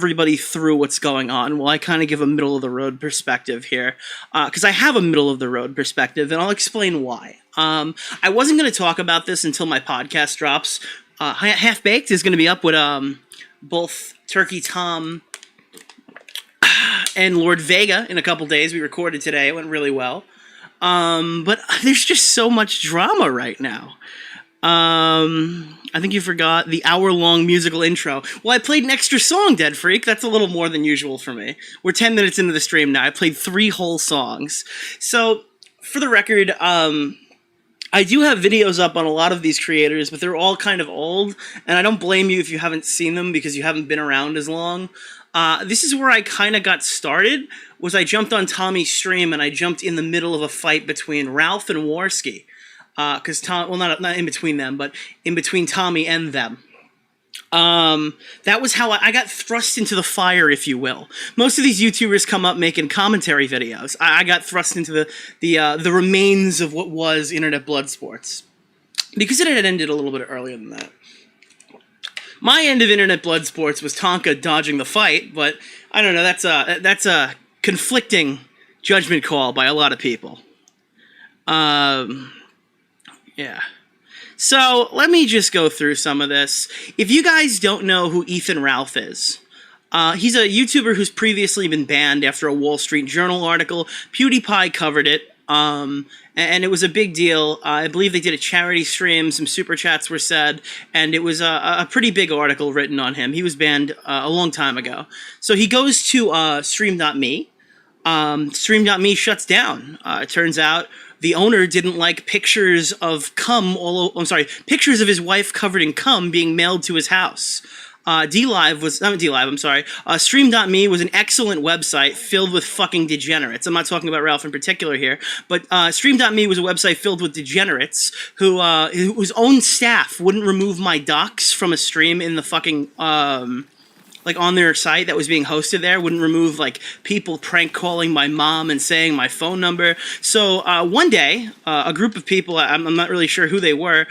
everybody through what's going on while I kind of give a middle of the road perspective here, because I have a middle of the road perspective, and I'll explain why. I wasn't going to talk about this until my podcast drops. Half Baked is going to be up with both Turkey Tom and Lord Vega in a couple days. We recorded today; it went really well. But there's just so much drama right now. I think you forgot the hour-long musical intro. Well, I played an extra song, Dead Freak. That's a little more than usual for me. We're 10 minutes into the stream now. I played 3 whole songs. So, for the record, I do have videos up on a lot of these creators, but they're all kind of old, and I don't blame you if you haven't seen them because you haven't been around as long. This is where I kind of got started, was I jumped on Tommy's stream, and I jumped in the middle of a fight between Ralph and Warski. Because Tom, well, not in between them, but in between Tommy and them. That was how I got thrust into the fire, if you will. Most of these YouTubers come up making commentary videos. I got thrust into the remains of what was Internet Blood Sports, because it had ended a little bit earlier than that. My end of Internet Blood Sports was Tonka dodging the fight, but I don't know. That's a conflicting judgment call by a lot of people. Yeah. So, let me just go through some of this. If you guys don't know who Ethan Ralph is, he's a YouTuber who's previously been banned after a Wall Street Journal article. PewDiePie covered it, and it was a big deal. I believe they did a charity stream, some super chats were said, and it was a pretty big article written on him. He was banned a long time ago. So he goes to Stream.me. Stream.me shuts down. It turns out the owner didn't like pictures of pictures of his wife covered in cum being mailed to his house. Stream.me was an excellent website filled with fucking degenerates. I'm not talking about Ralph in particular here, but Stream.me was a website filled with degenerates whose own staff wouldn't remove my docs from a stream in the fucking on their site that was being hosted there, wouldn't remove, people prank calling my mom and saying my phone number. So one day, a group of people, I'm not really sure who they were,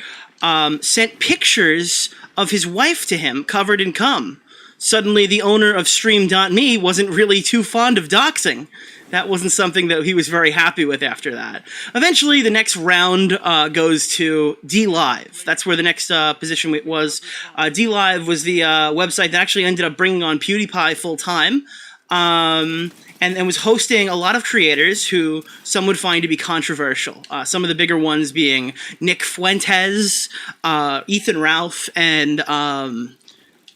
sent pictures of his wife to him, covered in cum. Suddenly, the owner of Stream.me wasn't really too fond of doxing. That wasn't something that he was very happy with after that. Eventually, the next round goes to DLive. That's where the next position was. DLive was the website that actually ended up bringing on PewDiePie full-time, and was hosting a lot of creators who some would find to be controversial. Some of the bigger ones being Nick Fuentes, Ethan Ralph, and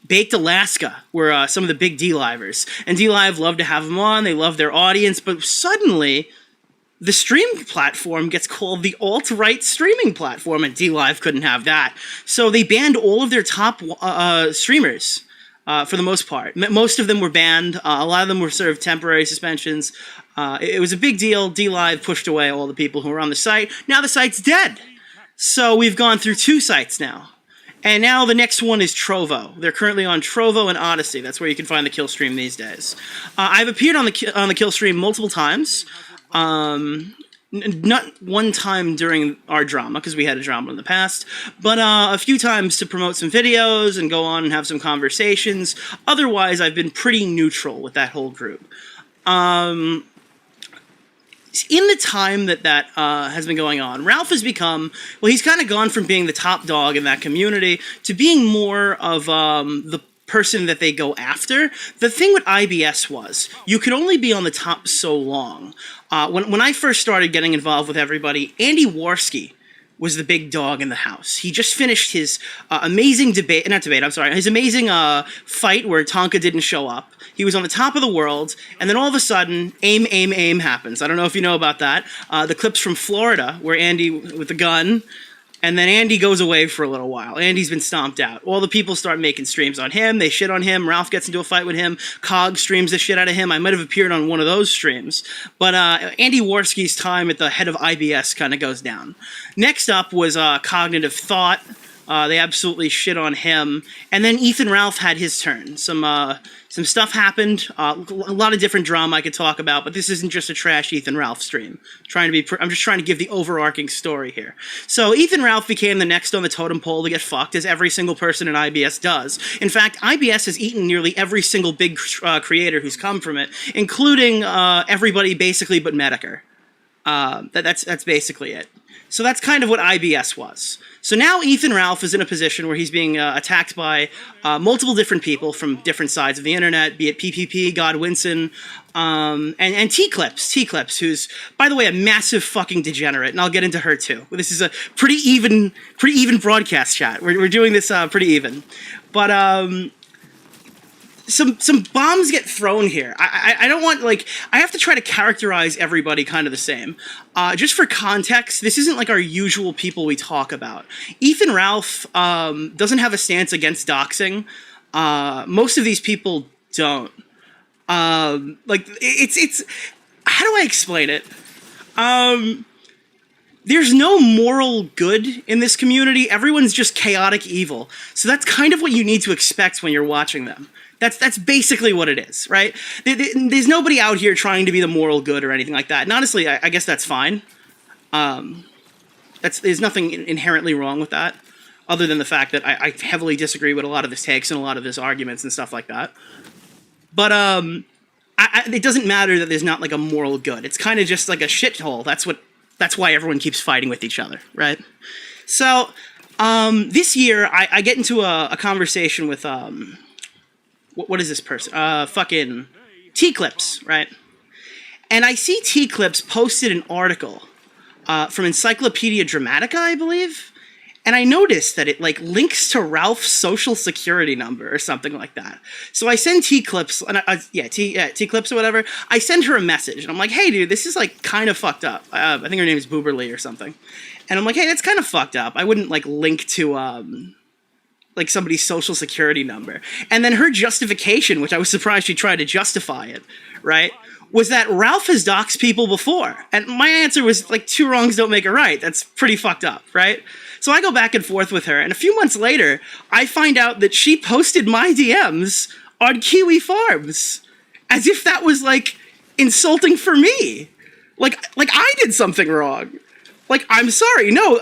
Baked Alaska were some of the big D-Livers. And D-Live loved to have them on. They loved their audience. But suddenly, the stream platform gets called the alt-right streaming platform, and D-Live couldn't have that. So they banned all of their top streamers for the most part. Most of them were banned. A lot of them were served temporary suspensions. It was a big deal. D-Live pushed away all the people who were on the site. Now the site's dead. So we've gone through 2 sites now. And now the next one is Trovo. They're currently on Trovo and Odyssey. That's where you can find the Kill Stream these days. I've appeared on the Kill Stream multiple times. Not one time during our drama, because we had a drama in the past, but a few times to promote some videos and go on and have some conversations. Otherwise, I've been pretty neutral with that whole group. In the time that has been going on, Ralph has become, he's kind of gone from being the top dog in that community to being more of the person that they go after. The thing with IBS was, you could only be on the top so long. When I first started getting involved with everybody, Andy Warski was the big dog in the house. He just finished his amazing his amazing fight where Tonka didn't show up. He was on the top of the world, and then all of a sudden, aim happens. I don't know if you know about that. The clips from Florida, where Andy with the gun, and then Andy goes away for a little while. Andy's been stomped out. All the people start making streams on him. They shit on him. Ralph gets into a fight with him. Cog streams the shit out of him. I might have appeared on one of those streams. But Andy Warski's time at the head of IBS kind of goes down. Next up was Cognitive Thought, They absolutely shit on him. And then Ethan Ralph had his turn. Some stuff happened. A lot of different drama I could talk about, but this isn't just a trash Ethan Ralph stream. I'm just trying to give the overarching story here. So Ethan Ralph became the next on the totem pole to get fucked, as every single person in IBS does. In fact, IBS has eaten nearly every single big creator who's come from it, including everybody basically but Medicare. That's basically it. So that's kind of what IBS was. So now Ethan Ralph is in a position where he's being attacked by multiple different people from different sides of the internet, be it PPP, Godwinson, and T-Clips, who's, by the way, a massive fucking degenerate, and I'll get into her too. This is a pretty even broadcast chat. We're doing this pretty even. But some bombs get thrown here. I don't want, like, I have to try to characterize everybody kind of the same. Just for context, this isn't like our usual people we talk about. Ethan Ralph doesn't have a stance against doxing. Most of these people don't. Like, it's how do I explain it? There's no moral good in this community. Everyone's just chaotic evil. So that's kind of what you need to expect when you're watching them. That's basically what it is, right? There's nobody out here trying to be the moral good or anything like that. And honestly, I guess that's fine. There's nothing inherently wrong with that, other than the fact that I heavily disagree with a lot of his takes and a lot of his arguments and stuff like that. But it doesn't matter that there's not like a moral good. It's kind of just like a shithole. That's why everyone keeps fighting with each other, right? So this year I get into a conversation with what is this person? Fucking T-Clips, right? And I see T-Clips posted an article from Encyclopedia Dramatica, I believe. And I noticed that it, like, links to Ralph's social security number or something like that. So I send T-Clips, T-Clips or whatever. I send her a message, and I'm like, hey, dude, this is, like, kind of fucked up. I think her name is Booberly or something. And I'm like, hey, that's kind of fucked up. I wouldn't, like, link to, like, somebody's social security number. And then her justification, which I was surprised she tried to justify it, right, was that Ralph has doxed people before. And my answer was, like, 2 wrongs don't make a right. That's pretty fucked up, right? So I go back and forth with her, and a few months later, I find out that she posted my DMs on Kiwi Farms, as if that was, like, insulting for me. Like I did something wrong. Like, I'm sorry, no,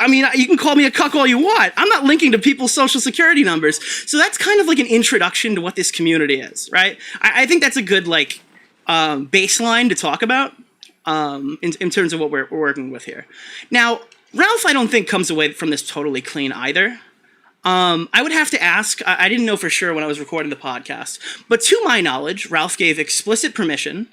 I mean, you can call me a cuck all you want. I'm not linking to people's social security numbers. So that's kind of like an introduction to what this community is, right? I think that's a good, like, baseline to talk about in terms of what we're working with here. Now, Ralph, I don't think, comes away from this totally clean either. I would have to ask. I didn't know for sure when I was recording the podcast. But to my knowledge, Ralph gave explicit permission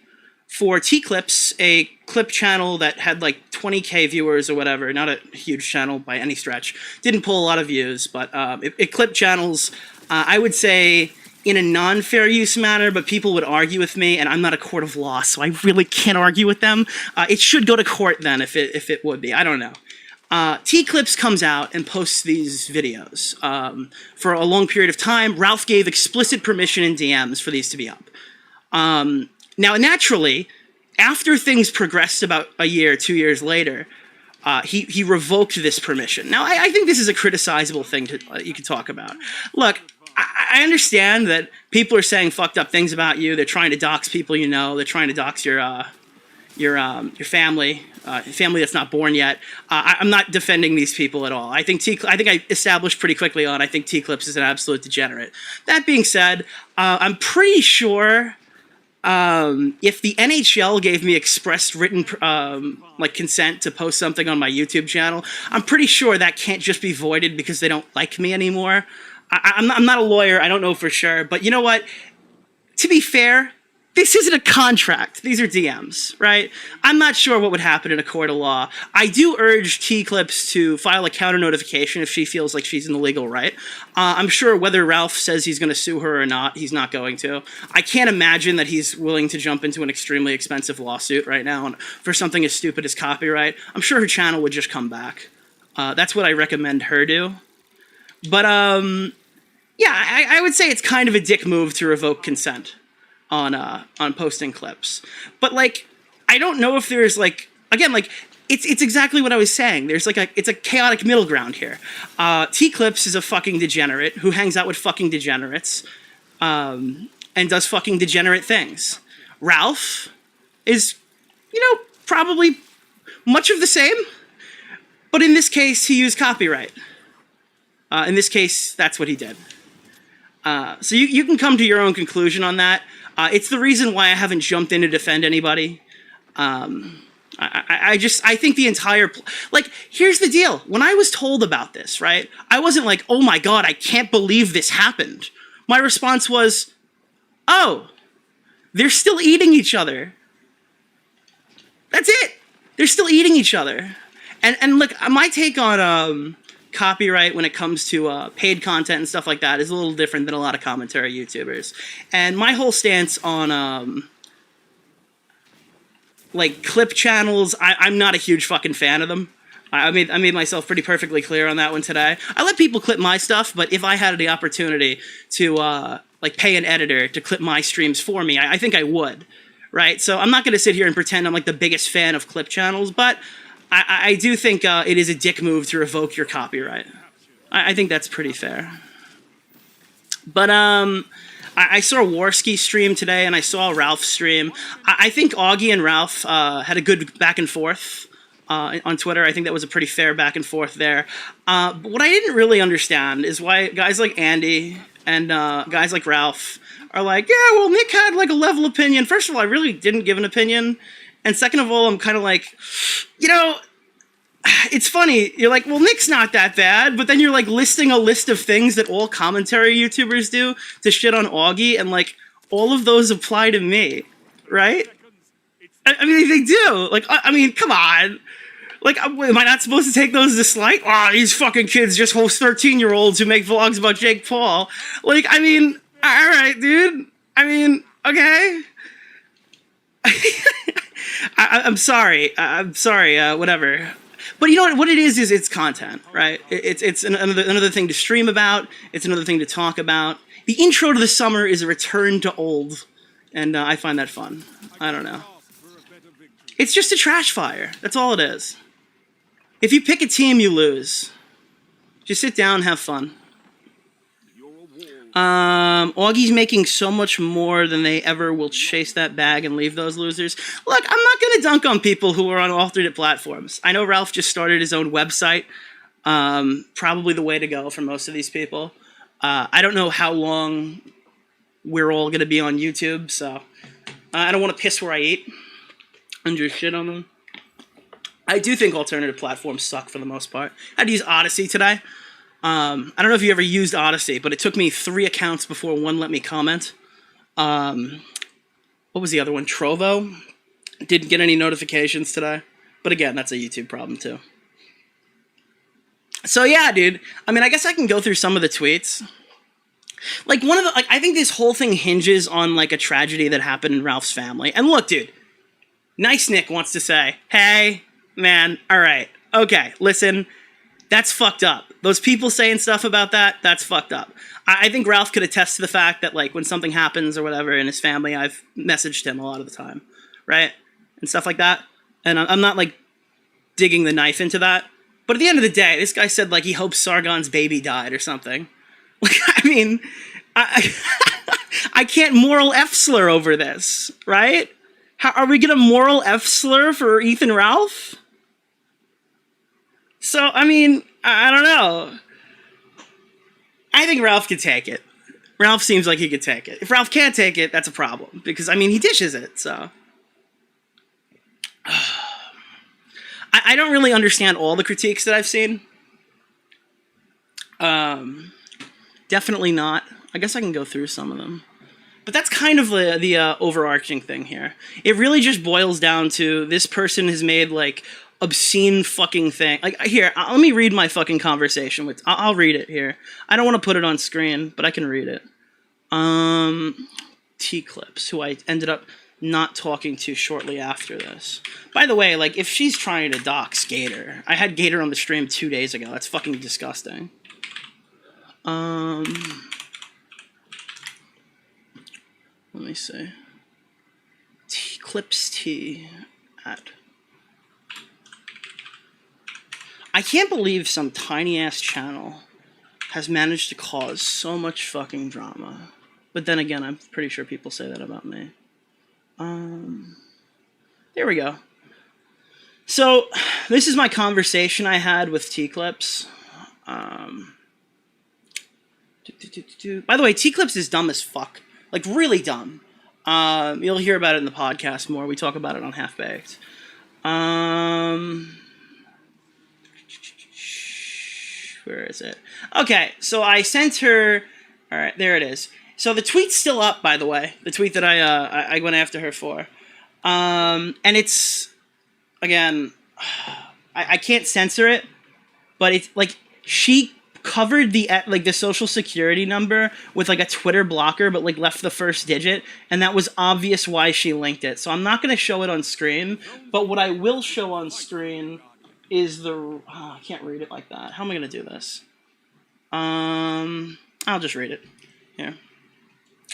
for T-Clips, a clip channel that had like 20K viewers or whatever, not a huge channel by any stretch. Didn't pull a lot of views, but it clipped channels, I would say, in a non-fair use manner, but people would argue with me, and I'm not a court of law, so I really can't argue with them. It should go to court then if it would be. I don't know. T-Clips comes out and posts these videos for a long period of time. Ralph gave explicit permission in DMs for these to be up. Now, naturally, after things progressed about a year, 2 years later, he revoked this permission. Now, I think this is a criticizable thing you could talk about. Look, I understand that people are saying fucked up things about you. They're trying to dox people you know. They're trying to dox your family, family that's not born yet. I'm not defending these people at all. I think I established pretty quickly on. I think T-Clips is an absolute degenerate. That being said, I'm pretty sure if the NHL gave me express written like consent to post something on my YouTube channel, I'm pretty sure that can't just be voided because they don't like me anymore. I'm not a lawyer. I don't know for sure, but you know what? To be fair, this isn't a contract. These are DMs, right? I'm not sure what would happen in a court of law. I do urge T-Clips to file a counter notification if she feels like she's in the legal right. I'm sure whether Ralph says he's going to sue her or not, he's not going to. I can't imagine that he's willing to jump into an extremely expensive lawsuit right now for something as stupid as copyright. I'm sure her channel would just come back. That's what I recommend her do. But, yeah, I would say it's kind of a dick move to revoke consent on posting clips. But, like, I don't know if there's, like, again, like, It's exactly what I was saying. There's like it's a chaotic middle ground here. T-Clips is a fucking degenerate who hangs out with fucking degenerates, and does fucking degenerate things. Ralph is, probably much of the same, but in this case, he used copyright. In this case, that's what he did. So you can come to your own conclusion on that. It's the reason why I haven't jumped in to defend anybody. I think the entire, here's the deal. When I was told about this, right, I wasn't like, oh my God, I can't believe this happened. My response was, oh, they're still eating each other. That's it. They're still eating each other. And look, my take on copyright when it comes to paid content and stuff like that is a little different than a lot of commentary YouTubers. And my whole stance on clip channels, I'm not a huge fucking fan of them. I made myself pretty perfectly clear on that one today. I let people clip my stuff, but if I had the opportunity to pay an editor to clip my streams for me, I think I would, right? So I'm not going to sit here and pretend I'm like the biggest fan of clip channels, but I do think it is a dick move to revoke your copyright. I think that's pretty fair. But I saw Warski stream today, and I saw Ralph stream. I think Augie and Ralph had a good back and forth on Twitter. I think that was a pretty fair back and forth there. But what I didn't really understand is why guys like Andy and guys like Ralph are like, yeah, well, Nick had like a level opinion. First of all, I really didn't give an opinion. And second of all, I'm kind of like, it's funny. You're like, well, Nick's not that bad. But then you're like listing a list of things that all commentary YouTubers do to shit on Augie. And like, all of those apply to me, right? I mean, they do. Like, I mean, come on. Like, am I not supposed to take those as slight? Oh, these fucking kids just host 13-year-olds who make vlogs about Jake Paul. Like, I mean, all right, dude. I mean, okay. I'm sorry. Whatever. But you know what it is it's content, right? It's another thing to stream about. It's another thing to talk about. The intro to the summer is a return to old, and I find that fun. I don't know. It's just a trash fire. That's all it is. If you pick a team, you lose. Just sit down and have fun. Augie's making so much more than they ever will chase that bag and leave those losers. Look, I'm not going to dunk on people who are on alternate platforms. I know Ralph just started his own website. Probably the way to go for most of these people. I don't know how long we're all going to be on YouTube, so I don't want to piss where I eat and just shit on them. I do think alternative platforms suck for the most part. I had to use Odyssey today. I don't know if you ever used Odyssey, but it took me 3 accounts before one let me comment. What was the other one? Trovo? Didn't get any notifications today. But again, that's a YouTube problem too. So yeah, dude. I mean, I guess I can go through some of the tweets. Like I think this whole thing hinges on like a tragedy that happened in Ralph's family. And look, dude. Nice Nick wants to say, hey, man, all right, okay, listen, that's fucked up. Those people saying stuff about that, that's fucked up. I think Ralph could attest to the fact that, like, when something happens or whatever in his family, I've messaged him a lot of the time, right? And stuff like that. And I'm not, like, digging the knife into that. But at the end of the day, this guy said, like, he hopes Sargon's baby died or something. Like, I mean, I can't moral F-slur over this, right? How, are we gonna moral F-slur for Ethan Ralph? So, I mean, I don't know. I think Ralph could take it. Ralph seems like he could take it. If Ralph can't take it, that's a problem. Because, I mean, he dishes it, so. I don't really understand all the critiques that I've seen. Definitely not. I guess I can go through some of them. But that's kind of the overarching thing here. It really just boils down to this person has made, like, obscene fucking thing. Like, here, let me read my fucking conversation with... I'll read it here. I don't want to put it on screen, but I can read it. T-Clips, who I ended up not talking to shortly after this. By the way, like, if she's trying to dox Gator... I had Gator on the stream 2 days ago. That's fucking disgusting. Let me see. T-Clips T at... I can't believe some tiny-ass channel has managed to cause so much fucking drama. But then again, I'm pretty sure people say that about me. There we go. So, this is my conversation I had with T-Clips. By the way, T-Clips is dumb as fuck. Like, really dumb. You'll hear about it in the podcast more. We talk about it on Half Baked. Where is it? Okay, so I sent her... Alright, there it is. So the tweet's still up, by the way. The tweet that I went after her for. And it's... Again, I can't censor it, but it's like she covered the social security number with like a Twitter blocker, but like left the first digit, and that was obvious why she linked it. So I'm not going to show it on screen, but what I will show on screen is the... I can't read it like that. How am I going to do this? I'll just read it. Here.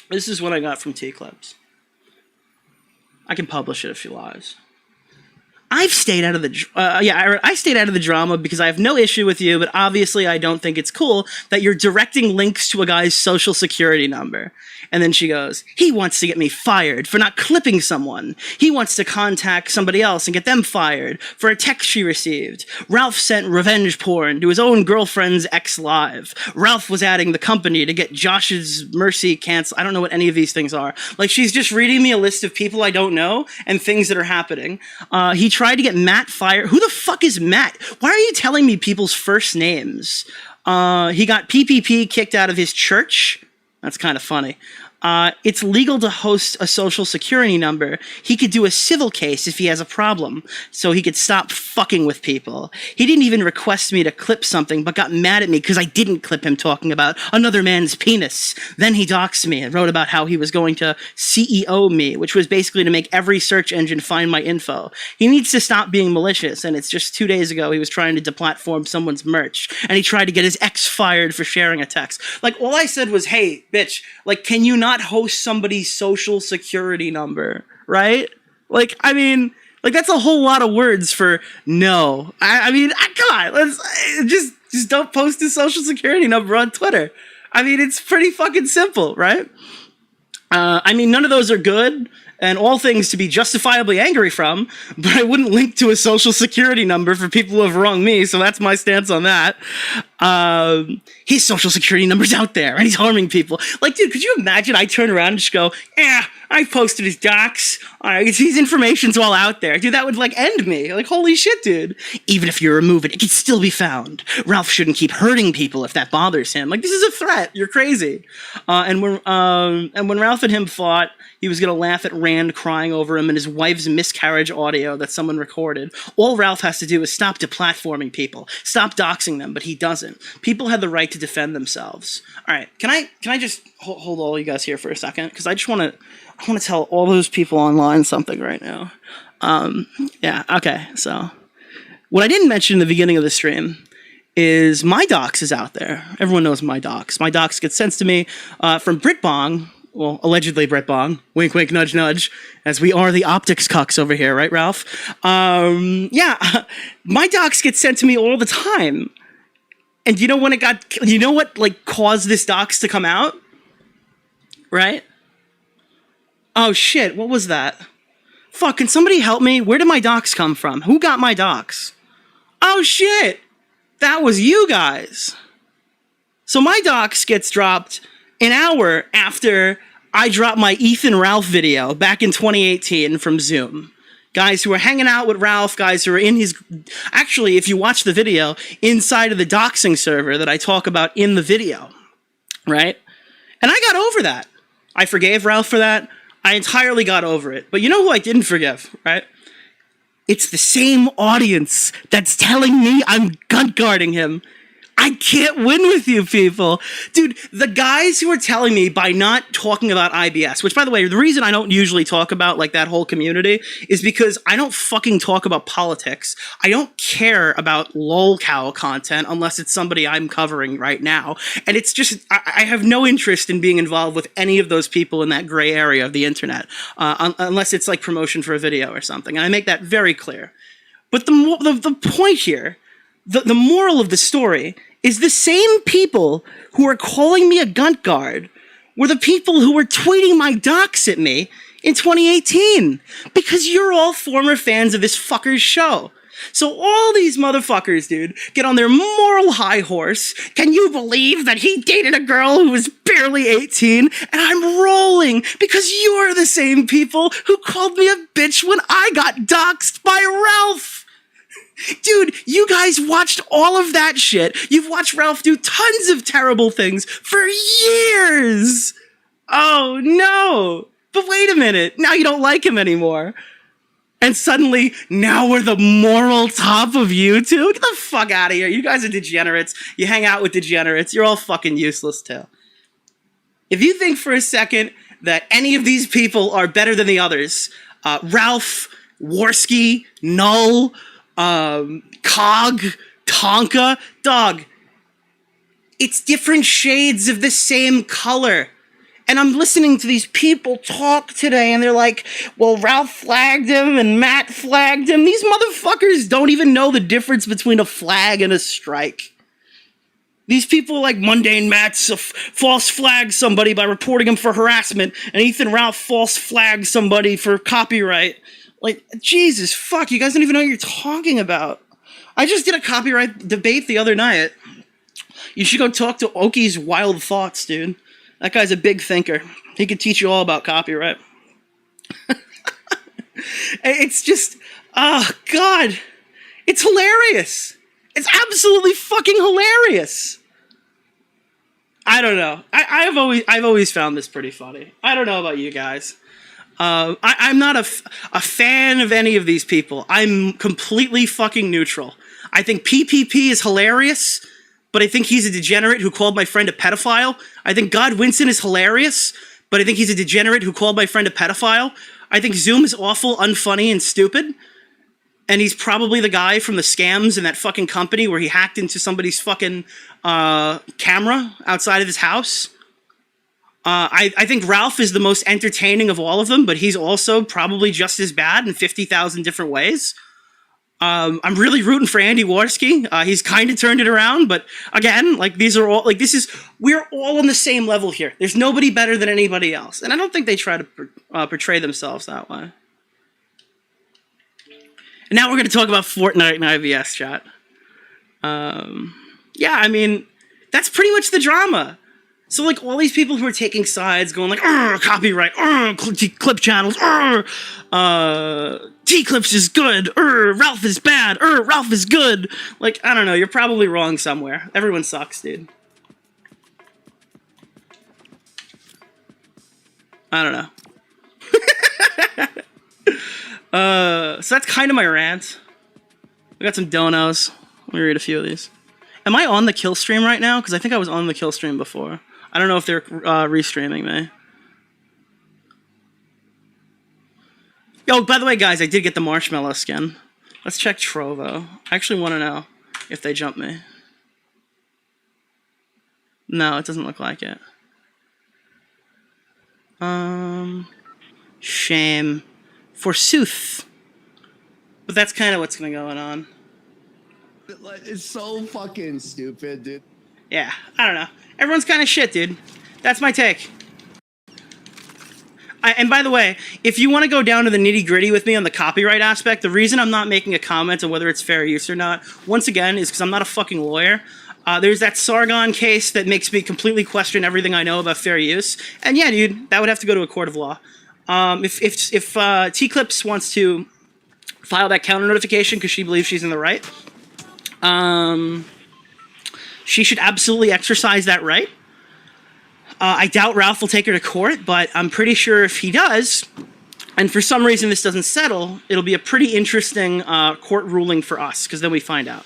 This is what I got from T-Clips. I can publish it if she lies. I've stayed out of the... I stayed out of the drama because I have no issue with you, but obviously I don't think it's cool that you're directing links to a guy's social security number. And then she goes, he wants to get me fired for not clipping someone. He wants to contact somebody else and get them fired for a text she received. Ralph sent revenge porn to his own girlfriend's ex-live. Ralph was adding the company to get Josh's mercy canceled. I don't know what any of these things are. Like, she's just reading me a list of people I don't know and things that are happening. He tried to get Matt fired. Who the fuck is Matt? Why are you telling me people's first names? He got PPP kicked out of his church. That's kind of funny. It's legal to host a social security number. He could do a civil case if he has a problem, so he could stop fucking with people. He didn't even request me to clip something, but got mad at me because I didn't clip him talking about another man's penis. Then he doxed me and wrote about how he was going to CEO me, which was basically to make every search engine find my info. He needs to stop being malicious, and it's just 2 days ago he was trying to deplatform someone's merch, and he tried to get his ex fired for sharing a text. Like, all I said was, hey, bitch, like, can you not host somebody's social security number, right? Like, I mean, like, that's a whole lot of words for no. I mean, come on, let's just don't post his social security number on Twitter. I mean, it's pretty fucking simple, right? I mean, none of those are good, and all things to be justifiably angry from, but I wouldn't link to a social security number for people who have wronged me, so that's my stance on that. His social security number's out there, and he's harming people. Like, dude, could you imagine I turn around and just go, I posted his docs. His information's all out there. Dude, that would, like, end me. Like, holy shit, dude. Even if you remove it, it can still be found. Ralph shouldn't keep hurting people if that bothers him. Like, this is a threat. You're crazy. And when Ralph and him fought, he was going to laugh at Rand crying over him and his wife's miscarriage audio that someone recorded. All Ralph has to do is stop deplatforming people. Stop doxing them, but he doesn't. People have the right to defend themselves. All right, can I just hold all you guys here for a second? Because I want to tell all those people online something right now. Okay, so what I didn't mention in the beginning of the stream is my docs is out there. Everyone knows my docs. My docs get sent to me from Britbong. Well, allegedly Brett Bong. Wink, wink, nudge, nudge. As we are the optics cucks over here, right, Ralph? My docs get sent to me all the time. And you know what, like, caused this docs to come out? Right? Oh, shit, what was that? Fuck, can somebody help me? Where did my docs come from? Who got my docs? Oh, shit! That was you guys. So my docs gets dropped an hour after I dropped my Ethan Ralph video back in 2018 from Zoom. Guys who are hanging out with Ralph, guys who are in his... Actually, if you watch the video, inside of the doxing server that I talk about in the video, right? And I got over that. I forgave Ralph for that. I entirely got over it. But you know who I didn't forgive, right? It's the same audience that's telling me I'm gun guarding him. I can't win with you people. Dude, the guys who are telling me by not talking about IBS, which, by the way, the reason I don't usually talk about, like, that whole community is because I don't fucking talk about politics. I don't care about lolcow content unless it's somebody I'm covering right now. And it's just, I have no interest in being involved with any of those people in that gray area of the internet, unless it's, like, promotion for a video or something. And I make that very clear. But the point here the moral of the story is the same people who are calling me a gunt guard were the people who were tweeting my docs at me in 2018. Because you're all former fans of this fucker's show. So all these motherfuckers, dude, get on their moral high horse. Can you believe that he dated a girl who was barely 18? And I'm rolling because you're the same people who called me a bitch when I got doxxed by Ralph. Dude, you guys watched all of that shit. You've watched Ralph do tons of terrible things for years. Oh, no. But wait a minute. Now you don't like him anymore. And suddenly, now we're the moral top of YouTube? Get the fuck out of here. You guys are degenerates. You hang out with degenerates. You're all fucking useless, too. If you think for a second that any of these people are better than the others, Ralph, Worski, Null, Cog, Tonka, dog, it's different shades of the same color. And I'm listening to these people talk today, and they're like, well, Ralph flagged him, and Matt flagged him. These motherfuckers don't even know the difference between a flag and a strike. These people like Mundane Matt's false flag somebody by reporting him for harassment, and Ethan Ralph false flagged somebody for copyright. Like, Jesus, fuck, you guys don't even know what you're talking about. I just did a copyright debate the other night. You should go talk to Oki's Wild Thoughts, dude. That guy's a big thinker. He could teach you all about copyright. It's just, oh, God. It's hilarious. It's absolutely fucking hilarious. I don't know. I've always found this pretty funny. I don't know about you guys. I'm not a fan of any of these people. I'm completely fucking neutral. I think PPP is hilarious, but I think he's a degenerate who called my friend a pedophile. I think God Winston is hilarious, but I think he's a degenerate who called my friend a pedophile. I think Zoom is awful, unfunny, and stupid. And he's probably the guy from the scams in that fucking company where he hacked into somebody's fucking camera outside of his house. I think Ralph is the most entertaining of all of them, but he's also probably just as bad in 50,000 different ways. I'm really rooting for Andy Worski. He's kind of turned it around, but again, like these are all, like we're all on the same level here. There's nobody better than anybody else. And I don't think they try to portray themselves that way. And now we're going to talk about Fortnite and IBS chat. Yeah, I mean, that's pretty much the drama. So, like, all these people who are taking sides, going like, copyright, clip channels, T-Clips is good, Ralph is bad, Ralph is good. Like, I don't know, you're probably wrong somewhere. Everyone sucks, dude. I don't know. So that's kind of my rant. I got some donos. Let me read a few of these. Am I on the kill stream right now? Because I think I was on the kill stream before. I don't know if they're restreaming me. Yo, by the way, guys, I did get the marshmallow skin. Let's check Trovo. I actually want to know if they jump me. No, it doesn't look like it. Shame. Forsooth. But that's kind of what's going to go on. It's so fucking stupid, dude. Yeah, I don't know. Everyone's kind of shit, dude. That's my take. And by the way, if you want to go down to the nitty-gritty with me on the copyright aspect, the reason I'm not making a comment on whether it's fair use or not, once again, is because I'm not a fucking lawyer. There's that Sargon case that makes me completely question everything I know about fair use. And yeah, dude, that would have to go to a court of law. If T-Clips wants to file that counter notification because she believes she's in the right, she should absolutely exercise that right. I doubt Ralph will take her to court, but I'm pretty sure if he does, and for some reason this doesn't settle, it'll be a pretty interesting court ruling for us, because then we find out.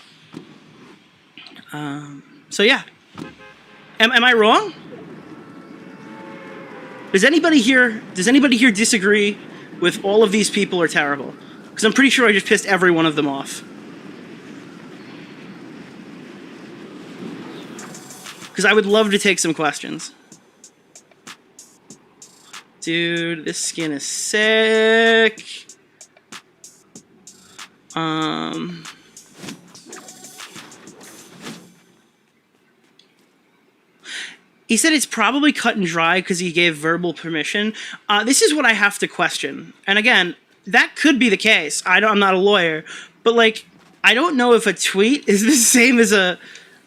So yeah. Am I wrong? Does anybody here disagree with all of these people are terrible? Because I'm pretty sure I just pissed every one of them off. Because I would love to take some questions. Dude, this skin is sick. He said it's probably cut and dry because he gave verbal permission. This is what I have to question. And again, that could be the case. I'm not a lawyer, but like, I don't know if a tweet is the same as a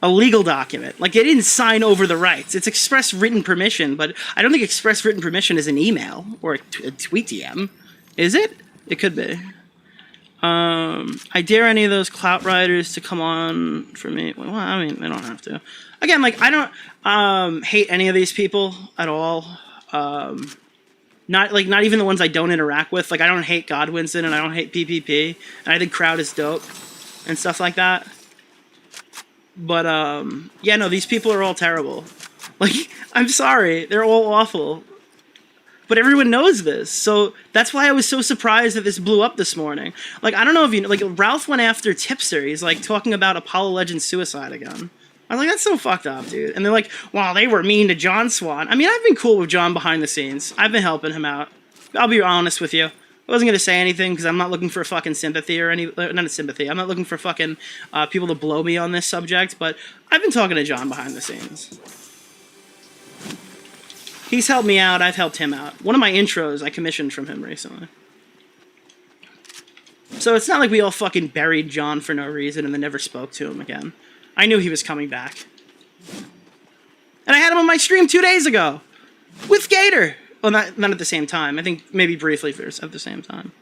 legal document. Like, they didn't sign over the rights. It's express written permission, but I don't think express written permission is an email or a tweet DM. Is it? It could be. I dare any of those clout riders to come on for me. Well, I mean, they don't have to. Again, like, I don't hate any of these people at all. Not even the ones I don't interact with. Like, I don't hate Godwinson and I don't hate PPP. And I think Crowd is dope and stuff like that. But, yeah, no, these people are all terrible. Like, I'm sorry. They're all awful. But everyone knows this, so that's why I was so surprised that this blew up this morning. Like, I don't know if you know, like, Ralph went after Tipster. He's, like, talking about Apollo Legends suicide again. I was like, that's so fucked up, dude. And they're like, well, they were mean to John Swan. I mean, I've been cool with John behind the scenes. I've been helping him out. I'll be honest with you. I wasn't going to say anything because I'm not looking for fucking sympathy or not a sympathy. I'm not looking for fucking people to blow me on this subject, but I've been talking to John behind the scenes. He's helped me out, I've helped him out. One of my intros I commissioned from him recently. So it's not like we all fucking buried John for no reason and then never spoke to him again. I knew he was coming back. And I had him on my stream 2 days ago! With Gator! Well, not at the same time. I think maybe briefly at the same time.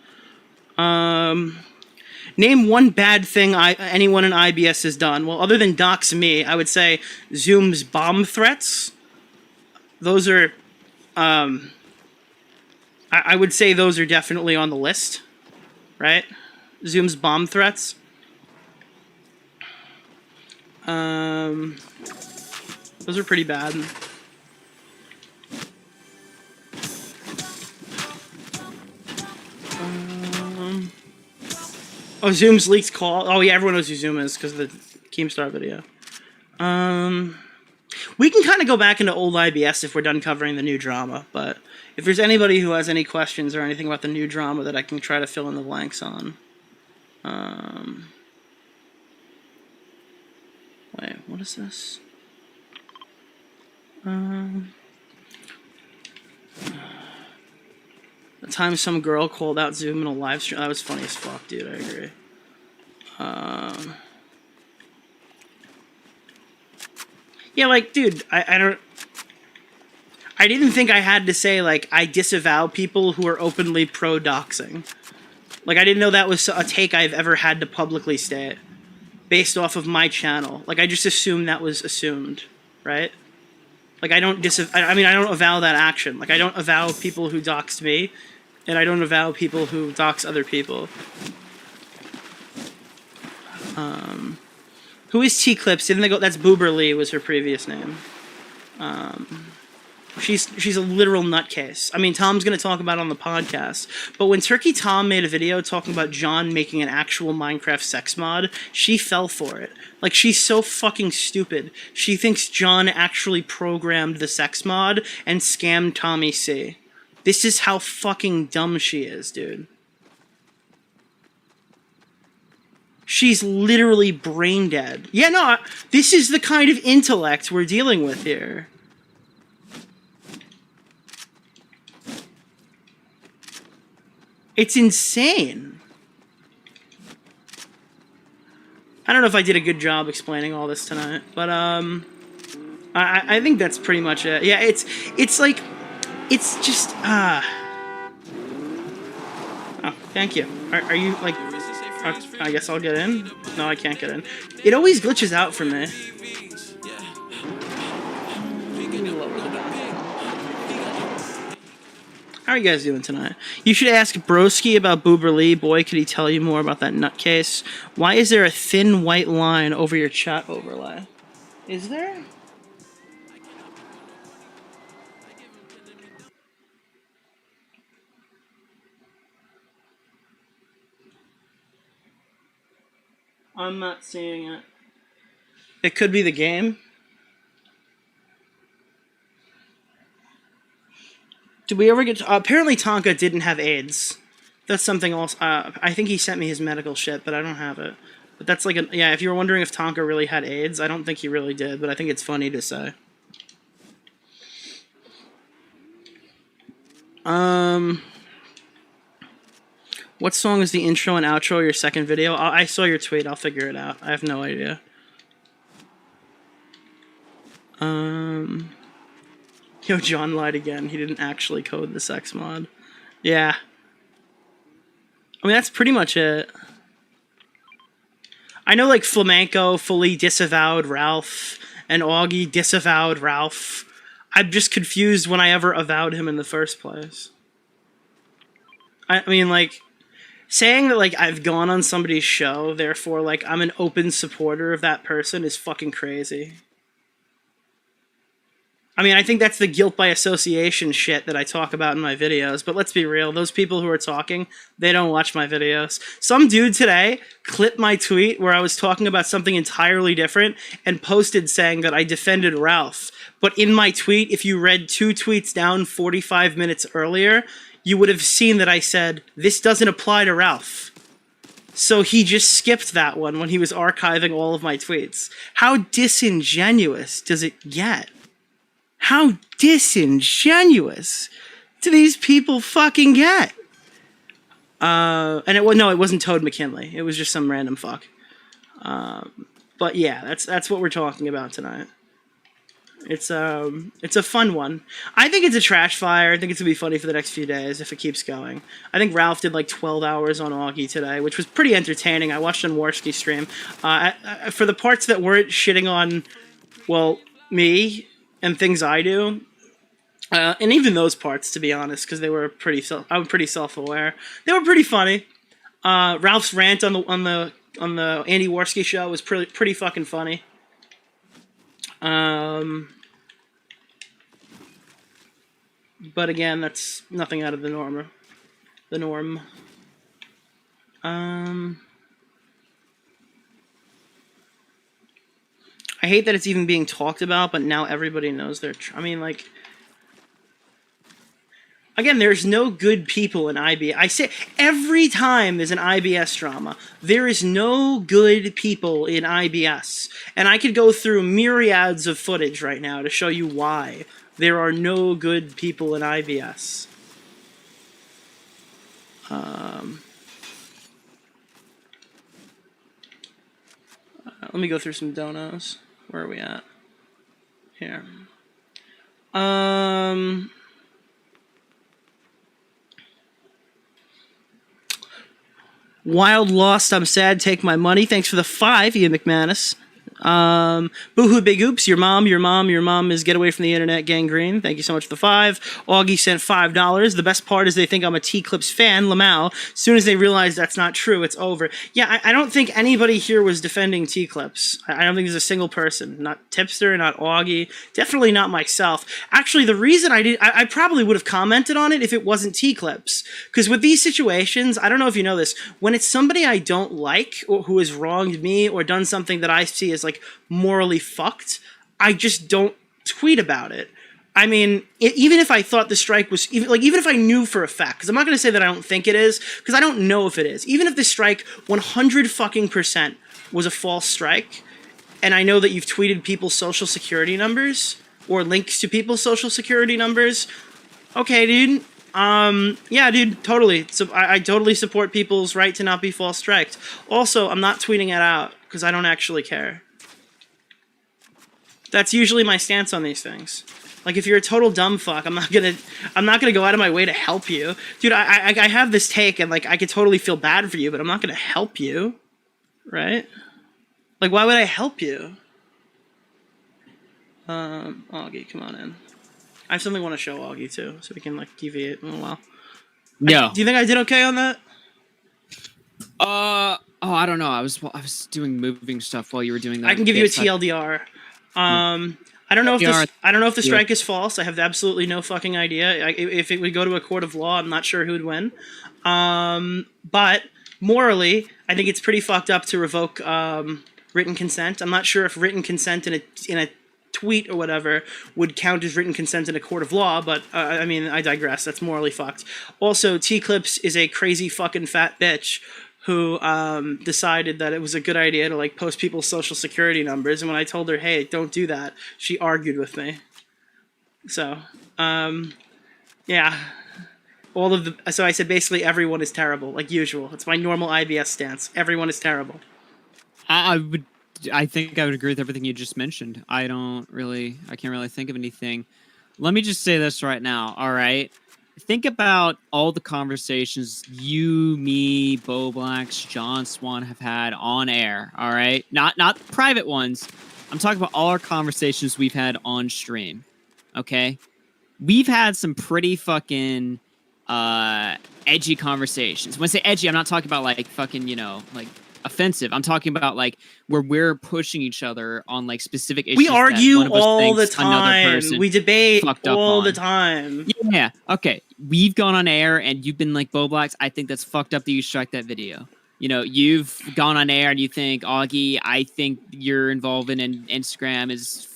Name one bad thing anyone in IBS has done. Well, other than dox me, I would say Zoom's bomb threats. Those are, I would say those are definitely on the list, right? Zoom's bomb threats. Those are pretty bad. Oh, Zoom's leaked call. Oh yeah, everyone knows who Zoom is because of the Keemstar video. We can kind of go back into old IBS if we're done covering the new drama, but if there's anybody who has any questions or anything about the new drama that I can try to fill in the blanks on. Wait, what is this? The time some girl called out Zoom in a live stream. That was funny as fuck, dude, I agree. Yeah, like, dude, I didn't think I had to say, like, I disavow people who are openly pro-doxing. Like, I didn't know that was a take I've ever had to publicly state based off of my channel. Like, I just assumed that was assumed, right? Like, I don't avow that action. Like, I don't avow people who doxed me, and I don't avow people who dox other people. Who is T-Clips? Didn't they go? That's Boober Lee was her previous name. She's a literal nutcase. I mean, Tom's going to talk about it on the podcast, but when Turkey Tom made a video talking about John making an actual Minecraft sex mod, she fell for it. Like, she's so fucking stupid. She thinks John actually programmed the sex mod and scammed Tommy C. This is how fucking dumb she is, dude. She's literally brain dead. Yeah, no, this is the kind of intellect we're dealing with here. It's insane. I don't know if I did a good job explaining all this tonight, but I think that's pretty much it. Yeah, it's like, it's just oh, thank you. Are you like? I guess I'll get in. No, I can't get in. It always glitches out for me. How are you guys doing tonight? You should ask Broski about Boober Lee. Boy, could he tell you more about that nutcase. Why is there a thin white line over your chat overlay? Is there? I'm not seeing it. It could be the game. Did we ever get to, apparently Tonka didn't have AIDS. That's something else. I think he sent me his medical shit, but I don't have it. But that's like yeah, if you were wondering if Tonka really had AIDS, I don't think he really did, but I think it's funny to say. What song is the intro and outro of your second video? I saw your tweet. I'll figure it out. I have no idea. Yo, John lied again. He didn't actually code the sex mod. Yeah. I mean, that's pretty much it. I know, like, Flamenco fully disavowed Ralph, and Augie disavowed Ralph. I'm just confused when I ever avowed him in the first place. I mean, like, saying that, like, I've gone on somebody's show, therefore, like, I'm an open supporter of that person is fucking crazy. I mean, I think that's the guilt by association shit that I talk about in my videos, but let's be real, those people who are talking, they don't watch my videos. Some dude today clipped my tweet where I was talking about something entirely different and posted saying that I defended Ralph. But in my tweet, if you read 2 tweets down 45 minutes earlier, you would have seen that I said, this doesn't apply to Ralph. So he just skipped that one when he was archiving all of my tweets. How disingenuous does it get? How disingenuous do these people fucking get? And it wasn't Toad McKinley. It was just some random fuck. But yeah, that's what we're talking about tonight. It's a fun one. I think it's a trash fire. I think it's gonna be funny for the next few days if it keeps going. I think Ralph did like 12 hours on Augie today, which was pretty entertaining. I watched on Warski stream. For the parts that weren't shitting on, well, me and things I do, and even those parts, to be honest, because they were I'm pretty self-aware. They were pretty funny. Ralph's rant on the Andy Warski show was pretty fucking funny. But again, that's nothing out of the norm. I hate that it's even being talked about, but now everybody knows I mean, like, again, there's no good people in IBS. I say every time there's an IBS drama, there is no good people in IBS. And I could go through myriads of footage right now to show you why there are no good people in IBS. Let me go through some donos. Where are we at? Here. Wild Lost, I'm sad, take my money. Thanks for the 5, Ian McManus. Boohoo Big Oops, your mom is get away from the internet gangrene. Thank you so much for the 5. Augie sent $5. The best part is they think I'm a T-Clips fan, Lamau. As soon as they realize that's not true, it's over. Yeah, I don't think anybody here was defending T-Clips. I don't think there's a single person. Not Tipster, not Augie, definitely not myself. Actually, the reason I probably would have commented on it if it wasn't T-Clips. Because with these situations, I don't know if you know this, when it's somebody I don't like or who has wronged me or done something that I see as like morally fucked, I just don't tweet about it. I mean, even if I thought the strike was even if I knew for a fact, because I'm not going to say that I don't think it is, because I don't know if it is. Even if the strike 100% was a false strike, and I know that you've tweeted people's social security numbers or links to people's social security numbers, okay, dude. Yeah, dude, totally. So I totally support people's right to not be false striked. Also, I'm not tweeting it out because I don't actually care. That's usually my stance on these things. Like, if you're a total dumb fuck, I'm not gonna go out of my way to help you, dude. I have this take, and like I could totally feel bad for you, but I'm not gonna help you, right? Like, why would I help you? Augie, come on in. I have something I want to show Augie too, so we can like deviate in a while. No. Do you think I did okay on that? Oh, I don't know. I was doing moving stuff while you were doing that. I can give you a TLDR. I don't know if the strike is false. I have absolutely no fucking idea. If it would go to a court of law, I'm not sure who'd win. But morally, I think it's pretty fucked up to revoke written consent. I'm not sure if written consent in a tweet or whatever would count as written consent in a court of law, but I mean, I digress. That's morally fucked. Also, T-Clips is a crazy fucking fat bitch who decided that it was a good idea to like post people's social security numbers, and when I told her, hey, don't do that, she argued with me. So, yeah. So I said basically everyone is terrible, like usual. It's my normal IBS stance. Everyone is terrible. I think I would agree with everything you just mentioned. I can't really think of anything. Let me just say this right now, all right? Think about all the conversations you, me, Bo Blacks, John Swan have had on air, all right? Not private ones. I'm talking about all our conversations we've had on stream, okay? We've had some pretty fucking edgy conversations. When I say edgy, I'm not talking about like fucking, like offensive. I'm talking about like where we're pushing each other on like specific issues. We argue that one of us all the thinks another time. person We debate fucked up all the on. time. Yeah. Okay. We've gone on air and you've been like, Bo Blacks, I think that's fucked up that you strike that video. You've gone on air and you think, Augie, I think your involvement in Instagram is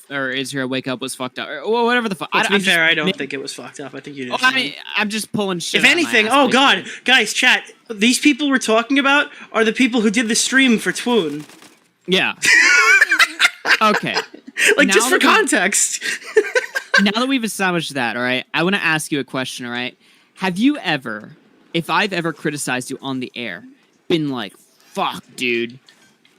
your wake up was fucked up, or whatever the fuck. Well, to be fair, I don't think it was fucked up. I think you did. I'm just pulling shit. If anything, oh god, guys, chat. These people we're talking about are the people who did the stream for Twoon. Yeah. Okay. Like, now, just for context. Now that we've established that, all right, I want to ask you a question, all right? Have you ever, if I've ever criticized you on the air, been like, fuck, dude,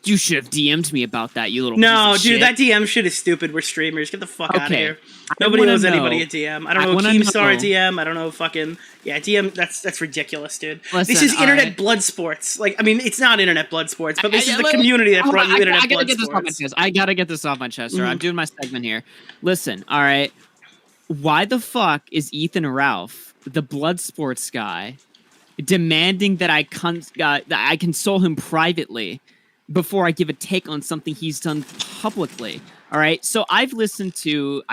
you should have DM'd me about that, you little piece of dude, shit. that DM shit is stupid. We're streamers. Get the fuck out of here. I Nobody owes anybody a DM. I don't know Keemstar a DM. I don't know fucking... Yeah, DM, that's ridiculous, dude. Listen, this is internet blood sports. Like, I mean, it's not internet blood sports, but this is the community that brought you internet blood sports. I gotta get this off my chest, sir. I'm doing my segment here. Listen, all right. Why the fuck is Ethan Ralph, the blood sports guy, demanding that I console him privately before I give a take on something he's done publicly? All right. So I listened to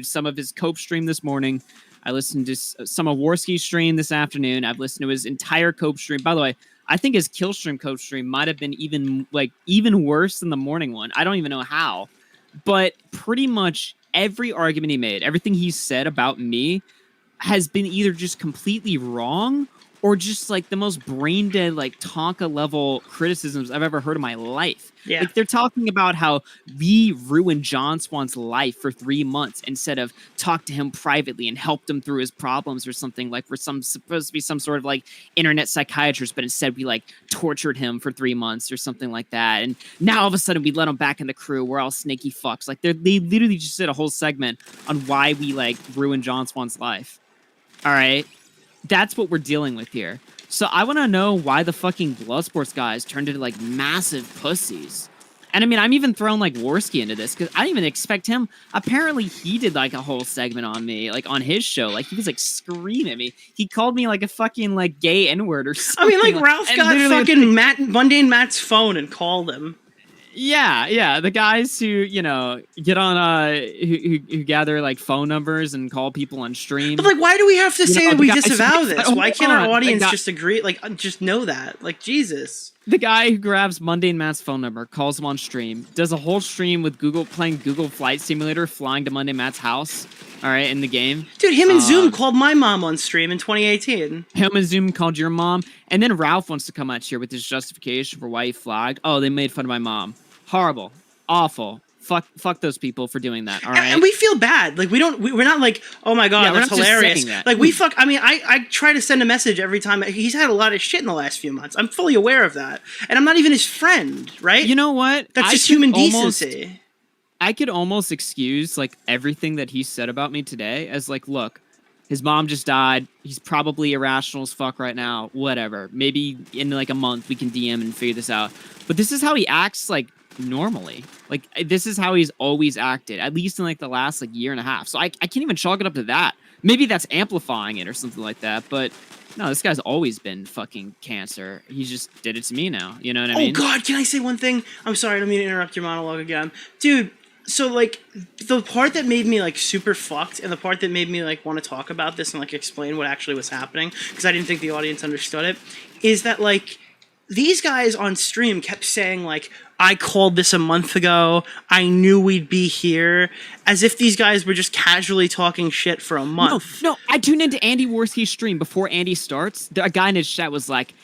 some of his Cope stream this morning. I listened to some of Warski's stream this afternoon. I've listened to his entire Cope stream. By the way, I think his Killstream Cope stream might have been even worse than the morning one. I don't even know how. But pretty much every argument he made, everything he said about me has been either just completely wrong or just like the most brain dead, like Tonka level criticisms I've ever heard in my life. Yeah. Like they're talking about how we ruined John Swan's life for 3 months instead of talk to him privately and helped him through his problems or something. Like we're supposed to be some sort of like internet psychiatrist, but instead we like tortured him for 3 months or something like that. And now all of a sudden we let him back in the crew. We're all snaky fucks. Like they literally just did a whole segment on why we like ruined John Swan's life. All right. That's what we're dealing with here. So I want to know why the fucking blood sports guys turned into like massive pussies. And I mean, I'm even throwing like Warski into this because I didn't even expect him. Apparently he did like a whole segment on me, like on his show. Like he was like screaming at me. He called me like a fucking like gay N-word or something. I mean, like Ralph got fucking Mundane Matt's phone and called him. Yeah, the guys who get on who gather like phone numbers and call people on stream. But like, why do we have to say we disavow this? Why can't our audience just agree? Like, just know that? Like, Jesus. The guy who grabs Mundane Matt's phone number, calls him on stream, does a whole stream with playing Google Flight Simulator, flying to Mundane Matt's house. All right, in the game. Dude, him and Zoom called my mom on stream in 2018. Him and Zoom called your mom, and then Ralph wants to come out here with his justification for why he flagged. Oh, they made fun of my mom. Horrible. Awful. Fuck those people for doing that, all right? And we feel bad. Like, we're not like, oh my god, that's hilarious. Like, I try to send a message every time. He's had a lot of shit in the last few months. I'm fully aware of that. And I'm not even his friend, right? You know what? That's just human decency. I could almost excuse, like, everything that he said about me today as, like, look, his mom just died. He's probably irrational as fuck right now. Whatever. Maybe in, like, a month we can DM and figure this out. But this is how he acts, like, normally. Like, this is how he's always acted, at least in like the last like year and a half. So I can't even chalk it up to that. Maybe that's amplifying it or something like that, but no, this guy's always been fucking cancer. He just did it to me now, you know what I mean? Oh god, can I say one thing? I'm sorry, I don't mean to interrupt your monologue again. Dude, so like the part that made me like super fucked and the part that made me like want to talk about this and like explain what actually was happening, because I didn't think the audience understood it, is that like these guys on stream kept saying like, I called this a month ago, I knew we'd be here, as if these guys were just casually talking shit for a month. No, I tuned into Andy Warski's stream before Andy starts. A guy in his chat was like,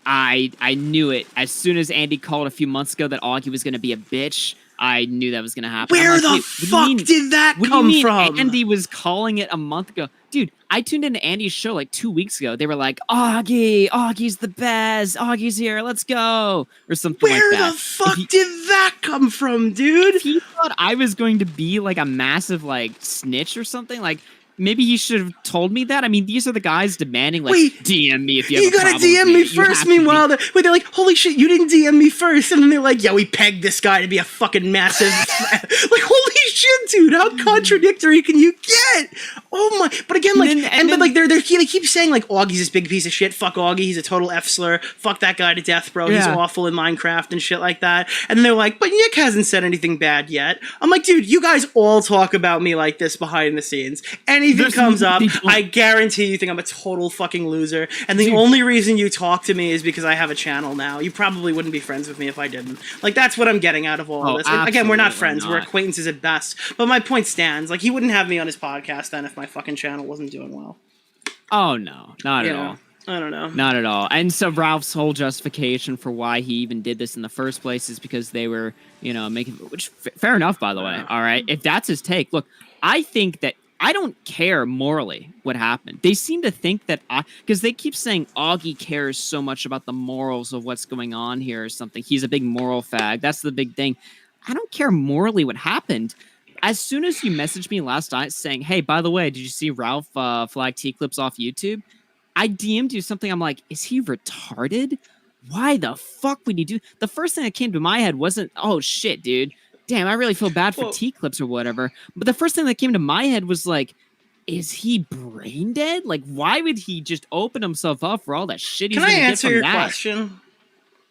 I knew it. As soon as Andy called a few months ago that Augie was going to be a bitch, I knew that was gonna happen. Where I'm like, the "Wait, what do you fuck did that what do come you mean from? Andy was calling it a month ago? Dude, I tuned into Andy's show like 2 weeks ago. They were like, Augie's the best. Augie's here. Let's go. Or something like Where that. the fuck did that come from, dude? If he thought I was going to be like a massive like snitch or something, like maybe he should have told me that. I mean, these are the guys demanding like Wait, DM me if you have You a gotta problem with DM me You first. have to be- Meanwhile, they're like, "Holy shit, you didn't DM me first," and then they're like, "Yeah, we pegged this guy to be a fucking massive." Like, holy shit, dude! How contradictory can you get? Oh my! But again, like, but like, they keep saying like, "Augie's this big piece of shit. Fuck Augie. He's a total F slur. Fuck that guy to death, bro. He's Yeah. awful in Minecraft and shit like that." And then they're like, "But Nick hasn't said anything bad yet." I'm like, dude, you guys all talk about me like this behind the scenes. Anything There's comes up, nothing- I guarantee you think I'm a total fucking loser. And the only reason you talk to me is because I have a channel now. You probably wouldn't be friends with me if I didn't. Like, that's what I'm getting out of all of this. And again, we're not absolutely friends. We're not. acquaintances at best. But my point stands. Like, he wouldn't have me on his podcast then if my fucking channel wasn't doing well. Oh no, not at Yeah. all. I don't know. Not at all. And so Ralph's whole justification for why he even did this in the first place is because they were, making, which fair enough, by the way. All right. If that's his take, look, I think that I don't care morally what happened. They seem to think that because they keep saying Augie cares so much about the morals of what's going on here or something. He's a big moral fag. That's the big thing. I don't care morally what happened. As soon as you messaged me last night saying, "Hey, by the way, did you see Ralph flag T clips off YouTube?" I DM'd you something. I'm like, is he retarded? Why the fuck would you do? The first thing that came to my head wasn't, oh shit, dude. Damn, I really feel bad for T clips or whatever. But the first thing that came to my head was like, is he brain dead? Like, why would he just open himself up for all that shit he's Can I gonna get answer from your that? question?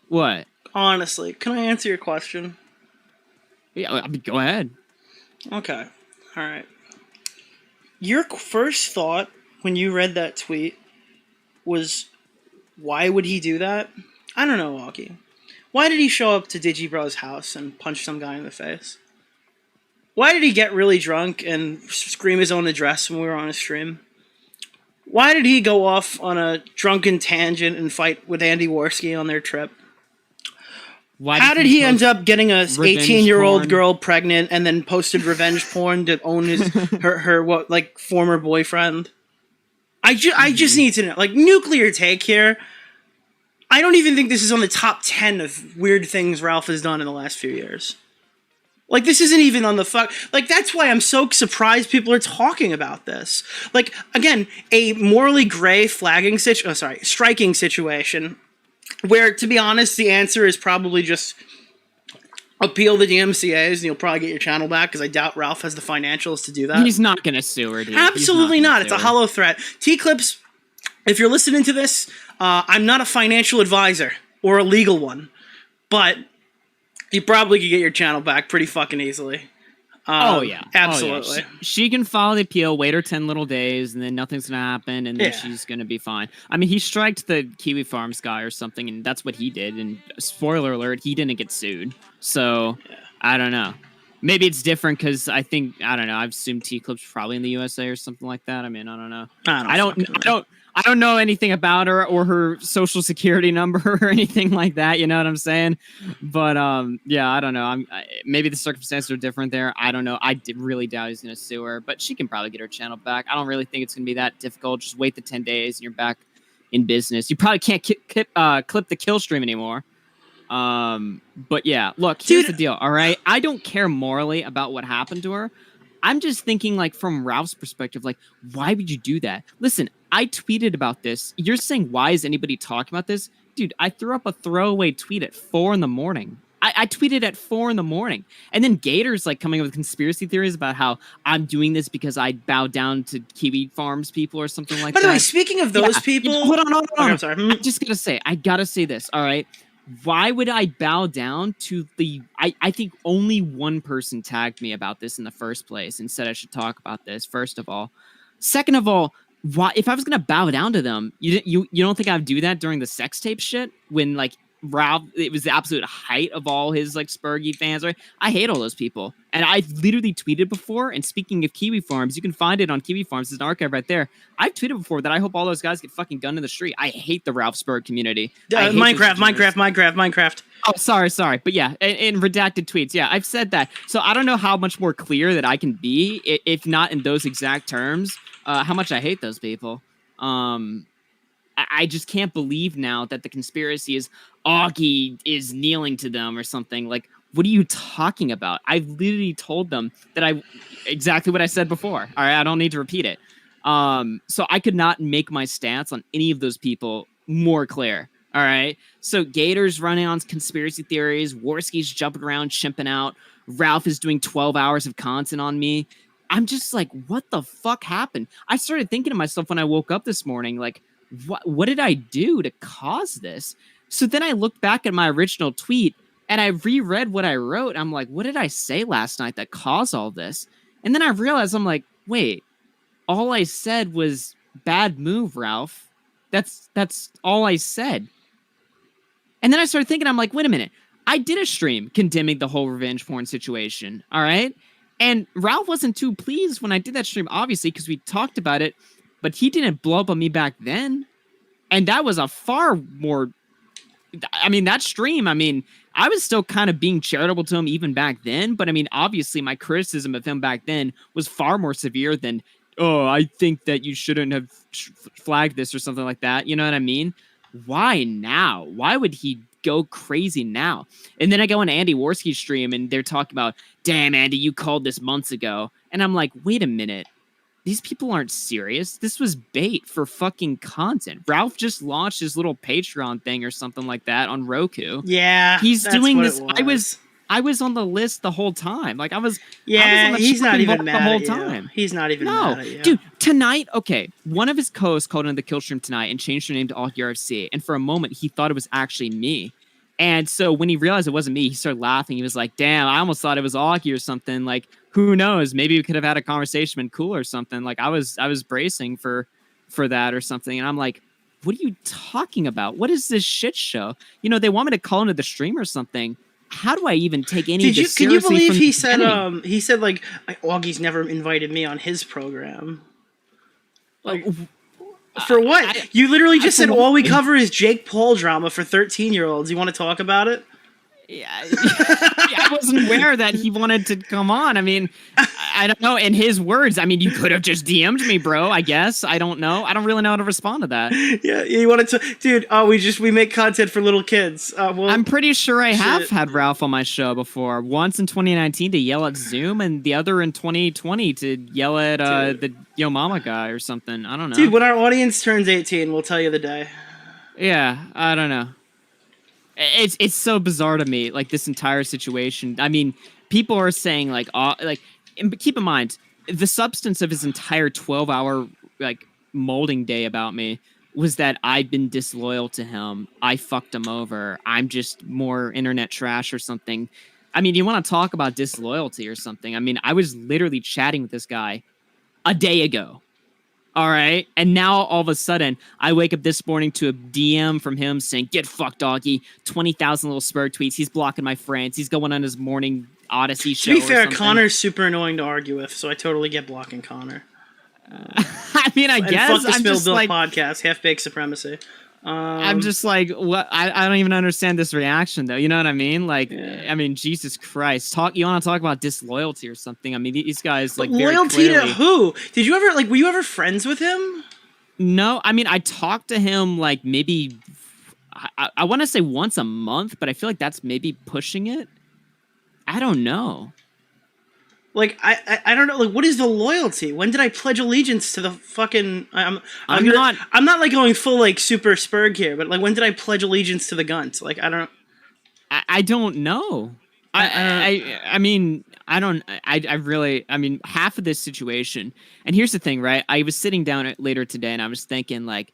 What? Honestly, can I answer your question? Yeah, I mean, go ahead. Okay. All right. Your first thought when you read that tweet was, why would he do that? I don't know, Augie. Why did he show up to Digibro's house and punch some guy in the face? Why did he get really drunk and scream his own address when we were on a stream? Why did he go off on a drunken tangent and fight with Andy Worski on their trip? How did he end up getting a 18-year-old girl pregnant and then posted revenge porn to own her former boyfriend? I just need to know. Like, nuclear take here. I don't even think this is on the top 10 of weird things Ralph has done in the last few years. Like, this isn't even on the fuck. Like, that's why I'm so surprised people are talking about this. Like, again, a morally gray striking situation where, to be honest, the answer is probably just appeal the DMCAs and you'll probably get your channel back, because I doubt Ralph has the financials to do that. He's not gonna sue her, dude. Absolutely not. It's a hollow threat. T-Clips, if you're listening to this, I'm not a financial advisor or a legal one, but you probably could get your channel back pretty fucking easily. Absolutely. Oh, yeah. She can file the appeal, wait her 10 little days, and then nothing's gonna happen, and then she's gonna be fine. I mean, he striked the Kiwi Farms guy or something, and that's what he did. And spoiler alert, he didn't get sued. So I don't know. Maybe it's different because I don't know. I've assumed T-Clip's probably in the USA or something like that. I mean, I don't know. I don't know anything about her or her social security number or anything like that. You know what I'm saying? But yeah, I don't know. Maybe the circumstances are different there. I don't know. I really doubt he's gonna sue her, but she can probably get her channel back. I don't really think it's gonna be that difficult. Just wait the 10 days and you're back in business. You probably can't clip the kill stream anymore. But yeah, look, here's the deal. All right, I don't care morally about what happened to her. I'm just thinking, like, from Ralph's perspective, like, why would you do that? Listen, I tweeted about this. You're saying, why is anybody talking about this? Dude, I threw up a throwaway tweet at 4 a.m. I tweeted at 4 a.m. And then Gator's, like, coming up with conspiracy theories about how I'm doing this because I bowed down to Kiwi Farms people or something like that. By the way, speaking of those people... Hold on. Okay, I'm sorry. I just gotta say this, all right? Why would I bow down to the... I think only one person tagged me about this in the first place and said I should talk about this, first of all. Second of all, why, if I was going to bow down to them, you don't think I'd do that during the sex tape shit? When, like, Ralph, it was the absolute height of all his like Spurgy fans. Right? I hate all those people, and I've literally tweeted before. And speaking of Kiwi Farms, you can find it on Kiwi Farms. There's an archive right there. I've tweeted before that I hope all those guys get fucking gunned in the street. I hate the Ralph Spurg community. Minecraft. Oh, sorry. But yeah, in redacted tweets. Yeah, I've said that. So I don't know how much more clear that I can be, if not in those exact terms, how much I hate those people. I just can't believe now that the conspiracy is Augie is kneeling to them or something. Like, what are you talking about? I've literally told them that exactly what I said before. All right, I don't need to repeat it. So I could not make my stance on any of those people more clear. All right. So Gator's running on conspiracy theories. Worski's jumping around, chimping out. Ralph is doing 12 hours of content on me. I'm just like, what the fuck happened? I started thinking to myself when I woke up this morning, like, what did I do to cause this? So then I looked back at my original tweet and I reread what I wrote. I'm like, what did I say last night that caused all this? And then I realized, I'm like, wait, all I said was bad move, Ralph. That's all I said. And then I started thinking, I'm like, wait a minute. I did a stream condemning the whole revenge porn situation, all right? And Ralph wasn't too pleased when I did that stream, obviously, because we talked about it, but he didn't blow up on me back then. And that was a far more... I mean, that stream, I mean, I was still kind of being charitable to him even back then, but I mean, obviously, my criticism of him back then was far more severe than, oh, I think that you shouldn't have flagged this or something like that. You know what I mean? Why now? Why would he go crazy now? And then I go on Andy Worski's stream and they're talking about, damn, Andy, you called this months ago. And I'm like, wait a minute. These people aren't serious. This was bait for fucking content. Ralph just launched his little Patreon thing or something like that on Roku. Yeah. He's doing this. I was on the list the whole time. Like I was on the he's not even mad the whole time. He's not even mad at you. Dude, tonight, okay, one of his co-hosts called into the kill stream tonight and changed her name to Augie RFC. And for a moment, he thought it was actually me. And so when he realized it wasn't me, he started laughing. He was like, damn, I almost thought it was Augie or something. Like, who knows? Maybe we could have had a conversation and cool or something. Like I was bracing for that or something. And I'm like, what are you talking about? What is this shit show? You know, they want me to call into the stream or something. How do I even take any of this seriously? Can you believe he said like Augie's never invited me on his program? Like for what? You literally just said all we cover is Jake Paul drama for 13-year-olds. You want to talk about it? Yeah, I wasn't aware that he wanted to come on. I mean, I don't know. In his words, I mean, you could have just DM'd me, bro. I guess. I don't know. I don't really know how to respond to that. Yeah, you wanted to, dude. We make content for little kids. Well, I'm pretty sure I have had Ralph on my show before. Once in 2019 to yell at Zoom, and the other in 2020 to yell at the Yo Mama guy or something. I don't know. Dude, when our audience turns 18, we'll tell you the day. Yeah, I don't know. It's so bizarre to me, like this entire situation. I mean, people are saying like, and keep in mind the substance of his entire 12-hour like molding day about me was that I've been disloyal to him. I fucked him over. I'm just more internet trash or something. I mean, you want to talk about disloyalty or something? I mean, I was literally chatting with this guy a day ago. All right. And now all of a sudden, I wake up this morning to a DM from him saying, get fucked, Augie. 20,000 little spur tweets. He's blocking my friends. He's going on his morning Odyssey show. To be fair, Connor's super annoying to argue with, so I totally get blocking Connor. I mean, I guess. Fuck the I'm Spill just Bill like, podcast, half-baked supremacy. I'm just like, what? I don't even understand this reaction, though. You know what I mean? Like, yeah. I mean, Jesus Christ. You want to talk about disloyalty or something? I mean, these guys, like, loyalty to who? Did you ever, were you ever friends with him? No, I mean, I talked to him, like, maybe, I want to say once a month, but I feel like that's maybe pushing it. I don't know. Like, I don't know, like, what is the loyalty? When did I pledge allegiance to the fucking... I'm not, like, going full, like, super Spurg here, but, like, when did I pledge allegiance to the Gunt? Like, I don't... I don't know. I mean, I really... I mean, half of this situation... And here's the thing, right? I was sitting down later today, and I was thinking, like,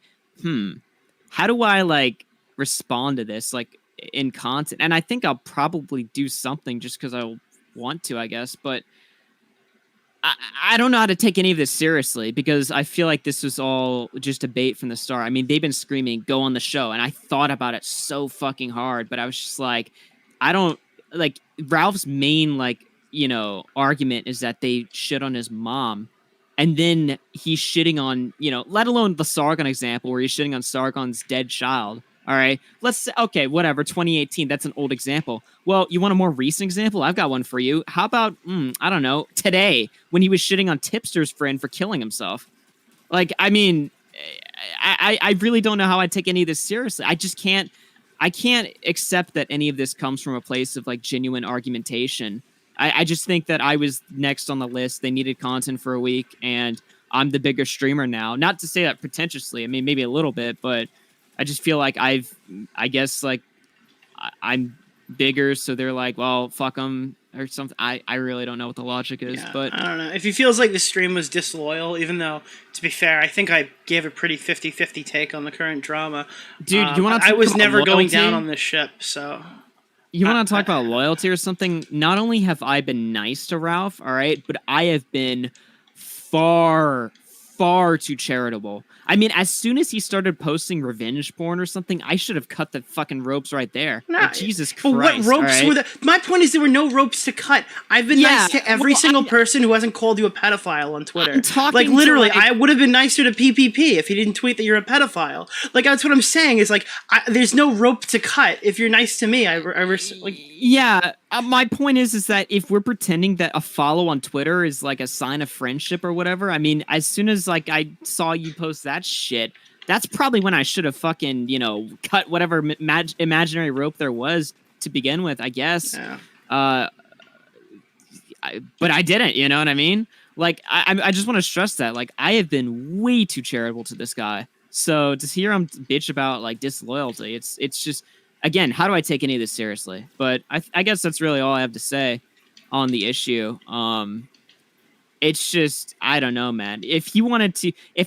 how do I, like, respond to this, like, in content? And I think I'll probably do something just because I want to, I guess, but... I don't know how to take any of this seriously because I feel like this was all just a bait from the start. I mean, they've been screaming, go on the show. And I thought about it so fucking hard, but I was just like, I don't like Ralph's main, like, argument is that they shit on his mom. And then he's shitting on, let alone the Sargon example where he's shitting on Sargon's dead child. All right, let's say, okay, whatever, 2018, that's an old example. Well, you want a more recent example? I've got one for you. How about, I don't know, today when he was shitting on Tipster's friend for killing himself? Like, I mean, I really don't know how I take any of this seriously. I can't accept that any of this comes from a place of like genuine argumentation. I just think that I was next on the list. They needed content for a week, and I'm the bigger streamer now. Not to say that pretentiously. I mean, maybe a little bit, but I just feel like I'm bigger, so they're like, well, fuck them or something. I really don't know what the logic is, but I don't know. If he feels like the stream was disloyal, even though, to be fair, I think I gave a pretty 50-50 take on the current drama. Dude, you want to? I was never going down on this ship, so. You want to talk about loyalty or something? Not only have I been nice to Ralph, all right, but I have been far too charitable. I mean, as soon as he started posting revenge porn or something, I should have cut the fucking ropes right there. Nah, like, Jesus Christ. But what ropes were there? My point is there were no ropes to cut. I've been nice to every single person who hasn't called you a pedophile on Twitter. I'm talking like, literally, to, like, I would have been nicer to PPP if he didn't tweet that you're a pedophile. Like, that's what I'm saying is, like, there's no rope to cut if you're nice to me. Yeah, my point is that if we're pretending that a follow on Twitter is like a sign of friendship or whatever, I mean, as soon as like I saw you post that shit, that's probably when I should have fucking, cut whatever imaginary rope there was to begin with, I guess. Yeah. But I didn't, you know what I mean? Like, I just want to stress that, like, I have been way too charitable to this guy. So to hear him bitch about like disloyalty, it's just, again, how do I take any of this seriously? But I guess that's really all I have to say on the issue. It's just, I don't know, man. If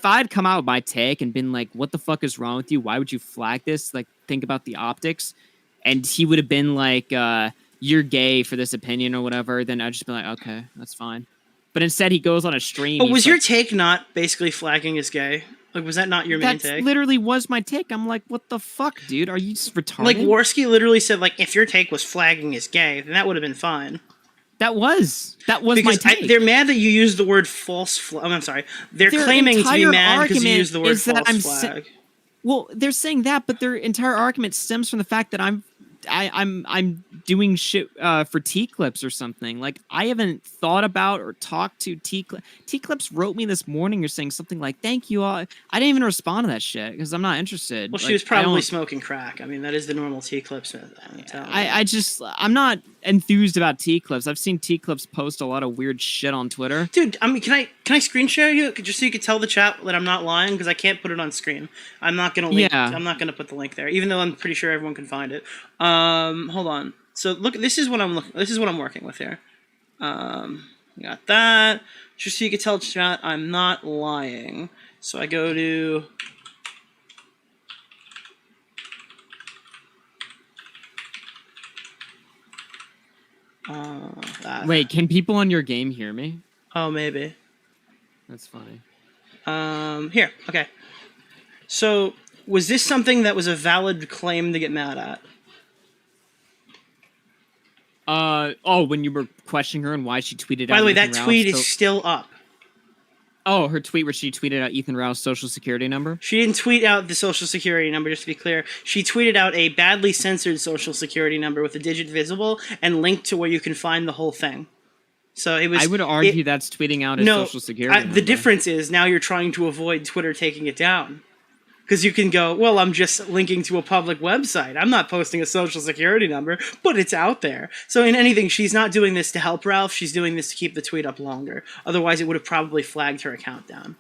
I'd come out with my take and been like, what the fuck is wrong with you? Why would you flag this? Like, think about the optics. And he would have been like, you're gay for this opinion or whatever. Then I'd just be like, okay, that's fine. But instead he goes on a stream. But was your take not basically flagging as gay? Like, was that not your main take? That literally was my take. I'm like, what the fuck, dude? Are you just retarded? Like, Worski literally said, like, if your take was flagging as gay, then that would have been fine. That was because my take. They're mad that you used the word false flag. I'm sorry. They're claiming to be mad because you used the word false flag. Well, they're saying that, but their entire argument stems from the fact that I'm doing shit for T-Clips or something. Like, I haven't thought about or talked to T-Clips. T-Clips wrote me this morning. You're saying something like, thank you all. I didn't even respond to that shit because I'm not interested. Well, she was probably smoking crack. I mean, that is the normal T-Clips. I'm not enthused about T-Clips. I've seen T-Clips post a lot of weird shit on Twitter. Dude, I mean, can I screen share you just so you could tell the chat that I'm not lying, because I can't put it on screen. I'm not gonna link. Yeah. I'm not gonna put the link there, even though I'm pretty sure everyone can find it. Hold on. So look, this is what I'm working with here. Got that. Just so you can tell chat I'm not lying. So I go to. Wait, can people on your game hear me? Oh, maybe. That's funny. Here, okay. So, was this something that was a valid claim to get mad at? When you were questioning her and why she tweeted out. By the way, that tweet is still up. Oh, her tweet where she tweeted out Ethan Rau's social security number? She didn't tweet out the social security number, just to be clear. She tweeted out a badly censored social security number with a digit visible and linked to where you can find the whole thing. So it was. I would argue that's tweeting out his social security number. The difference is now you're trying to avoid Twitter taking it down. Because you can go, well, I'm just linking to a public website. I'm not posting a social security number, but it's out there. So in anything, she's not doing this to help Ralph. She's doing this to keep the tweet up longer. Otherwise, it would have probably flagged her account down.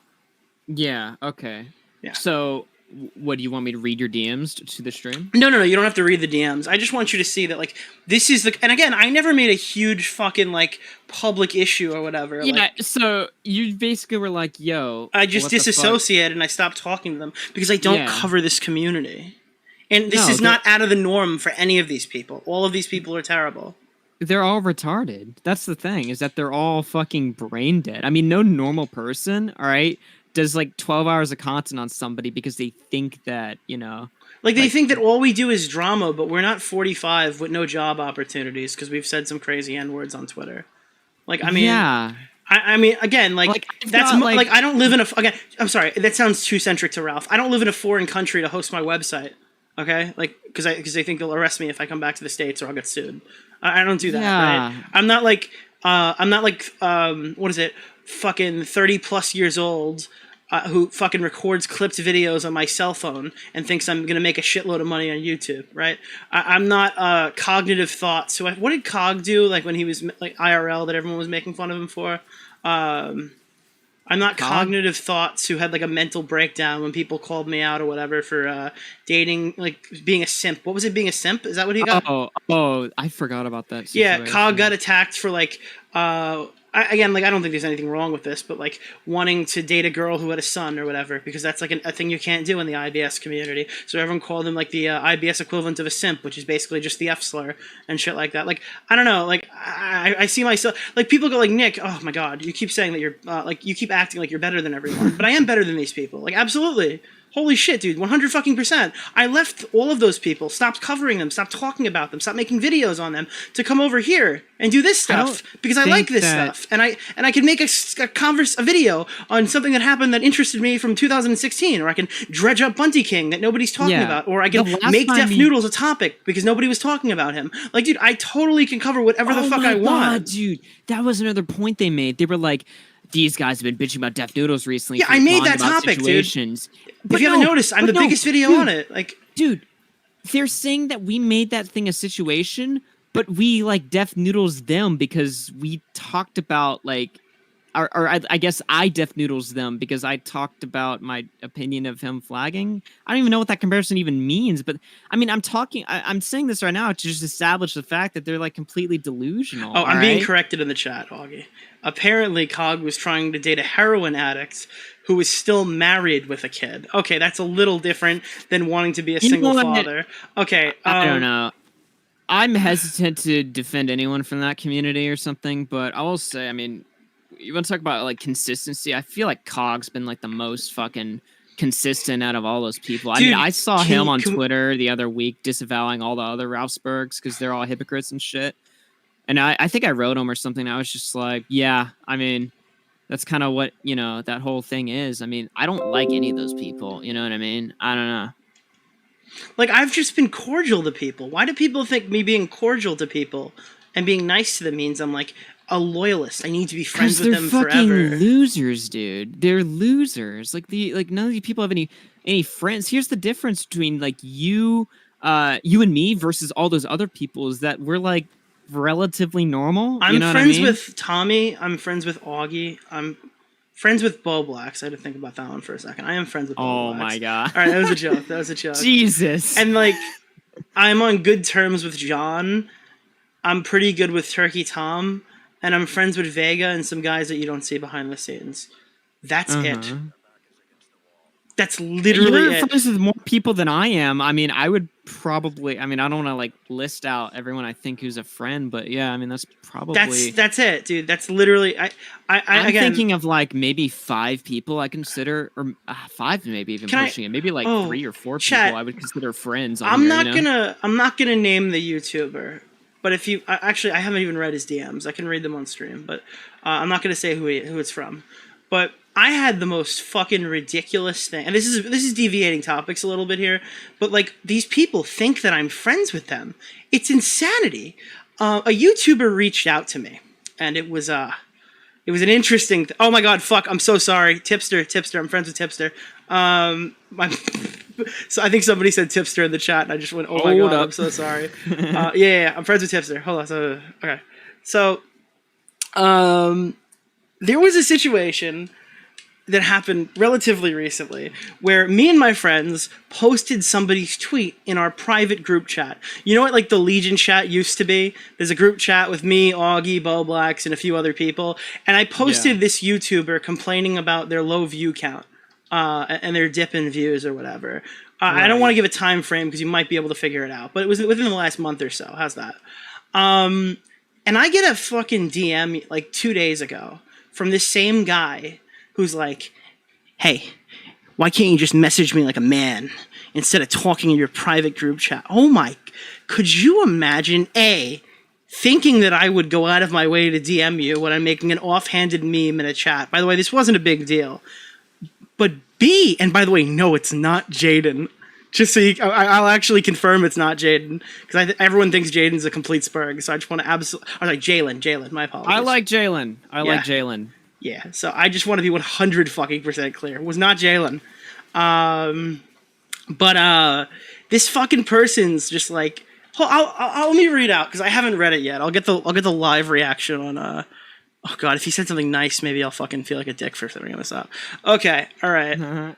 Yeah, okay. Yeah. So, what, do you want me to read your DMs to the stream? No, you don't have to read the DMs. I just want you to see that, like, this is the... And again, I never made a huge fucking, like, public issue or whatever. Yeah, like, so you basically were like, yo... I just disassociated and I stopped talking to them because I don't cover this community. And this is not out of the norm for any of these people. All of these people are terrible. They're all retarded. That's the thing, is that they're all fucking brain dead. I mean, no normal person, all right, does like 12 hours of content on somebody because they think that, Like they like, think that all we do is drama, but we're not 45 with no job opportunities because we've said some crazy N words on Twitter. Like, I mean, yeah. I mean, again, like I've that's got, like I don't live in a again. I'm sorry, that sounds too centric to Ralph. I don't live in a foreign country to host my website. Okay, like because they think they'll arrest me if I come back to the States or I'll get sued. I don't do that. Yeah. Right? I'm not like what is it? Fucking 30+ years old. Who fucking records clipped videos on my cell phone and thinks I'm gonna make a shitload of money on YouTube, right? I'm not cognitive thoughts. So what did Cog do? Like when he was like IRL that everyone was making fun of him for. I'm not cognitive thoughts who had like a mental breakdown when people called me out or whatever for dating, like being a simp. What was it? Being a simp? Is that what he got? Oh, I forgot about that Yeah, situation. Cog got attacked for like again, like I don't think there's anything wrong with this, but like wanting to date a girl who had a son or whatever, because that's like a thing you can't do in the IBS community. So everyone called him like the IBS equivalent of a simp, which is basically just the F slur and shit like that. Like I don't know, like I see myself like people go like, Nick, oh my god, you keep saying that you're like you keep acting like you're better than everyone, but I am better than these people. Like absolutely. Holy shit, dude, 100%. I left all of those people, stopped covering them, stopped talking about them, stopped making videos on them to come over here and do this stuff because I like this stuff. And I can make a video on something that happened that interested me from 2016, or I can dredge up Bunty King that nobody's talking about, or I can make Def Noodles a topic because nobody was talking about him. Like, dude, I totally can cover whatever the fuck I want. God, dude, that was another point they made. They were like, these guys have been bitching about Def Noodles recently. Yeah, I made that topic, dude. If you haven't noticed, I'm the biggest video on it. Like, dude, they're saying that we made that thing a situation, but we like Def Noodles them because we talked about like, or I guess I Def Noodles them because I talked about my opinion of him flagging. I don't even know what that comparison even means, but I mean, I'm saying this right now to just establish the fact that they're like completely delusional. Oh, I'm being corrected in the chat, Augie. Apparently, Cog was trying to date a heroin addict who was still married with a kid. Okay, that's a little different than wanting to be a single father. Okay, I don't know. I'm hesitant to defend anyone from that community or something, but I will say, I mean, you want to talk about like consistency? I feel like Cog's been like the most fucking consistent out of all those people. Dude, I mean, I saw him on Twitter the other week disavowing all the other Ralphsburgs because they're all hypocrites and shit. And I think I wrote him or something. I was just like, yeah, I mean, that's kind of what, that whole thing is. I mean, I don't like any of those people. You know what I mean? I don't know. Like, I've just been cordial to people. Why do people think me being cordial to people and being nice to them means I'm like a loyalist? I need to be friends with them forever. They're fucking losers, dude. They're losers. Like none of these people have any friends. Here's the difference between like you and me versus all those other people is that we're like relatively normal. I'm friends with Tommy. I'm friends with Augie. I'm friends with Bo Blacks. I had to think about that one for a second. I am friends with Bo Blacks. Oh my god. All right, that was a joke. That was a joke. Jesus. And like, I'm on good terms with John. I'm pretty good with Turkey Tom. And I'm friends with Vega and some guys that you don't see behind the scenes. That's it. That's literally You're friends with more people than I am. I mean, I would probably. I mean, I don't want to like list out everyone I think who's a friend, but yeah, I mean, that's probably. That's it, dude. That's literally. I'm again, thinking of like maybe 5 people I consider, or 5 maybe even pushing it. Maybe like 3 or 4 people I would consider friends. I'm not gonna name the YouTuber, but if you actually, I haven't even read his DMs. I can read them on stream, but I'm not gonna say who it's from. But I had the most fucking ridiculous thing, and this is deviating topics a little bit here, but like these people think that I'm friends with them. It's insanity. A YouTuber reached out to me, and it was an interesting. Oh my god, fuck! I'm so sorry, Tipster. I'm friends with Tipster. So I think somebody said Tipster in the chat, and I just went, oh my god, I'm so sorry. Yeah, I'm friends with Tipster. Hold on. Okay, so there was a situation that happened relatively recently where me and my friends posted somebody's tweet in our private group chat. You know what like the Legion chat used to be? There's a group chat with me, Augie, Bo Blacks, and a few other people. And I posted this YouTuber complaining about their low view count and their dip in views or whatever. I don't want to give a time frame because you might be able to figure it out. But it was within the last month or so. How's that? And I get a fucking DM like 2 days ago from this same guy who's like, hey, why can't you just message me like a man instead of talking in your private group chat? Oh my, could you imagine, A, thinking that I would go out of my way to DM you when I'm making an offhanded meme in a chat? By the way, this wasn't a big deal. But B, and by the way, no, it's not Jaden. Just so I'll actually confirm it's not Jaden, because everyone thinks Jaden's a complete spurg. So I just want to absolutely. I was like Jalen. My apologies. I like Jalen. Like Jalen. Yeah. So I just want to be 100% clear. It was not Jalen. But this fucking person's just like. I'll let me read out because I haven't read it yet. I'll get the live reaction on. Oh god, if he said something nice, maybe I'll fucking feel like a dick for throwing this up. Okay. All right.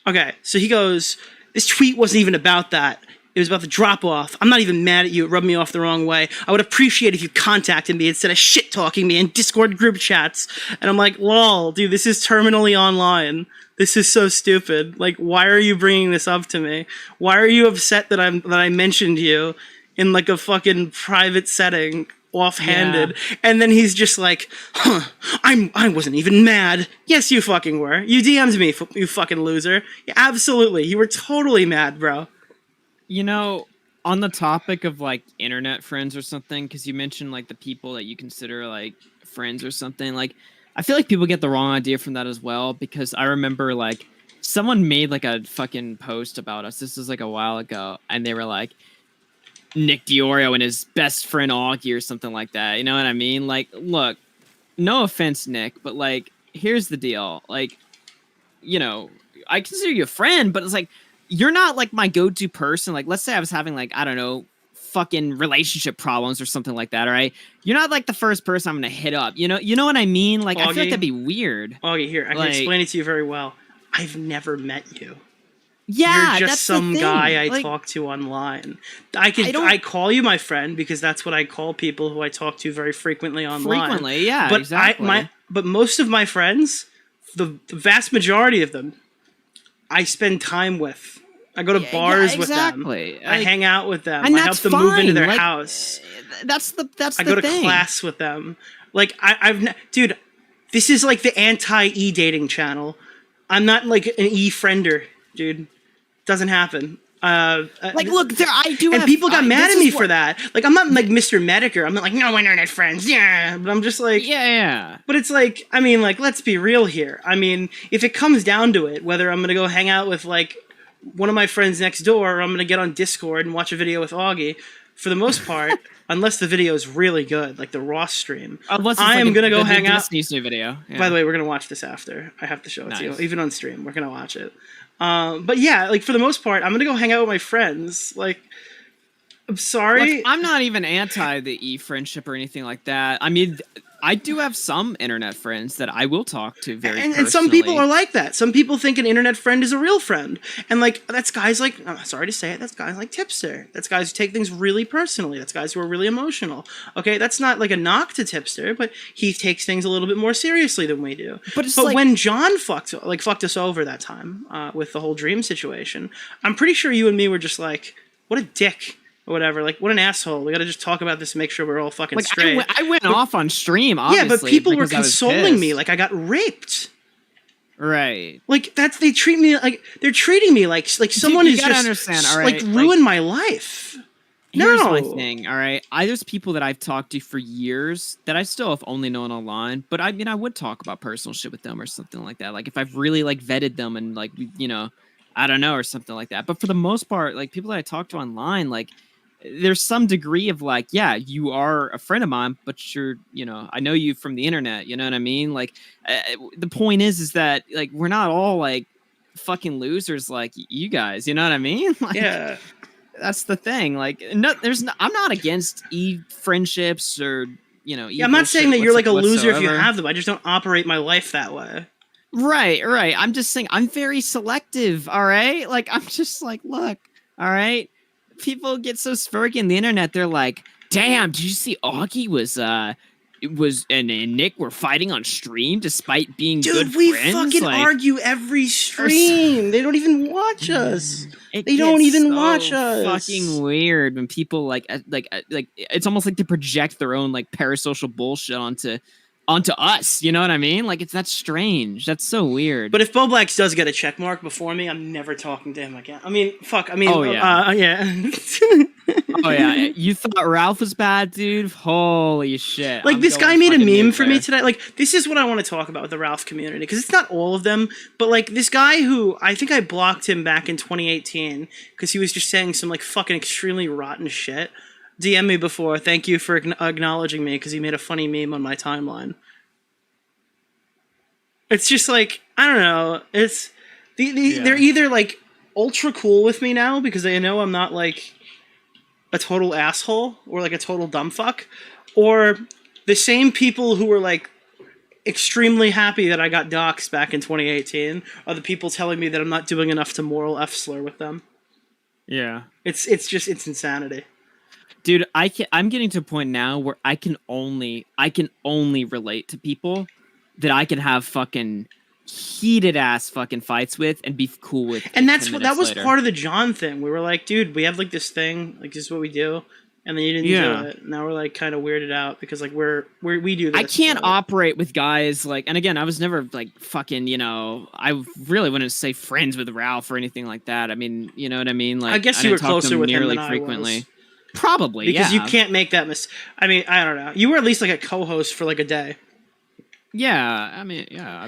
Okay, so he goes, this tweet wasn't even about that. It was about the drop-off. I'm not even mad at you. It rubbed me off the wrong way. I would appreciate if you contacted me instead of shit-talking me in Discord group chats. And I'm like, lol, dude, this is terminally online. This is so stupid. Like, why are you bringing this up to me? Why are you upset that I mentioned you in, like, a fucking private setting? Offhanded, and then he's just like, I wasn't even mad. Yes, you fucking were. You DM'd me, you fucking loser. Yeah, absolutely, you were totally mad, bro. You know, on the topic of like internet friends or something, because you mentioned like the people that you consider like friends or something, like I feel like people get the wrong idea from that as well, because I remember like someone made like a fucking post about us. This was like a while ago, and they were like, Nick DeOrio and his best friend Augie or something like that. You know what I mean? Like, look, no offense, Nick, but like, here's the deal. Like, you know, I consider you a friend, but it's like, you're not like my go-to person. Like, let's say I was having like, I don't know, fucking relationship problems or something like that. All right. You're not like the first person I'm going to hit up. You know what I mean? Like, Augie, I feel like that'd be weird. Augie, here, I can explain it to you very well. I've never met you. Yeah, you're just some guy I talk to online. I call you my friend because that's what I call people who I talk to very frequently online. Frequently, yeah, but exactly. But most of my friends, the vast majority of them, I spend time with. I go to bars with them. I hang out with them. I help them move into their house. That's the I go to class with them. Like dude, this is like the anti-e dating channel. I'm not like an e-friender, dude. Doesn't happen. Like, look, I do. And people got mad at me for that. Like, I'm not like Mr. Medicare. I'm not like, no internet friends. Yeah. But I'm just like, yeah. But it's like, I mean, like, let's be real here. I mean, if it comes down to it, whether I'm going to go hang out with like one of my friends next door or I'm going to get on Discord and watch a video with Augie, for the most part, unless the video is really good, like the Ross stream, I am going to go hang out. New video. Yeah. By the way, we're going to watch this after. I have to show it to you. Even on stream, we're going to watch it. But yeah, like for the most part, I'm gonna go hang out with my friends. Like, I'm sorry. Look, I'm not even anti the e-friendship or anything like that. I mean, I do have some internet friends that I will talk to and some people are like that. Some people think an internet friend is a real friend. And like, that's guys like, I'm sorry to say it, that's guys like Tipster. That's guys who take things really personally. That's guys who are really emotional. Okay, that's not like a knock to Tipster, but he takes things a little bit more seriously than we do. But like, when John fucked us over that time with the whole dream situation, I'm pretty sure you and me were just like, what a dick. Or whatever, like, what an asshole. We gotta just talk about this and make sure we're all fucking straight. I went off on stream, obviously. Yeah, but people were consoling me like I got raped. Right. Like, they're treating me like someone is just understand, all right? like ruined my life. Here's my thing, all right? There's people that I've talked to for years that I still have only known online, but I mean, I would talk about personal shit with them or something like that. Like, if I've really, like, vetted them and, like, you know, I don't know, or something like that. But for the most part, like, people that I talk to online, like, there's some degree of like, yeah, you are a friend of mine, but you're, you know, I know you from the internet. You know what I mean? Like, the point is that like, we're not all like fucking losers like you guys. You know what I mean? Like, yeah, that's the thing. Like, no, I'm not against friendships or, you know. Yeah, I'm not saying that you're like a loser if you have them. I just don't operate my life that way. Right. I'm just saying I'm very selective. All right. Like, I'm just like, look, all right. People get so spurgy on the internet. They're like, damn, did you see Augie was and Nick were fighting on stream despite being Dude, good we friends. fucking like, argue every stream. They don't even watch us. it They don't gets even so watch us. Fucking weird when people like it's almost like they project their own like parasocial bullshit onto us. You know what I mean? Like that's strange. That's so weird. But if Bo Blacks does get a check mark before me, I'm never talking to him again. I mean, fuck. I mean, Oh, yeah. yeah. Oh yeah, you thought Ralph was bad, dude? Holy shit! Like, I'm this guy going made a fucking meme for me nuclear. today. Like, this is what I want to talk about with the Ralph community, because it's not all of them, but like this guy who I think I blocked him back in 2018 because he was just saying some like fucking extremely rotten shit. DM me before. Thank you for acknowledging me, because he made a funny meme on my timeline. It's just like, I don't know. It's they're either like ultra cool with me now because they know I'm not like a total asshole or like a total dumb fuck, or the same people who were like extremely happy that I got doxxed back in 2018 are the people telling me that I'm not doing enough to moral F-slur with them. Yeah, it's insanity. dude. I'm getting to a point now where I can only relate to people that I can have fucking heated ass fucking fights with and be cool with. And that was part of the John thing. We were like, dude, we have like this thing, like this is what we do, and then you didn't do it. Now we're like kind of weirded out because like we do this. I can't operate with guys like, and again, I was never like fucking, you know, I really wouldn't say friends with Ralph or anything like that. I mean, you know what I mean? Like, I guess you were didn't talk to closer with him nearly than frequently. I was. Probably, because yeah. you can't make that I mean, I don't know. You were at least like a co-host for like a day. Yeah, I mean, yeah,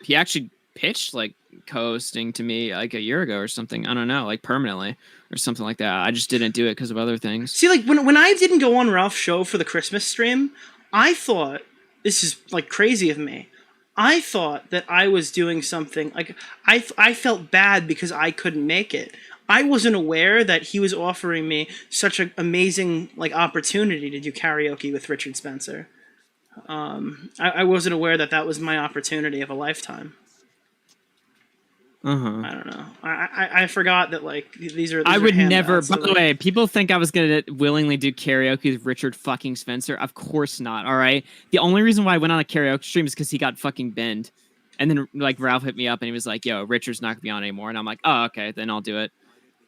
he actually pitched like co-hosting to me like a year ago or something. I don't know, like permanently or something like that. I just didn't do it because of other things. See, like when I didn't go on Ralph's show for the Christmas stream, I thought, this is like crazy of me, I thought that I was doing something like I felt bad because I couldn't make it. I wasn't aware that he was offering me such an amazing like opportunity to do karaoke with Richard Spencer. I wasn't aware that was my opportunity of a lifetime. I don't know. I forgot that like these are. I would never. handouts, By so, the like, way, people think I was gonna willingly do karaoke with Richard fucking Spencer. Of course not. All right. The only reason why I went on a karaoke stream is because he got fucking banned, and then like Ralph hit me up and he was like, "Yo, Richard's not gonna be on anymore," and I'm like, "Oh, okay, then I'll do it."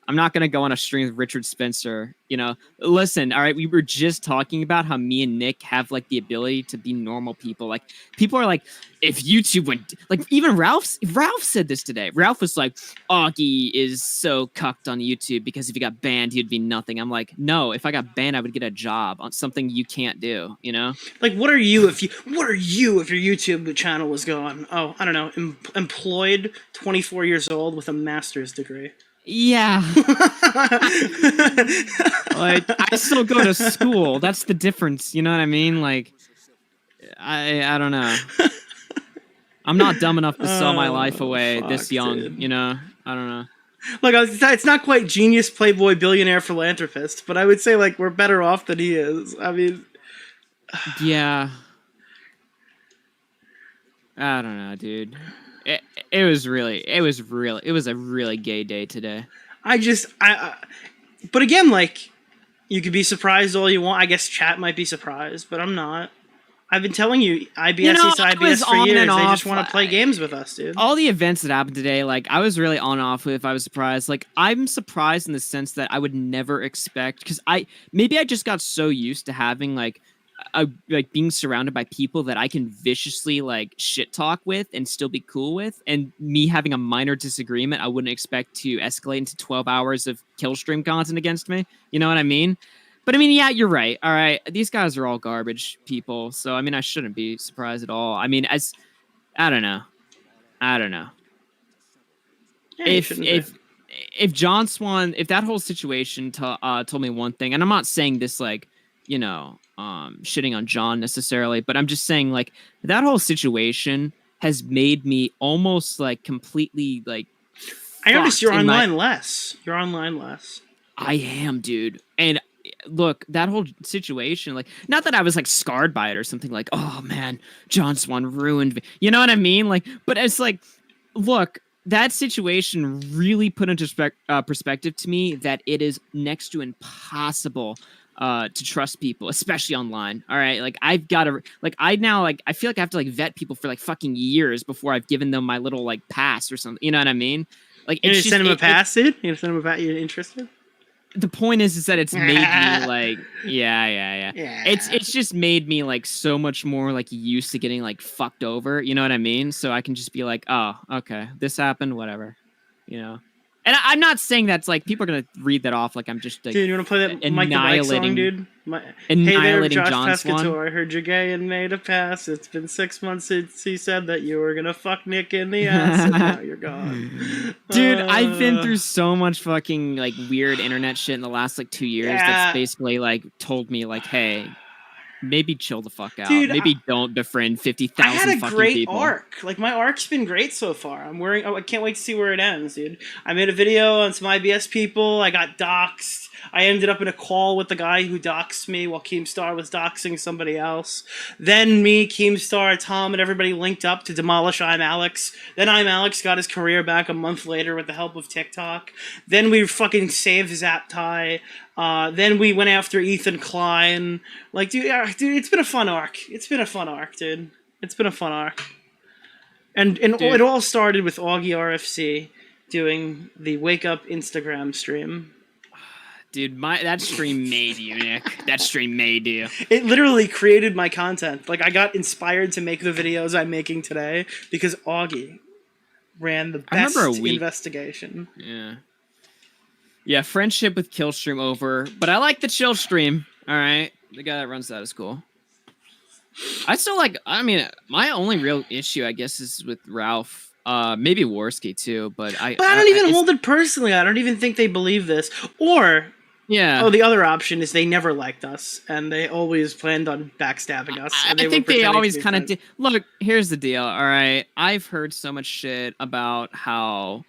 I'm not going to go on a stream with Richard Spencer. You know, listen, all right, we were just talking about how me and Nick have like the ability to be normal people. Like people are like, if YouTube went, like even Ralph said this today. Ralph was like, Augie is so cucked on YouTube because if he got banned, he'd be nothing. I'm like, no, if I got banned, I would get a job on something you can't do, you know? Like, what are you if your YouTube channel was gone? Oh, I don't know, employed, 24 years old with a master's degree. Yeah. Like I still go to school. That's the difference. You know what I mean? Like I don't know. I'm not dumb enough to sell my life away this young, dude. you know? I don't know. Look, it's not quite genius, playboy, billionaire, philanthropist, but I would say like we're better off than he is. I mean, yeah. I don't know, dude. It was a really gay day today. But again, like, you could be surprised all you want. I guess chat might be surprised, but I'm not. I've been telling you, IBS is IBS for years. They just want to play games with us, dude. All the events that happened today, like, I was really on off with if I was surprised. Like, I'm surprised in the sense that I would never expect, because I just got so used to having, like being surrounded by people that I can viciously like shit talk with and still be cool with, and me having a minor disagreement I wouldn't expect to escalate into 12 hours of kill stream content against me. You know what I mean? But I mean, yeah, you're right. All right, these guys are all garbage people, so I mean, I shouldn't be surprised at all. I mean, I don't know. Yeah, if John Swan, if that whole situation told me one thing, and I'm not saying this like, you know, shitting on John necessarily, but I'm just saying like that whole situation has made me almost like completely like. I noticed you're online less. You're online less. I am, dude. And look, that whole situation, like, not that I was like scarred by it or something like, oh man, John Swan ruined me. You know what I mean? Like, but it's like, look, that situation really put into perspective to me that it is next to impossible to trust people, especially online. All right, like I've got to like I now like I feel like I have to like vet people for like fucking years before I've given them my little like pass or something. You know what I mean? Like You it's gonna just send him a pass, dude? You gonna send him a pass? You interested? the point is that it's made me like yeah. Yeah. It's just made me like so much more like used to getting like fucked over. You know what I mean? So I can just be like, oh, okay, this happened, whatever. You know. And I'm not saying that's like people are gonna read that off like I'm just like Dude, you wanna play that Mike the Bike song, dude? Hey there, annihilating Josh John Swan. Pescator. I heard you're gay and made a pass. It's been 6 months since he said that you were gonna fuck Nick in the ass, and now you're gone. Dude, I've been through so much fucking like weird internet shit in the last like 2 years that's basically like told me like, hey, maybe chill the fuck out. Dude, maybe don't befriend 50,000 I had a fucking great people. arc. Like my arc's been great so far. I can't wait to see where it ends, dude. I made a video on some IBS people. I got doxxed. I ended up in a call with the guy who doxed me while Keemstar was doxing somebody else. Then me, Keemstar, Tom, and everybody linked up to demolish I'm Alex. Then I'm Alex got his career back a month later with the help of TikTok. Then we fucking saved Zaptai. Then we went after Ethan Klein. Like, dude, it's been a fun arc. It's been a fun arc, dude. It's been a fun arc. And it all started with Augie RFC doing the Wake Up Instagram stream. Dude, that stream made you, Nick. That stream made you. It literally created my content. Like, I got inspired to make the videos I'm making today because Augie ran the best investigation. Yeah. Yeah, friendship with Killstream over, but I like the chill stream. All right, the guy that runs that is cool. I still like. I mean, my only real issue, I guess, is with Ralph. Maybe Worski too, but I don't even hold it personally. I don't even think they believe this. Or the other option is they never liked us and they always planned on backstabbing us. I think they always kind of did. Look, here's the deal. All right, I've heard so much shit about how.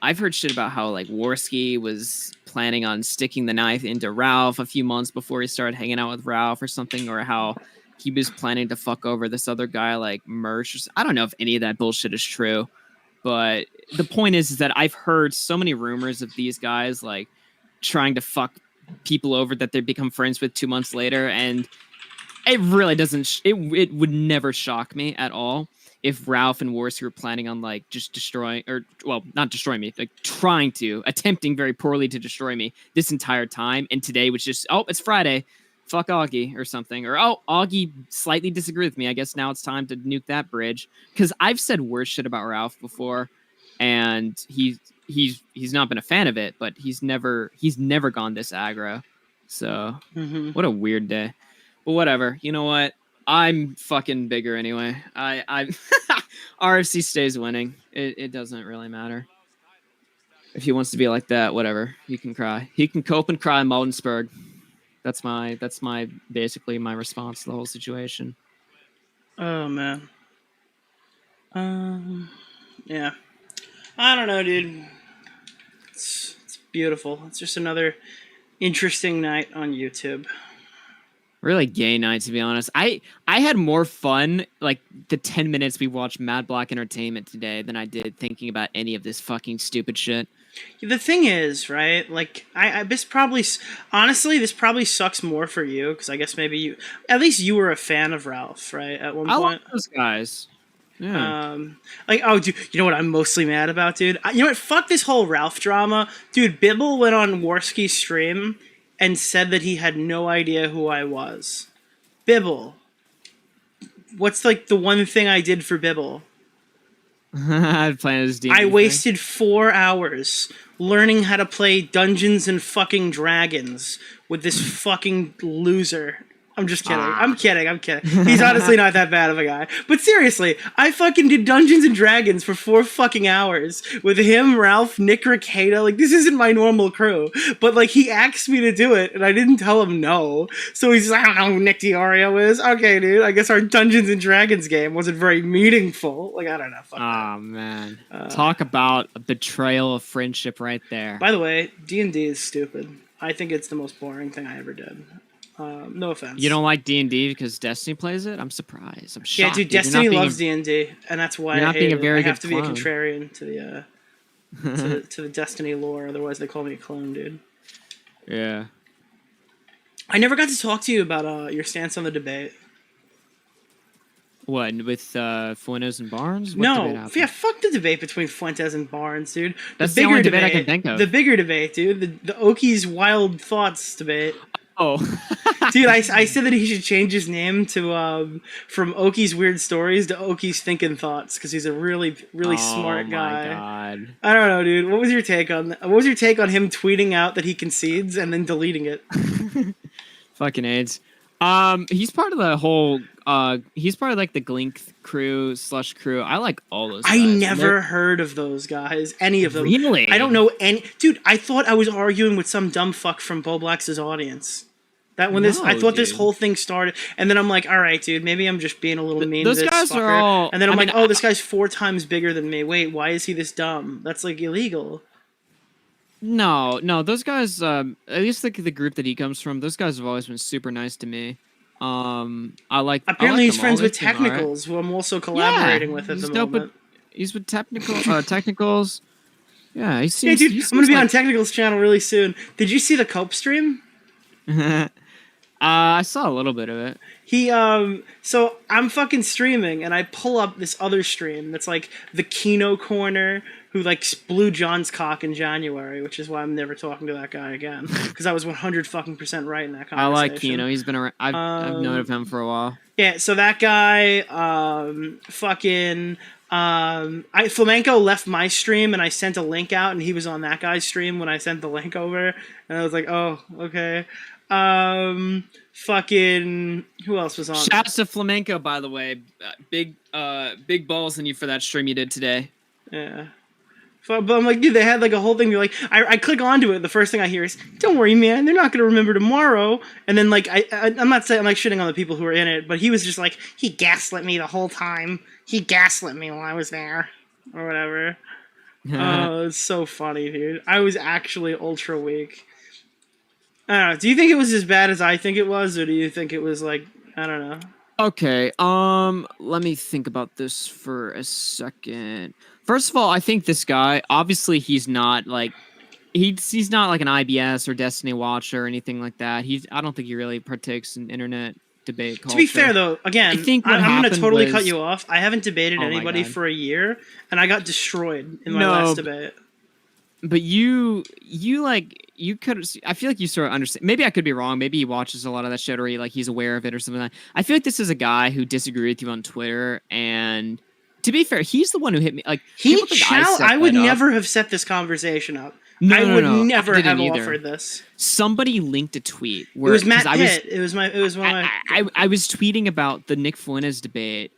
I've heard shit about how, Worski was planning on sticking the knife into Ralph a few months before he started hanging out with Ralph or something, or how he was planning to fuck over this other guy, Merch. I don't know if any of that bullshit is true, but the point is that I've heard so many rumors of these guys, trying to fuck people over that they become friends with 2 months later, and it really doesn't... It would never shock me at all if Ralph and Worski were planning on just destroying, or not destroying me, attempting very poorly to destroy me this entire time. And today was just, it's Friday, fuck Augie or something, or Augie slightly disagreed with me. I guess now it's time to nuke that bridge, because I've said worse shit about Ralph before, and he's not been a fan of it, but he's never gone this aggro. So what a weird day. But whatever. You know what? I'm fucking bigger anyway. I RFC stays winning. It doesn't really matter. If he wants to be like that, whatever. He can cry. He can cope and cry Maldensburg. That's my basically my response to the whole situation. Oh man. Yeah. I don't know, dude. It's beautiful. It's just another interesting night on YouTube. Really gay night, to be honest. I had more fun, the 10 minutes we watched Mad Block Entertainment today than I did thinking about any of this fucking stupid shit. The thing is, right, this probably sucks more for you, because I guess maybe at least you were a fan of Ralph, right, at one point. I like those guys. Yeah. Dude, you know what I'm mostly mad about, dude? You know what, fuck this whole Ralph drama. Dude, Bibble went on Worski's stream and said that he had no idea who I was. Bibble. What's the one thing I did for Bibble? I wasted 4 hours learning how to play Dungeons and fucking Dragons with this fucking loser. I'm just kidding. I'm kidding. He's honestly not that bad of a guy. But seriously, I fucking did Dungeons and Dragons for 4 fucking hours with him, Ralph, Nick Ricada. This isn't my normal crew. But, he asked me to do it, and I didn't tell him no. So he's just, I don't know who Nick DeOrio is. Okay, dude, I guess our Dungeons and Dragons game wasn't very meaningful. I don't know. Fuck that. Man. Talk about a betrayal of friendship right there. By the way, D&D is stupid. I think it's the most boring thing I ever did. No offense. You don't like D&D because Destiny plays it? I'm surprised. I'm shocked. Yeah, dude, Destiny loves D&D, and that's why I hate it. I have to be a contrarian to the to the Destiny lore. Otherwise, they call me a clone, dude. Yeah. I never got to talk to you about your stance on the debate. What, with Fuentes and Barnes? What No, debate happened? yeah, fuck the debate between Fuentes and Barnes, dude. That's the only debate I can think of. The bigger debate, dude. The Oki's Wild Thoughts debate. Oh. Dude, I said that he should change his name to from Oki's Weird Stories to Oki's Thinking Thoughts because he's a really smart guy. Oh my god. I don't know, dude. What was your take on that? What was your take on him tweeting out that he concedes and then deleting it? Fucking AIDS. He's part of the whole. He's part of like the Glink crew, Slush crew. I like all those guys. I never heard of those guys. Any of them. Really? I don't know any. Dude, I thought I was arguing with some dumb fuck from Bo Black's audience. I thought this whole thing started, and then I'm like, all right, dude, maybe I'm just being a little mean those to this guys fucker. are all. And then I'm like, oh, this guy's 4 times bigger than me. Wait, why is he this dumb? That's like illegal. No, those guys. At least like the group that he comes from, those guys have always been super nice to me. I like. Apparently, he's friends with They seem Technicals, who I'm also collaborating with at the moment. He's with Technicals. Yeah, he Yeah, seems. dude, he I'm gonna seems be like, on Technicals channel really soon. Did you see the Cope stream? I saw a little bit of it. So I'm fucking streaming, and I pull up this other stream that's like the Kino Corner, who like blew John's cock in January, which is why I'm never talking to that guy again, because I was 100% right in that conversation. I like Kino. He's been around. I've known of him for a while. Yeah, so that guy, Flamenco left my stream, and I sent a link out, and he was on that guy's stream when I sent the link over, and I was like, oh, okay. Who else was on? Shouts to Flamenco, by the way. Big balls in you for that stream you did today. Yeah. But I'm like, dude, they had like a whole thing. You're like, I click onto it. The first thing I hear is, "Don't worry, man. They're not gonna remember tomorrow." And then like, I'm not saying I'm like shitting on the people who were in it, but he was just like, he gaslit me the whole time. He gaslit me while I was there, or whatever. Oh, it's so funny, dude. I was actually ultra weak. I don't know. Do you think it was as bad as I think it was, or do you think it was like, I don't know? Okay. Let me think about this for a second. First of all, I think this guy, obviously he's not like he's not like an IBS or Destiny watcher or anything like that. I don't think he really partakes in internet debate culture. To be fair though, again, I'm going to totally cut you off. I haven't debated anybody for a year, and I got destroyed in my last debate. But you could. I feel like you sort of understand. Maybe I could be wrong. Maybe he watches a lot of that shit, or he's aware of it, or something like that. I feel like this is a guy who disagreed with you on Twitter, and to be fair, he's the one who hit me. Like I would never have set this conversation up. I would never have offered this. Somebody linked a tweet where it was Matt Pitt. It was one of my. I was tweeting about the Nick Fuentes debate.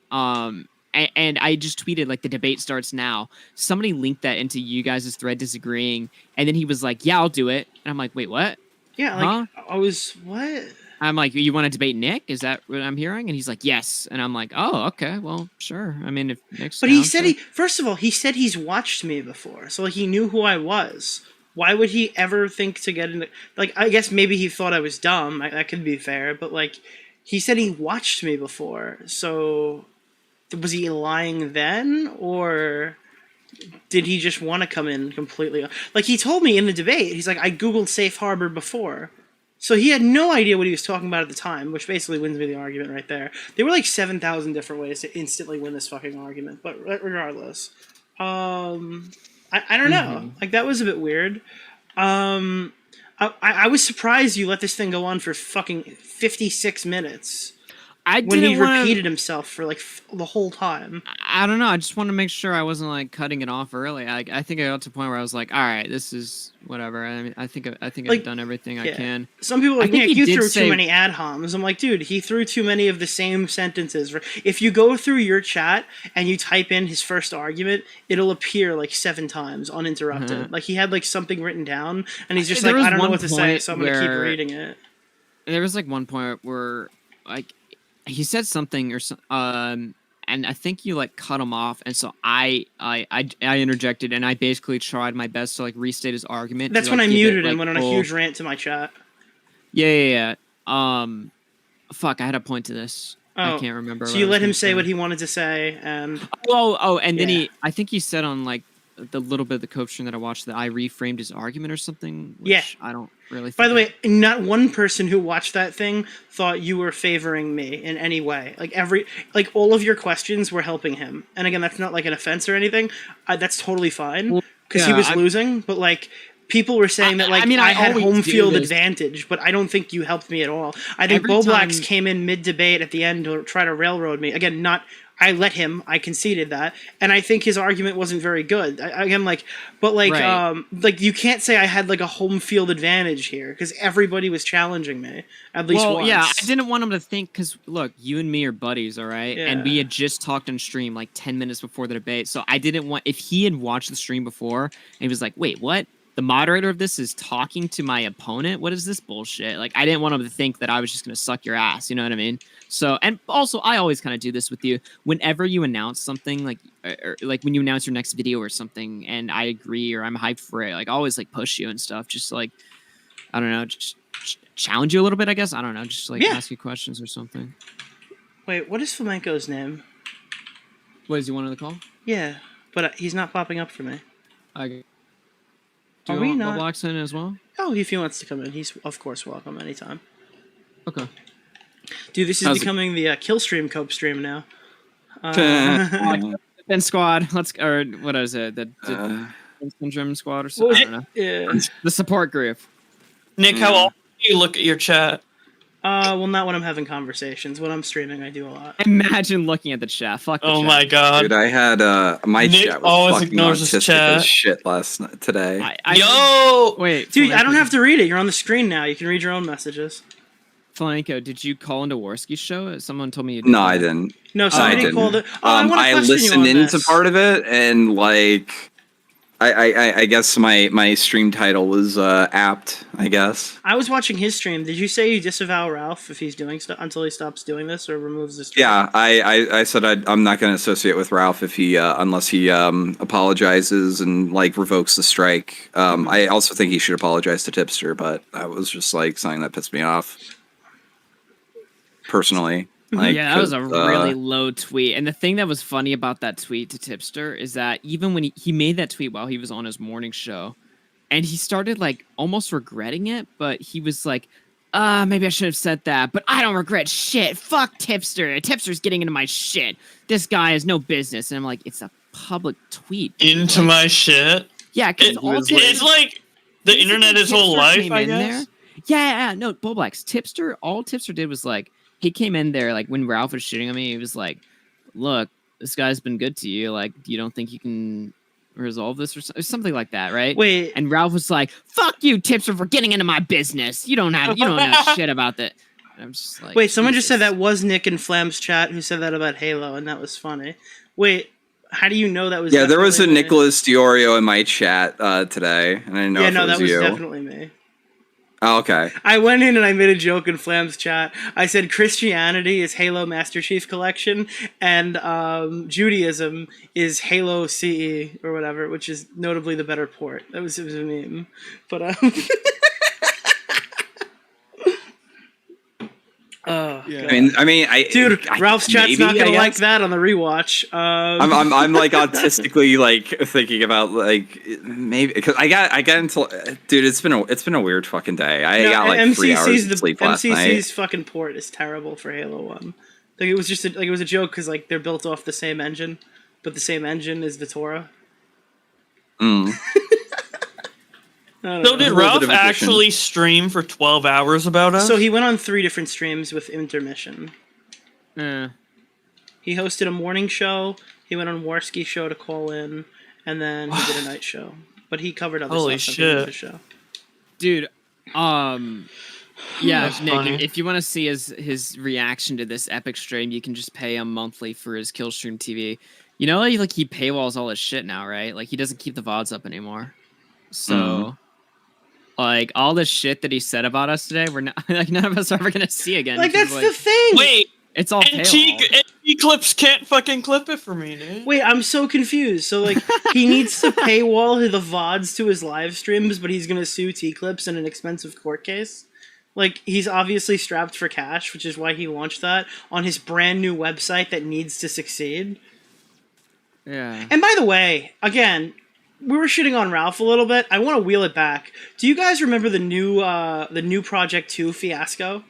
And I just tweeted like the debate starts now. Somebody linked that into you guys' thread disagreeing, and then he was like, "Yeah, I'll do it." And I'm like, "Wait, what?" Yeah, like I was what? I'm like, "You want to debate Nick? Is that what I'm hearing?" And he's like, "Yes." And I'm like, "Oh, okay, well, sure. I mean, if Nick's But he said first of all, he said he's watched me before, so like he knew who I was. Why would he ever think to get into like? I guess maybe he thought I was dumb. That could be fair, but like, he said he watched me before, so. Was he lying then, or did he just want to come in completely? Like, he told me in the debate, he's like, I Googled Safe Harbor before. So he had no idea what he was talking about at the time, which basically wins me the argument right there. There were like 7,000 different ways to instantly win this fucking argument, but regardless. I don't know. Like, that was a bit weird. I was surprised you let this thing go on for fucking 56 minutes. When he repeated himself for like the whole time. I don't know. I just want to make sure I wasn't like cutting it off early. I think I got to a point where I was like, all right, this is whatever. I mean, I think I've done everything I can. Some people are like, Nick, you threw too many ad homs. I'm like, dude, he threw too many of the same sentences. If you go through your chat and you type in his first argument, it'll appear like 7 times uninterrupted. Like he had like something written down, and he's just like, I don't know what to say, so I'm gonna keep reading it. There was like one point where like. He said something and I think you like cut him off, and so I interjected, and I basically tried my best to like restate his argument. That's when I muted and went on a huge rant to my chat. Yeah. Fuck, I had a point to this. I can't remember. So you let him say what he wanted to say, and and then I think he said on like the little bit of the cope stream that I watched that I reframed his argument or something. Which Yeah. I don't really. By the way, not one person who watched that thing thought you were favoring me in any way. Like all of your questions were helping him. And again, that's not like an offense or anything. That's totally fine because he was losing. But like, people were saying that like I had home field advantage, but I don't think you helped me at all. I think Boblax came in mid debate at the end to try to railroad me. Again, I let him. I conceded that, and I think his argument wasn't very good. Like you can't say I had like a home field advantage here because everybody was challenging me at least once. Yeah, I didn't want him to think because look, you and me are buddies, all right, and we had just talked on stream like 10 minutes before the debate, so I didn't want if he had watched the stream before and he was like, "Wait, what? The moderator of this is talking to my opponent? What is this bullshit?" Like, I didn't want him to think that I was just gonna suck your ass. You know what I mean? So, and also, I always kind of do this with you. Whenever you announce something, like when you announce your next video or something, and I agree or I'm hyped for it, like I always like push you and stuff. Just like, I don't know, just challenge you a little bit. I guess I don't know, just like ask you questions or something. Wait, what is Flamenco's name? What is he one on the call? Yeah, but he's not popping up for me. Okay. Do you want Boblax in as well? Oh, if he wants to come in, he's of course welcome anytime. Okay. Dude, this is becoming the kill stream cope stream now. Ben squad, or what is it? The German squad or something? I don't know. Yeah. The support group. Nick, how often do you look at your chat? Well, not when I'm having conversations. When I'm streaming, I do a lot. Imagine looking at the chat. Fuck the chat. My god. Dude, I had my Nick chat was always fucking ignores his autistic chat. as shit last night, today. Wait, dude, I don't have to read it. You're on the screen now. You can read your own messages. Flamenco, did you call into Worski's show? Someone told me you did. No, I didn't. No, somebody called it. I listened into part of it, and like, I guess my stream title was apt. I guess I was watching his stream. Did you say you disavow Ralph if he's doing stuff until he stops doing this or removes the stream? Yeah, I said I'm not going to associate with Ralph if he unless he apologizes and like revokes the strike. I also think he should apologize to Tipster, but that was just like something that pissed me off personally. Like, yeah, that was a really low tweet. And the thing that was funny about that tweet to Tipster is that even when he made that tweet while he was on his morning show, and he started like almost regretting it, but he was like, maybe I should have said that, but I don't regret shit. Fuck Tipster. Tipster's getting into my shit. This guy has no business. And I'm like, it's a public tweet. Dude. Into my shit? Yeah, because it's like the internet his whole life, I guess. Yeah, no, Boblax. All Tipster did was like, he came in there, like, when Ralph was shitting on me, he was like, look, this guy's been good to you. Like, you don't think you can resolve this or something like that, right? Wait. And Ralph was like, fuck you, Tipster, for getting into my business. You don't know shit about that. And I'm just like, wait, someone just said that was Nick in Flam's chat who said that about Halo, and that was funny. Wait, how do you know that was? Yeah, there was a me? Nicholas DeOrio in my chat today, and I didn't know if it was that was you. Definitely me. Oh, okay. I went in and I made a joke in Flam's chat. I said Christianity is Halo Master Chief Collection, and Judaism is Halo CE or whatever, which is notably the better port. It was a meme, but yeah. dude, Ralph's chat's not gonna like that on the rewatch. I'm like autistically like thinking about like maybe because I got into dude. It's been a weird fucking day. I got like 3 hours of sleep last night. MCC's fucking port is terrible for Halo 1. Like it was just it was a joke because like they're built off the same engine, but the same engine is the Torah. So did Ralph actually stream for 12 hours about us? So he went on 3 different streams with intermission. He hosted a morning show, he went on Warski's show to call in, and then he did a night show. But he covered other Holy stuff shit. at the show. Dude, yeah, Nick, funny. if you want to see his reaction to this epic stream, you can just pay him monthly for his Killstream TV. You know, like he paywalls all his shit now, right? Like he doesn't keep the VODs up anymore. So, like all the shit that he said about us today, we're not like none of us are ever gonna see again. Like that's the thing. Wait, it's all and T-Clips can't fucking clip it for me, dude. Wait, I'm so confused. So like he needs to paywall the VODs to his live streams, but he's gonna sue T-Clips in an expensive court case. Like he's obviously strapped for cash, which is why he launched that on his brand new website that needs to succeed. Yeah. And by the way, again, we were shitting on Ralph a little bit. I want to wheel it back. Do you guys remember the new Project 2 fiasco?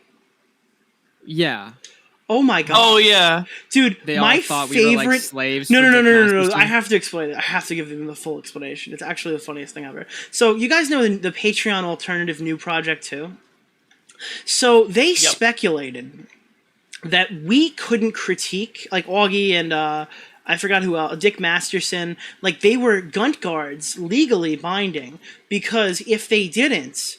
Yeah. Oh my god. Oh yeah. Dude, They my all thought favorite... we were like slaves. No. for Dick I Masterson. have to explain it. I have to give them the full explanation. It's actually the funniest thing ever. So, you guys know the Patreon alternative New Project 2? So, they speculated that we couldn't critique, like Augie and I forgot who else, Dick Masterson, like they were Gunt guards legally binding, because if they didn't,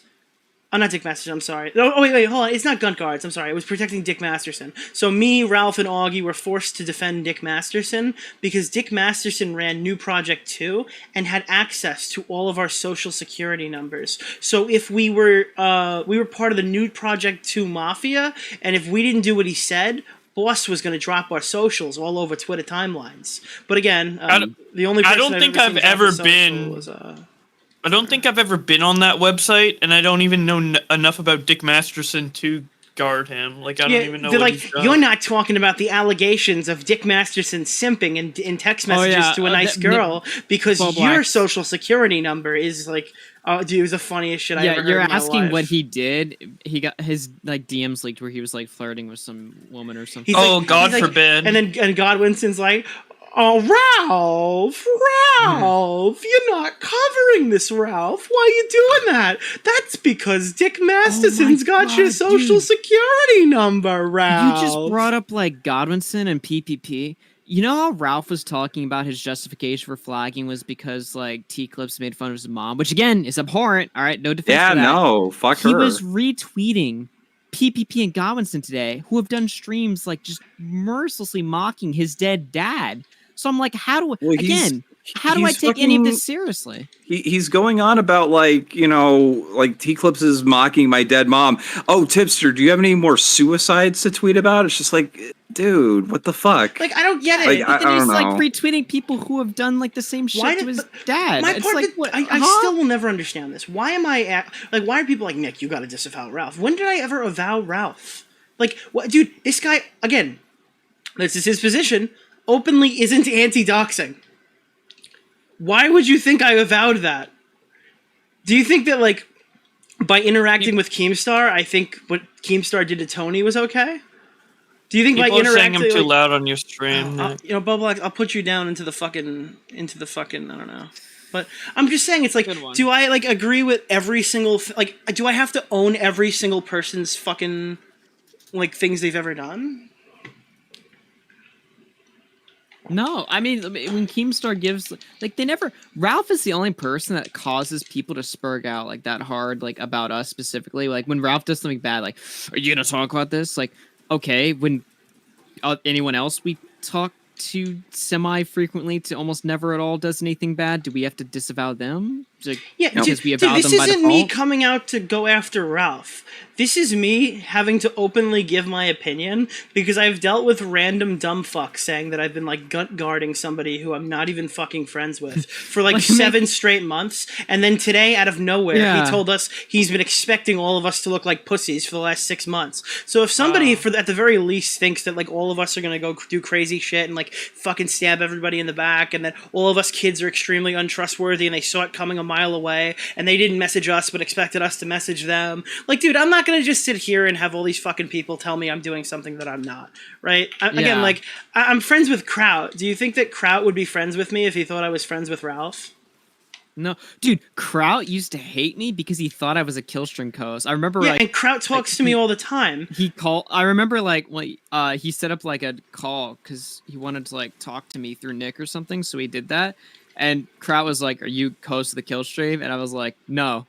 not Dick Masterson, I'm sorry. Oh, wait, hold on. It's not Gunt guards, I'm sorry. It was protecting Dick Masterson. So me, Ralph, and Augie were forced to defend Dick Masterson because Dick Masterson ran New Project 2 and had access to all of our social security numbers. So if we were part of the New Project 2 mafia, and if we didn't do what he said, Boss was going to drop our socials all over Twitter timelines. But again, the only person I don't think I've ever been. Was, I don't think I've ever been on that website, and I don't even know enough about Dick Masterson to guard him. Like, I don't even know they're what like, he's done. you're not talking about the allegations of Dick Masterson simping in text messages to a nice girl because your social security number is like, oh, dude, it was the funniest shit I ever heard you're in my asking life. what he did. He got his like DMs leaked where he was like flirting with some woman or something. God forbid. And Godwinson's like, oh, Ralph, you're not covering this, Ralph. Why are you doing that? That's because Dick Masterson's got your social security number, Ralph. You just brought up like Godwinson and PPP. You know how Ralph was talking about his justification for flagging was because like T-Clips made fun of his mom, which again is abhorrent. All right, no defense for that. No, fuck her. He was retweeting PPP and Godwinson today, who have done streams like just mercilessly mocking his dead dad. So I'm like, how do I take any of this seriously? He's going on about like, you know, like T-Clips is mocking my dead mom. Oh, Tipster, do you have any more suicides to tweet about? It's just like, dude, what the fuck? Like, I don't get it. Like, But then I he's don't like know. retweeting people who have done like the same shit to his dad. My It's part, like, what, I still will never understand this. Why am I why are people like, Nick, you got to disavow Ralph? When did I ever avow Ralph? Like, what, dude? This guy again. This is his position. Openly isn't anti-doxing. Why would you think I avowed that? Do you think that, like, by interacting with Keemstar, I think what Keemstar did to Tony was okay? Do you think People by are saying interacting... I'm too loud on your stream. you know, Bubble, I'll put you down into the fucking, I don't know. But I'm just saying, it's like, do I, like, agree with every single... like, do I have to own every single person's fucking, like, things they've ever done? No, I mean, when Keemstar gives, like, they never... Ralph is the only person that causes people to spurg out, like, that hard, like, about us specifically. Like, when Ralph does something bad, like, are you gonna talk about this? Like, okay, when anyone else we talk to semi-frequently to almost never at all does anything bad, do we have to disavow them? Like, yeah, because we avow this them by isn't me default? coming out to go after Ralph. This is me having to openly give my opinion because I've dealt with random dumb fucks saying that I've been like gunt guarding somebody who I'm not even fucking friends with for like 7 straight months, and then today out of nowhere he told us he's been expecting all of us to look like pussies for the last 6 months. So if somebody at the very least thinks that like all of us are gonna go do crazy shit and like fucking stab everybody in the back, and that all of us kids are extremely untrustworthy and they saw it coming a mile away and they didn't message us but expected us to message them, like, dude, I'm not gonna just sit here and have all these fucking people tell me I'm doing something that I'm not, right? Again, like, I'm friends with Kraut. Do you think that Kraut would be friends with me if he thought I was friends with Ralph? No, dude, Kraut used to hate me because he thought I was a Killstream co-host. I remember, yeah, and Kraut talks to me all the time. I remember, like, when he set up, like, a call because he wanted to, like, talk to me through Nick or something, so he did that. And Kraut was like, are you co-host of the Killstream? And I was like, no,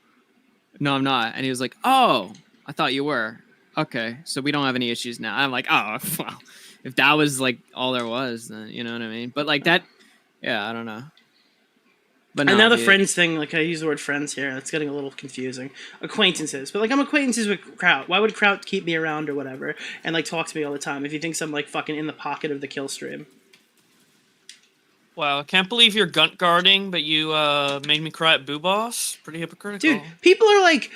I'm not. And he was like, oh, I thought you were. Okay, so we don't have any issues now. I'm like, oh, well, if that was, like, all there was, then, you know what I mean? But, like, that, yeah, I don't know. But no, and now the friends thing, like, I use the word friends here, that's getting a little confusing. Acquaintances. But, like, I'm acquaintances with Kraut. Why would Kraut keep me around or whatever and, like, talk to me all the time if he thinks I'm, like, fucking in the pocket of the Killstream? Wow, I can't believe you're gunt guarding, but you made me cry at Boo Boss. Pretty hypocritical. Dude, people are like,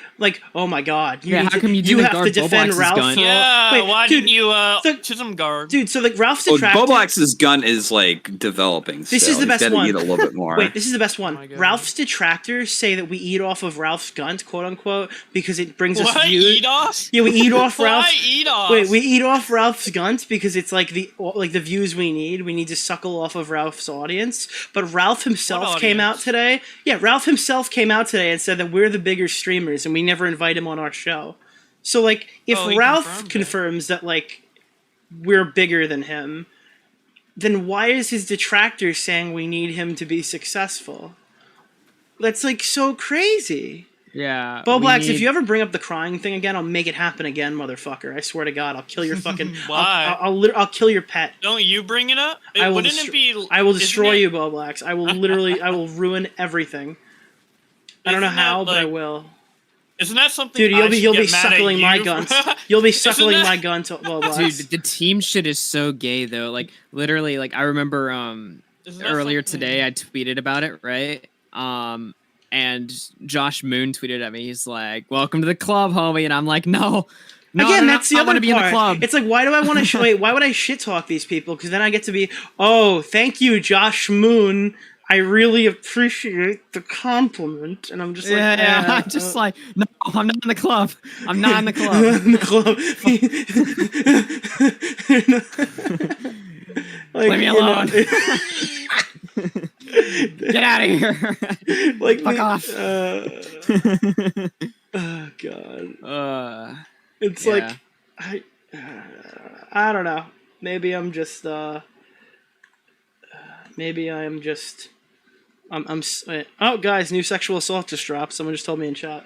oh my god, Yeah, need how come you didn't have to guard defend Boblax's Ralph. gun? Yeah, Wait, why dude, didn't you the- Chisholm guard? Dude, so like Ralph's Well, detractor. Boblax's gun is like developing. This still. is the best He's gotta one. eat a little bit more. Wait, this is the best one. my God. Ralph's detractors say that we eat off of Ralph's gunt, quote unquote, because it brings us What? views. Eat off? Yeah, we eat off Ralph. Why eat off? Wait, we eat off Ralph's guns because it's like the views we need. We need to suckle off of Ralph's audience. But Ralph himself came out audience? today. Yeah, Ralph himself came out today and said that we're the bigger streamers and we never invite him on our show. So like, if Oh, he Ralph confirmed it. confirms that like we're bigger than him, then why is his detractors saying we need him to be successful? That's like so crazy. Yeah. Bo we Blacks, if need- you ever bring up the crying thing again, I'll make it happen again, motherfucker. I swear to God, I'll kill your fucking. Why? I'll kill your pet. Don't you bring it up? I will Wouldn't destro- it be? I will isn't destroy it- you, Bo Blacks. I will literally. I will ruin everything. I don't know Isn't that, how, but I like- will. Isn't that something? Dude, I you'll be should you'll be get mad at suckling my you guns. for? You'll be Isn't suckling that- my gun to Bo Blacks. Dude, the team shit is so gay though. Like literally, like I remember Isn't that earlier something- today I tweeted about it, right? And Josh Moon tweeted at me. He's like, "Welcome to the club, homie," and I'm like, "No, no, Again, no, that's the I other want to part. be in the club." It's like, why do I want to? Wait, why would I shit talk these people? Because then I get to be, oh, thank you, Josh Moon. I really appreciate the compliment, and I'm just like, yeah, I'm just like, no, I'm not in the club. I'm not in the club. in the club. Like, Leave me you know, alone. Get out of here. like, Fuck off. Oh God. It's yeah. like, I don't know. Maybe I'm just, oh, guys, new sexual assault just dropped. Someone just told me in chat.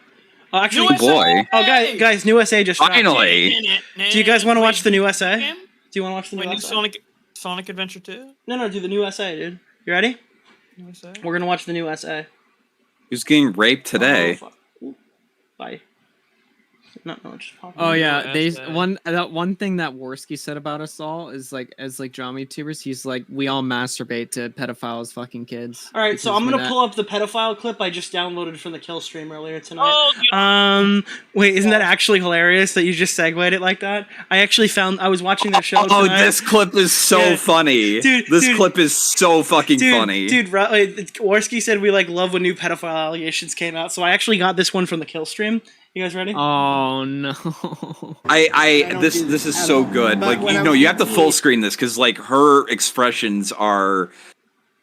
Oh, actually, New boy. oh, guys, new SA just dropped. Finally. Do you guys want to watch the new SA? Game? Do you want to watch the Wait, new new SA? Sonic Adventure 2? No, do the new SA, dude. You ready? New SA? We're gonna watch the new SA. Who's getting raped today? Oh, fuck. Ooh. Bye. No, just pop. Oh yeah, Yeah, they that's that one thing that Worski said about us all is like as like drama YouTubers, he's like we all masturbate to pedophiles fucking kids. All right, so Because I'm we're gonna that- pull up the pedophile clip I just downloaded from the kill stream earlier tonight. Oh, Wait, isn't that actually hilarious that you just segued it like that? I actually found I was watching that show. Oh, tonight. this clip is so Yeah. funny. Dude, this dude. clip is so fucking funny. Dude, Worski said we like love when new pedophile allegations came out, so I actually got this one from the kill stream. You guys ready? Oh no. This is so good. But Like when I you was have to looking full at- screen this because like her expressions are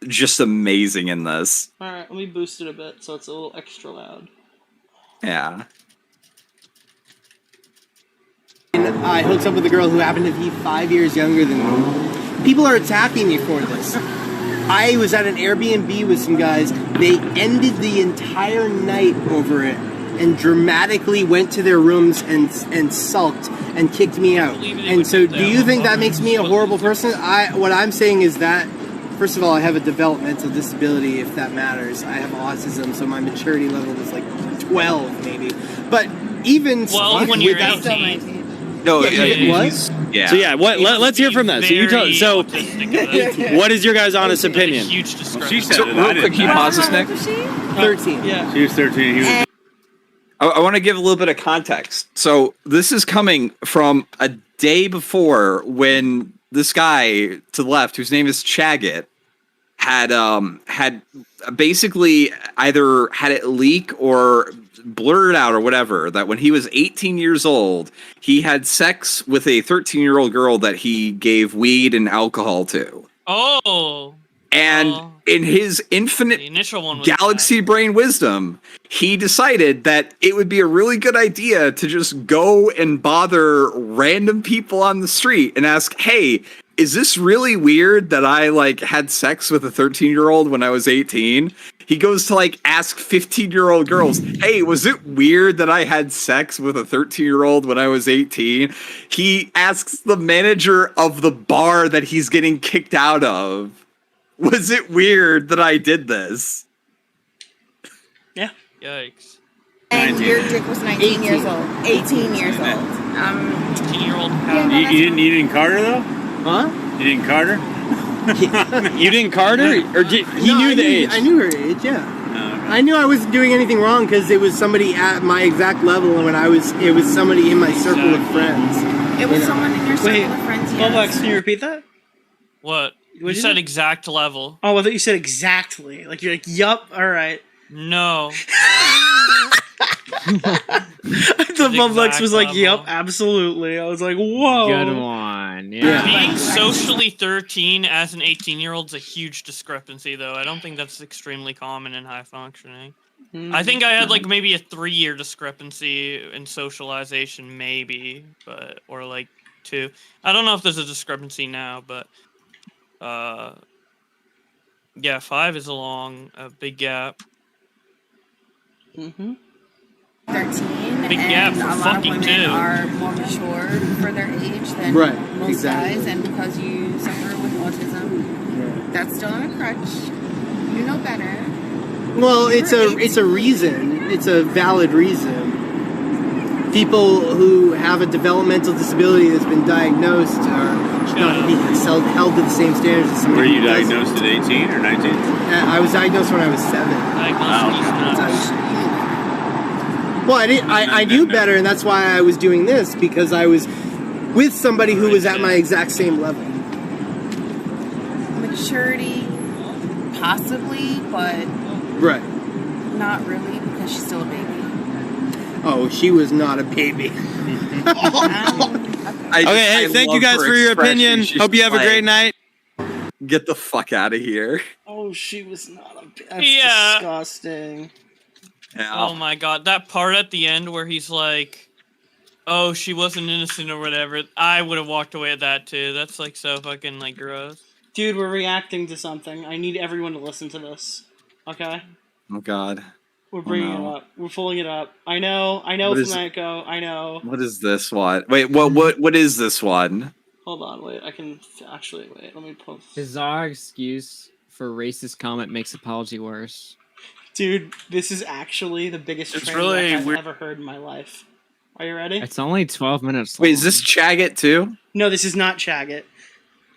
just amazing in this. All right, let me boost it a bit so it's a little extra loud. Yeah. I hooked up with a girl who happened to be 5 years younger than me. People are attacking me for this. I was at an Airbnb with some guys. They ended the entire night over it and dramatically went to their rooms and sulked and kicked me out. And so do you think that makes me a horrible person? What I'm saying is that, first of all, I have a developmental disability, if that matters. I have autism, so my maturity level is like 12 maybe. But even Well, when you're without- 18. No, Yeah, what? yeah. So yeah, let's hear from that. So you tell. So what is your guys' honest opinion? Huge discrepancy. So real quick, can you pause this, Nick? 13. Yeah. She was 13. He was I want to give a little bit of context. So this is coming from a day before when this guy to the left, whose name is Chaggett, had basically either had it leak or blurred out or whatever that when he was 18 years old, he had sex with a 13-year-old girl that he gave weed and alcohol to. Oh. And in his infinite The initial one was galaxy brain wisdom, he decided that it would be a really good idea to just go and bother random people on the street and ask, hey, is this really weird that I like had sex with a 13-year-old when I was 18? He goes to like ask 15-year-old girls, hey, was it weird that I had sex with a 13-year-old when I was 18? He asks the manager of the bar that he's getting kicked out of, was it weird that I did this? Yeah. Yikes. And your dick was 19 years old. 18 years old. 18-year-old Yeah, no, you didn't card her though? Huh? You didn't card her? You didn't card her, or he knew the age? I knew her age. Yeah. I knew I wasn't doing anything wrong because it was somebody at my exact level, and it was somebody in my circle of friends. It was someone in your circle Wait, of friends. hold on, Yes. can you repeat that? What? You What'd you said say? exact level. Oh, I thought you said exactly. Like, you're like, yup, alright. No. The Bublex was like, level. yup, absolutely. I was like, whoa. Good one. Yeah. Being socially 13 as an 18-year-old is a huge discrepancy, though. I don't think that's extremely common in high functioning. I think I had like maybe a 3-year discrepancy in socialization, maybe, or like 2. I don't know if there's a discrepancy now, but yeah, 5 is a big gap. 13, Big and gap for a lot of fucking women two. are more mature for their age than Right, most exactly. guys, and because you suffer with autism, that's still on a crutch. You know better. Well, it's a reason. It's a valid reason. People who have a developmental disability that's been diagnosed are not be held to the same standards as somebody. Were you who doesn't. diagnosed at 18 or 19? I was diagnosed when I was 7. Well, I knew better, and that's why I was doing this, because I was with somebody who was at my exact same level. Maturity, possibly, but Right. not really, because she's still a baby. Oh, she was not a baby. Okay, hey, thank you guys for your opinion. Hope you have a great night. Get the fuck out of here. Oh, she was not a... That's Yeah. disgusting. Yeah. Oh my god, that part at the end where he's like, "Oh, she wasn't innocent" or whatever. I would have walked away at that too. That's like so fucking like gross. Dude, we're reacting to something. I need everyone to listen to this. Okay? Oh god. We're bringing no. it up. We're pulling it up. I know What from is- Echo. I know. What is this one? Wait, what is this one? Hold on, wait. I can actually wait. Let me pull. Bizarre excuse for racist comment makes apology worse. Dude, this is actually the biggest It's train really wreck I've weird. ever heard in my life. Are you ready? It's only 12 minutes long. Wait, is this Chaggett too? No, this is not Chaggett.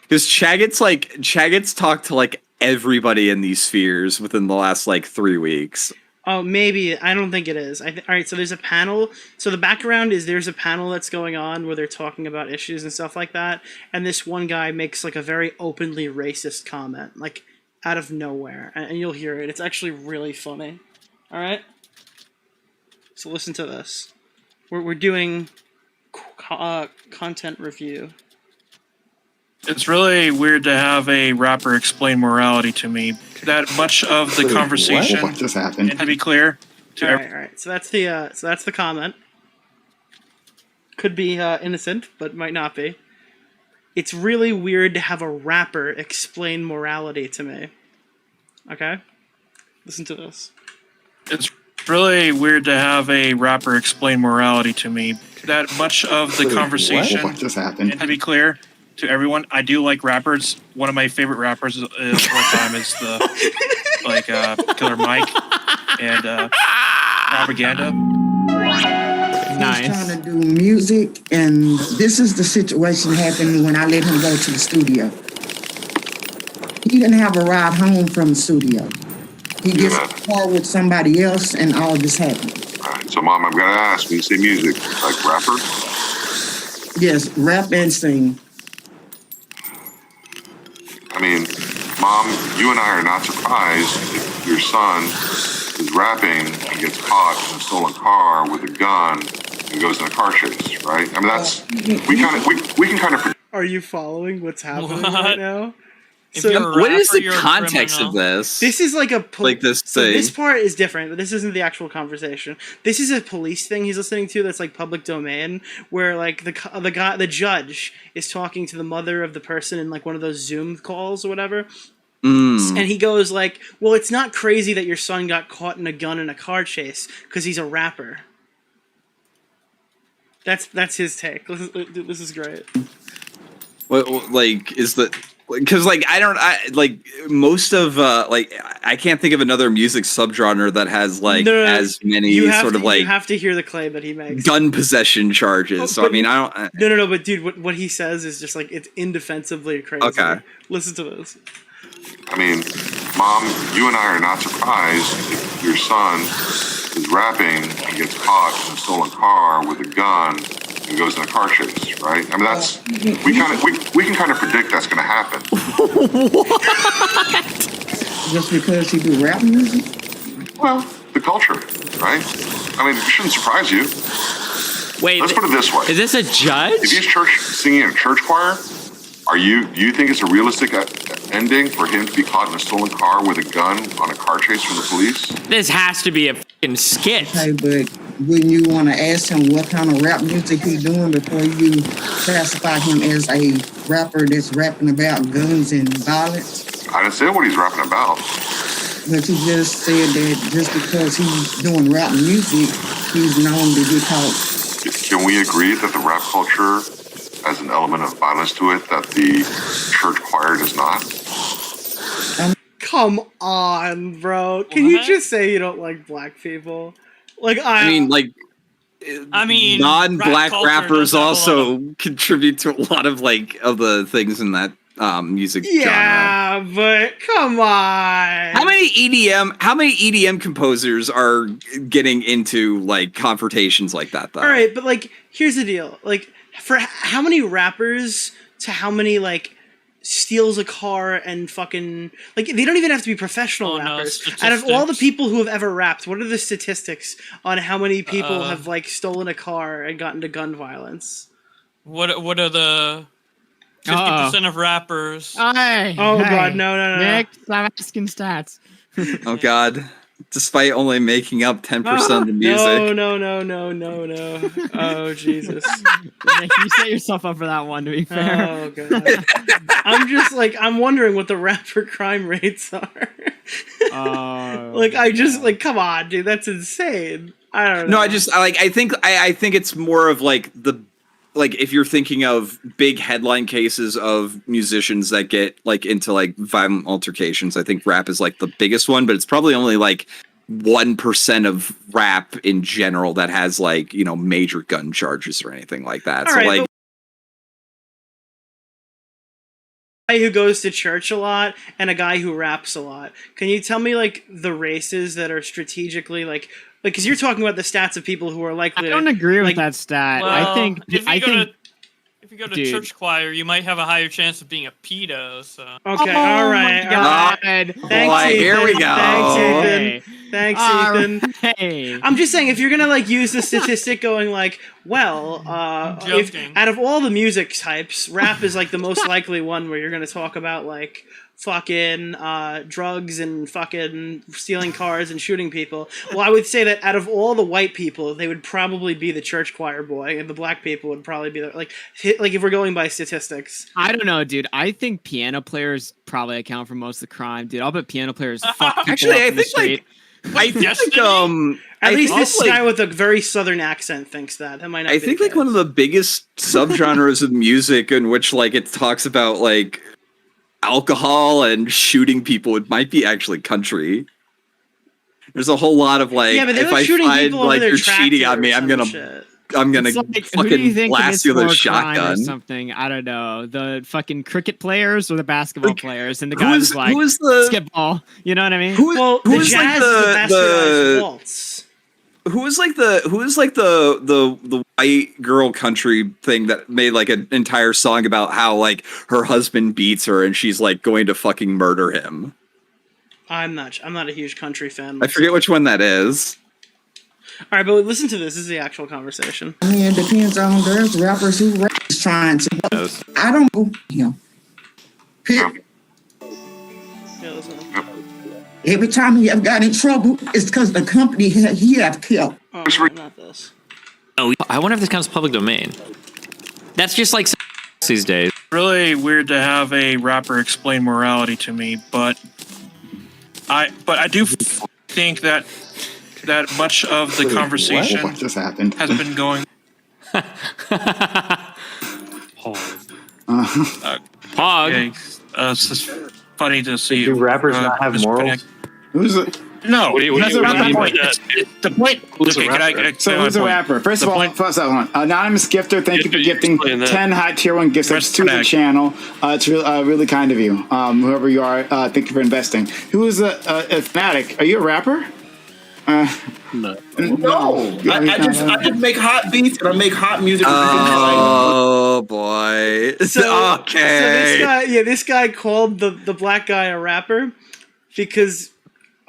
Because Chaggett's talked to like everybody in these spheres within the last like 3 weeks. Oh, maybe. I don't think it is. All right, so there's a panel. So the background is there's a panel that's going on where they're talking about issues and stuff like that. And this one guy makes like a very openly racist comment, like out of nowhere. And you'll hear it. It's actually really funny. All right? So listen to this. We're doing content review. It's really weird to have a rapper explain morality to me. That much of the conversation, What just happened? and to be clear, to All right. So that's the comment. Could be innocent, but might not be. It's really weird to have a rapper explain morality to me. Okay? Listen to this. it's really weird to have a rapper explain morality to me. That much of the conversation, What just happened? and to be clear to everyone, I do like rappers. One of my favorite rappers of all time is the Killer Mike and Propaganda. Nice. He's trying to do music, and this is the situation happened when I let him go to the studio. He didn't have a ride home from the studio. He gets in the car with somebody else, and all this happened. All right, so Mom, I've got to ask, when you say music, like rapper? Yes, rap and sing. I mean, Mom, you and I are not surprised if your son is rapping and gets caught in a stolen car with a gun and goes in a car chase, right? I mean, that's, we can kind of... Are you following what's happening What? right now? If So- you're a What is rapper, the you're a context of criminal. this? This is like a Like this So thing. this part is different, but this isn't the actual conversation. This is a police thing he's listening to that's like public domain, where like the judge is talking to the mother of the person in like one of those Zoom calls or whatever, and he goes like, "Well, it's not crazy that your son got caught in a gun in a car chase because he's a rapper." That's his take. This is great. What, like, is the because like like most of like I can't think of another music subgenre that has like as many you have to hear the claim that he makes. gun possession charges. So I mean, I don't. No. But dude, what he says is just like it's indefensibly crazy. Okay. Listen to this. I mean, Mom, you and I are not surprised if your son is rapping and gets caught in a stolen car with a gun and goes in a car chase, right? I mean, that's we can kind of predict that's going to happen. Just because he do rap music? Well, the culture, right? I mean, it shouldn't surprise you. Wait, let's put it this way: is this a judge? If he's singing in a church choir, do you think it's a realistic ending for him to be caught in a stolen car with a gun on a car chase from the police? This has to be a fucking skit. Okay, but wouldn't you want to ask him what kind of rap music he's doing before you classify him as a rapper that's rapping about guns and violence? I didn't say what he's rapping about. But you just said that just because he's doing rap music, he's known to get caught. Can we agree that the rap culture has an element of violence to it that the church choir does not? Come on, bro. Can you just say you don't like black people? Like I mean, like. I mean, non-black rap rappers also contribute to a lot of like of the things in that music genre. Yeah, but come on. How many EDM composers are getting into like confrontations like that though? All right, but like here's the deal. Like for how many rappers to how many like steals a car and fucking like they don't even have to be professional rappers. Out of all the people who have ever rapped, what are the statistics on how many people have like stolen a car and gotten into gun violence? What are the 50% of rappers? God, no. Nick, stop asking stats. Oh God. Despite only making up 10% of the music. No. Oh, Jesus. Nick, you set yourself up for that one, to be fair. Oh, God. I'm wondering what the rapper crime rates are. Come on, dude, that's insane. I don't know. No, I think it's more of like if you're thinking of big headline cases of musicians that get like into like violent altercations, I think rap is like the biggest one, but it's probably only like 1% of rap in general that has like, you know, major gun charges or anything like that. So like a guy who goes to church a lot and a guy who raps a lot. Can you tell me like the races that are strategically like because you're talking about the stats of people who are likely. I don't agree with that stat. Well, I think if you go to church choir, you might have a higher chance of being a pedo. So okay, all right. Thanks, Ethan. Here we go. Thanks, Ethan. Hey. I'm just saying, if you're gonna like use the statistic, going like, well, if, out of all the music types, rap is like the most likely one where you're gonna talk about like fucking drugs and fucking stealing cars and shooting people. Well, I would say that out of all the white people, they would probably be the church choir boy, and the black people would probably be like if we're going by statistics. I don't know, dude. I think piano players probably account for most of the crime, dude. I'll bet piano players fuck people actually, up in the street. I think at least this guy with a very southern accent thinks that. That might not. I think like one of the biggest subgenres of music in which like it talks about like alcohol and shooting people, it might be actually country. There's a whole lot of like, if I find like you're cheating on me, I'm gonna like, fucking blast you with a shotgun or something. I don't know, the fucking cricket players or the basketball players, and the guy who's like skip ball. You know what I mean? Who is like the white girl country thing that made like an entire song about how like her husband beats her and she's like going to fucking murder him? I'm not a huge country fan myself. I forget which one that is. All right, but listen to this. This is the actual conversation. I mean, it depends on there's rappers who rap is trying to. I don't know. Yeah, listen. Every time he have got in trouble, it's because the company he have killed. Oh, not this. Oh, I wonder if this counts public domain. That's just like these days. Really weird to have a rapper explain morality to me, but I do think that much of the conversation what just happened? has been going. Pog. It's just funny to see. Do rappers not have morals? Who's a No, What do you- that's what do you not the mean by point. that? It's the point. Who's a Okay, can I rapper? explain So my who's a point? rapper? First of The all, point- first one. Anonymous gifter, thank you for gifting explain that. 10 hot tier 1 gift subs to the Connect. channel. It's really kind of you. Whoever you are, thank you for investing. Who is a fanatic? Are you a rapper? No. No. I just make hot beats and I make hot music. Oh boy. So Okay. this guy called the black guy a rapper because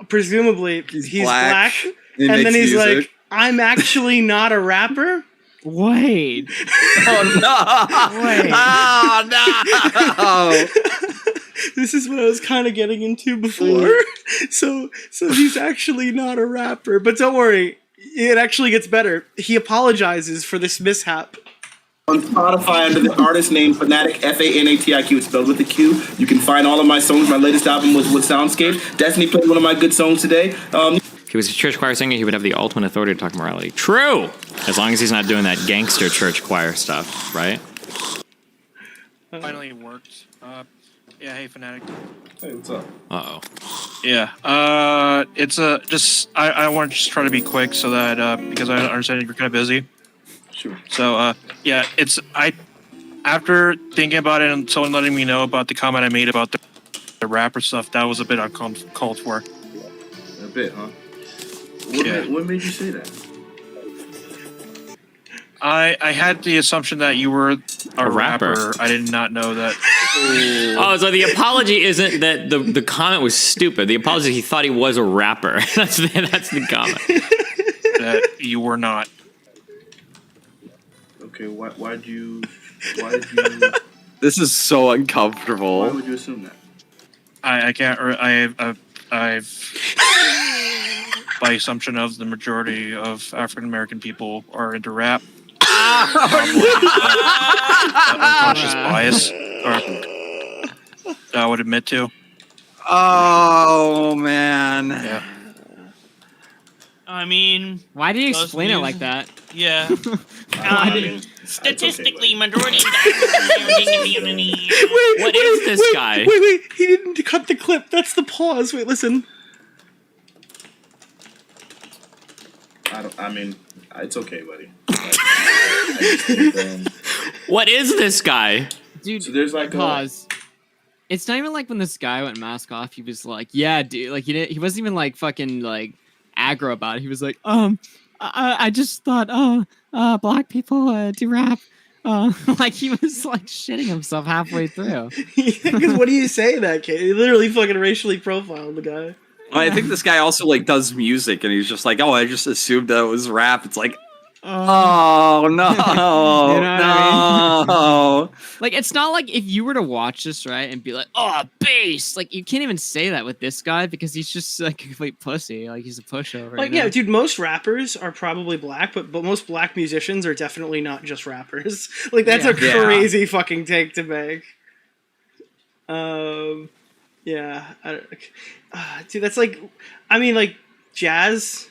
presumably he's black, He and makes then he's music. like, "I'm actually not a rapper." Wait. Oh no! Wait. Oh no! This is what I was kind of getting into before. So he's actually not a rapper, but don't worry, it actually gets better. He apologizes for this mishap. On Spotify under the artist name Fanatic, Fanatiq, it's spelled with a Q. You can find all of my songs. My latest album was with Soundscape. Destiny played one of my good songs today. If he was a church choir singer, he would have the ultimate authority to talk morality. True! As long as he's not doing that gangster church choir stuff, right? Finally worked. Yeah, hey, Fanatic. Hey, what's up? Uh-oh. Yeah, it's I want to just try to be quick so that, because I understand you're kind of busy. Sure. So, yeah, after thinking about it and someone letting me know about the comment I made about the rapper stuff, that was a bit uncalled for. A bit, huh? What made you say that? I had the assumption that you were a rapper. I did not know that. Oh, so the apology isn't that the comment was stupid. The apology is he thought he was a rapper. That's the comment. That you were not. Okay, why did you? This is so uncomfortable. Why would you assume that? I can't. I've by assumption of the majority of African American people are into rap. Probably unconscious bias, or I would admit to. Oh man. Yeah. I mean, why do you those explain it news- like that? Yeah. Statistically, majority of the community. What is this guy? Wait, he didn't cut the clip. That's the pause. Wait, listen. I mean, it's okay, buddy. What is this guy? Dude, so there's like pause. It's not even like when this guy went mask off, he was like, yeah, dude, like he wasn't even like fucking like aggro about it. He was like, I just thought, black people do rap. Like he was like shitting himself halfway through. Because what do you say that kid? He literally fucking racially profiled the guy. I think this guy also like does music, and he's just like, "Oh, I just assumed that it was rap." It's like, oh no, You know what I mean? no. Like it's not like if you were to watch this right and be like, oh, bass. Like you can't even say that with this guy because he's just like a complete pussy. Like he's a pushover. Like, you know? yeah, dude, most rappers are probably black, but most black musicians are definitely not just rappers. Like, that's a Yeah. crazy fucking take to make. Yeah. Dude, that's like, I mean, like, jazz.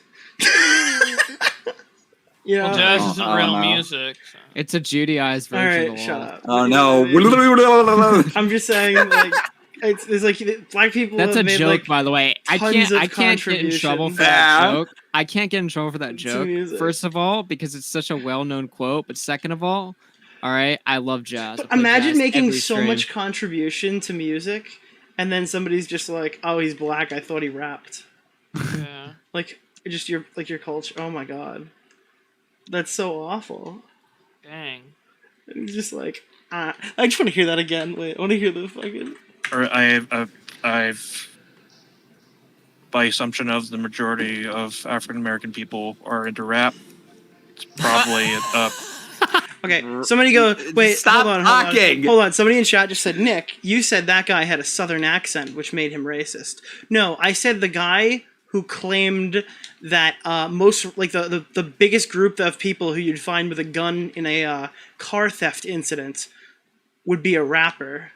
You know? Well, jazz isn't Oh, real no. music. So. It's a Judaized All version right, of the shut law. up. Oh no. I'm just saying, like, it's like black people. That's a have made, joke, like, by the way. I tons can't of get in trouble for contributions. that joke. I can't get in trouble for that To joke. music. First of all, because it's such a well-known quote. But second of all right, I love jazz. I But play imagine jazz making every so stream. much contribution to music, and then somebody's just like, "Oh, he's black. I thought he rapped." Yeah. Like, just your culture. Oh my god, that's so awful. Dang. It's just like, I just want to hear that again. Wait, I want to hear the fucking. Or I've by assumption of the majority of African American people are into rap. It's probably Okay, somebody go. Wait, Stop hold on. talking. Hold on. Somebody in chat just said, Nick, you said that guy had a southern accent, which made him racist. No, I said the guy who claimed that most, like the biggest group of people who you'd find with a gun in a car theft incident would be a rapper,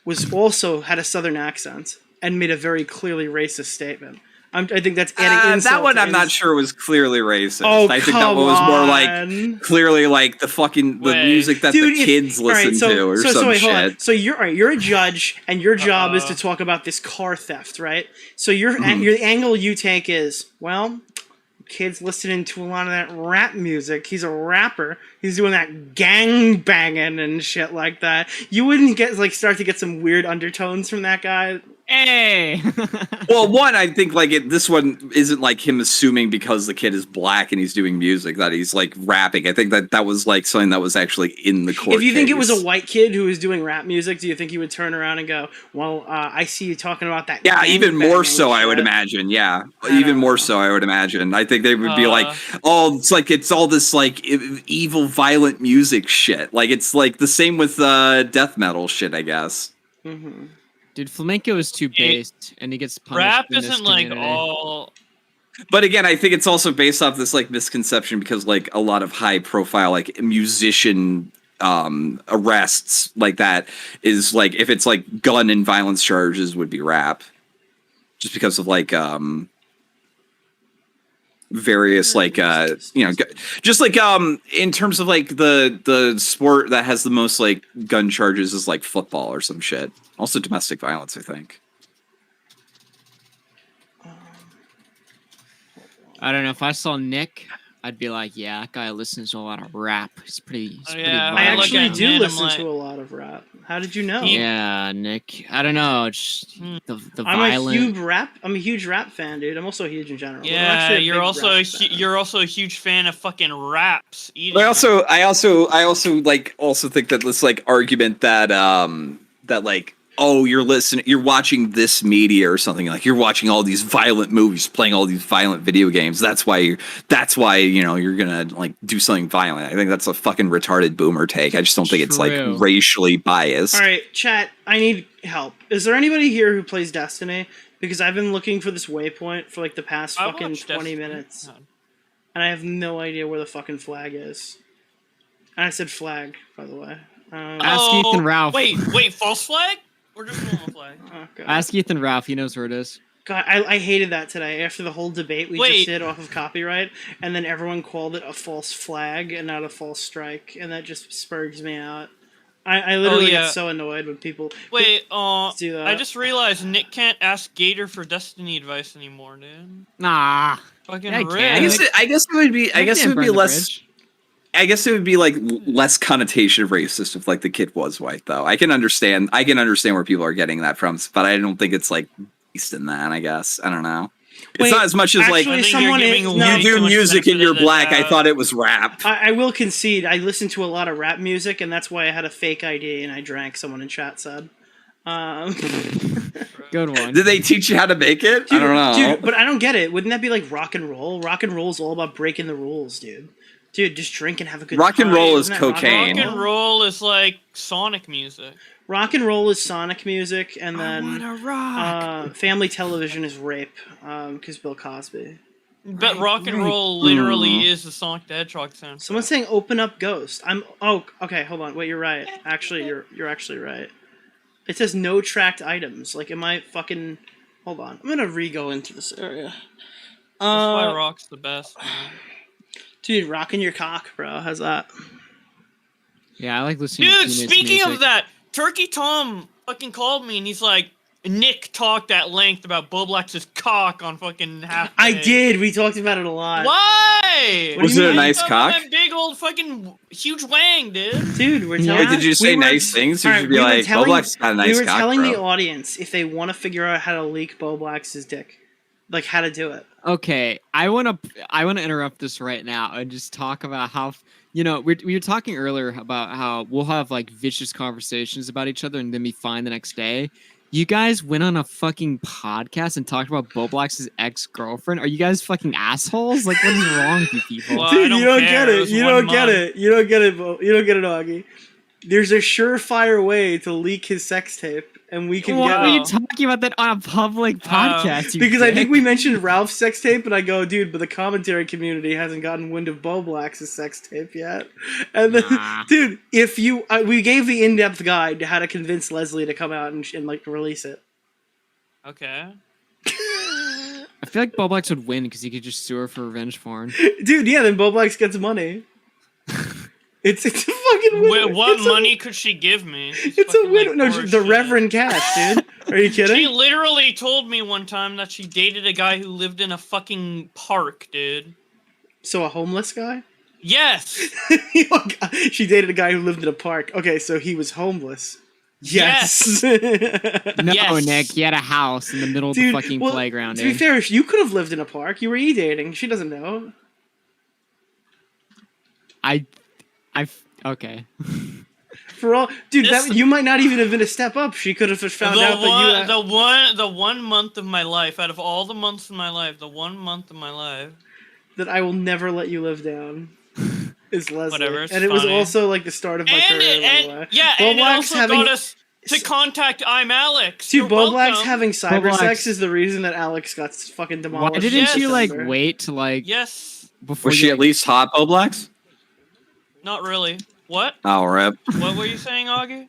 was also had a southern accent and made a very clearly racist statement. I think that's adding insult. That one to I'm not insult. sure was clearly racist. Oh, I think that one was more on. like clearly like the music that Dude, the kids all right, listen to or some wait, hold shit. on. So you're all right, you're a judge, and your job is to talk about this car theft, right? So your angle you take is, well, kids listening to a lot of that rap music. He's a rapper. He's doing that gang banging and shit like that. You wouldn't start to get some weird undertones from that guy. Hey. Well, one, I think this one isn't like him assuming because the kid is black and he's doing music that he's like rapping. I think that was like something that was actually in the court. If you think it case. was a white kid who was doing rap music, do you think he would turn around and go, "Well, I see you talking about that"? Yeah, even more so, shit. I would imagine. Yeah, even more so, I would imagine. I think they would be like, "Oh, it's all this like evil, violent music shit." Like it's like the same with death metal shit, I guess. Mm-hmm. Dude, flamenco is too based, and he gets punished. Rap in this isn't like community. all. But again, I think it's also based off this like misconception because like a lot of high profile like musician arrests like that is like if it's like gun and violence charges would be rap, just because of like various like just like in terms of like the sport that has the most like gun charges is like football or some shit. Also domestic violence, I think. I don't know. If I saw Nick, I'd be like, yeah, that guy listens to a lot of rap. He's pretty I violent. actually do listen to a lot of rap. How did you know? Yeah, Nick. I don't know. Just the I'm violent. I'm a huge rap fan, dude. I'm also huge in general. but I'm Yeah, actually a you're big also rap fan. you're also a huge fan of fucking raps. But I also think that this like argument that that like, oh, you're watching this media or something, like you're watching all these violent movies, playing all these violent video games. That's why you're gonna like do something violent. I think that's a fucking retarded boomer take. I just don't think it's like True. racially biased. All right, chat. I need help. Is there anybody here who plays Destiny? Because I've been looking for this waypoint for like the past fucking watched 20 Destiny. minutes, and I have no idea where the fucking flag is. And I said flag, by the way. Ask Ethan Ralph. Wait, false flag or just normal flag? Oh, God. Ask Ethan Ralph. He knows where it is. God, I hated that today after the whole debate we Wait. just did off of copyright, and then everyone called it a false flag and not a false strike, and that just spurgs me out. I literally yeah. get so annoyed when people Wait, do that. I just realized Nick can't ask Gator for Destiny advice anymore, dude. Nah. Fucking Yeah, I rip. can. I guess it would be. I guess it would be less. I guess it would be like less connotation of racist if like the kid was white, though. I can understand where people are getting that from, but I don't think it's like based in that. I guess I don't know. It's not as much as like actually, someone is- you no, do music and you're black. I thought it was rap. I will concede. I listen to a lot of rap music, and that's why I had a fake ID and I drank. Someone in chat said. Good one. Did they teach you how to make it? Dude, I don't know. dude, but I don't get it. Wouldn't that be like rock and roll? Rock and roll is all about breaking the rules, dude. Dude, just drink and have a good Rock time. and roll is Isn't that cocaine. Rock and roll is like Sonic music. Rock and roll is Sonic music, and then wanna rock. family television is rape, because Bill Cosby. But rock and roll literally is the Sonic the Hedgehog sound. Someone's saying "Open Up, Ghost." Okay, hold on. Wait, you're right. Actually, you're actually right. It says no tracked items. Like, am I fucking? Hold on. I'm gonna re-go into this area. That's why rock's the best, man. Dude, rocking your cock, bro. How's that? Yeah, I like listening to Dude, Phoenix speaking music. of that, Turkey Tom fucking called me and he's like, Nick talked at length about Boblax's cock on fucking half. I did. We talked about it a lot. Why? Was it a nice cock? That big old fucking huge wang, dude. Dude, we're Wait, telling. did you say nice things? You Alright, should be we were like, telling- Boblack's got a nice We were cock, telling bro. the audience if they want to figure out how to leak Boblax's dick, like how to do it. Okay, I want to interrupt this right now and just talk about how we were talking earlier about how we'll have like vicious conversations about each other and then be fine the next day. You guys went on a fucking podcast and talked about Boblax's ex-girlfriend. Are you guys fucking assholes? Like, what is wrong with you people? Well, Dude, I you don't care. get It it. was You one don't get month. it. You don't get it, Bo. You don't get it, Augie. There's a surefire way to leak his sex tape, and we can Why get are it. you talking about that on a public podcast? You Because I think dick? we mentioned Ralph's sex tape, and I go, dude, but the commentary community hasn't gotten wind of Boblax's sex tape yet. And then, dude, if you, we gave the in-depth guide to how to convince Leslie to come out and like release it. Okay. I feel like Boblax would win because he could just sue her for revenge porn. Dude, yeah, then Boblax gets money. It's a fucking win. What money could she give me? It's a win. No, the Reverend Cash, dude. Are you kidding? She literally told me one time that she dated a guy who lived in a fucking park, dude. So a homeless guy? Yes. She dated a guy who lived in a park. Okay, so he was homeless. Yes. No, Nick, he had a house in the middle of the fucking playground. To be fair, you could have lived in a park. You were dating. She doesn't know. Okay. For all, dude, you might not even have been a step up. She could have found out that you. The 1 month of my life, out of all the months of my life, the 1 month of my life that I will never let you live down is Leslie. Whatever, and it was also like the start of my career. By the way. Yeah, and it also got us to contact I'm Alex. Dude, Boblax having cyber sex is the reason that Alex got fucking demolished. Why didn't you wait to before Was she at least hot, Boblax? Not really. What? Oh, rip. What were you saying, Augie?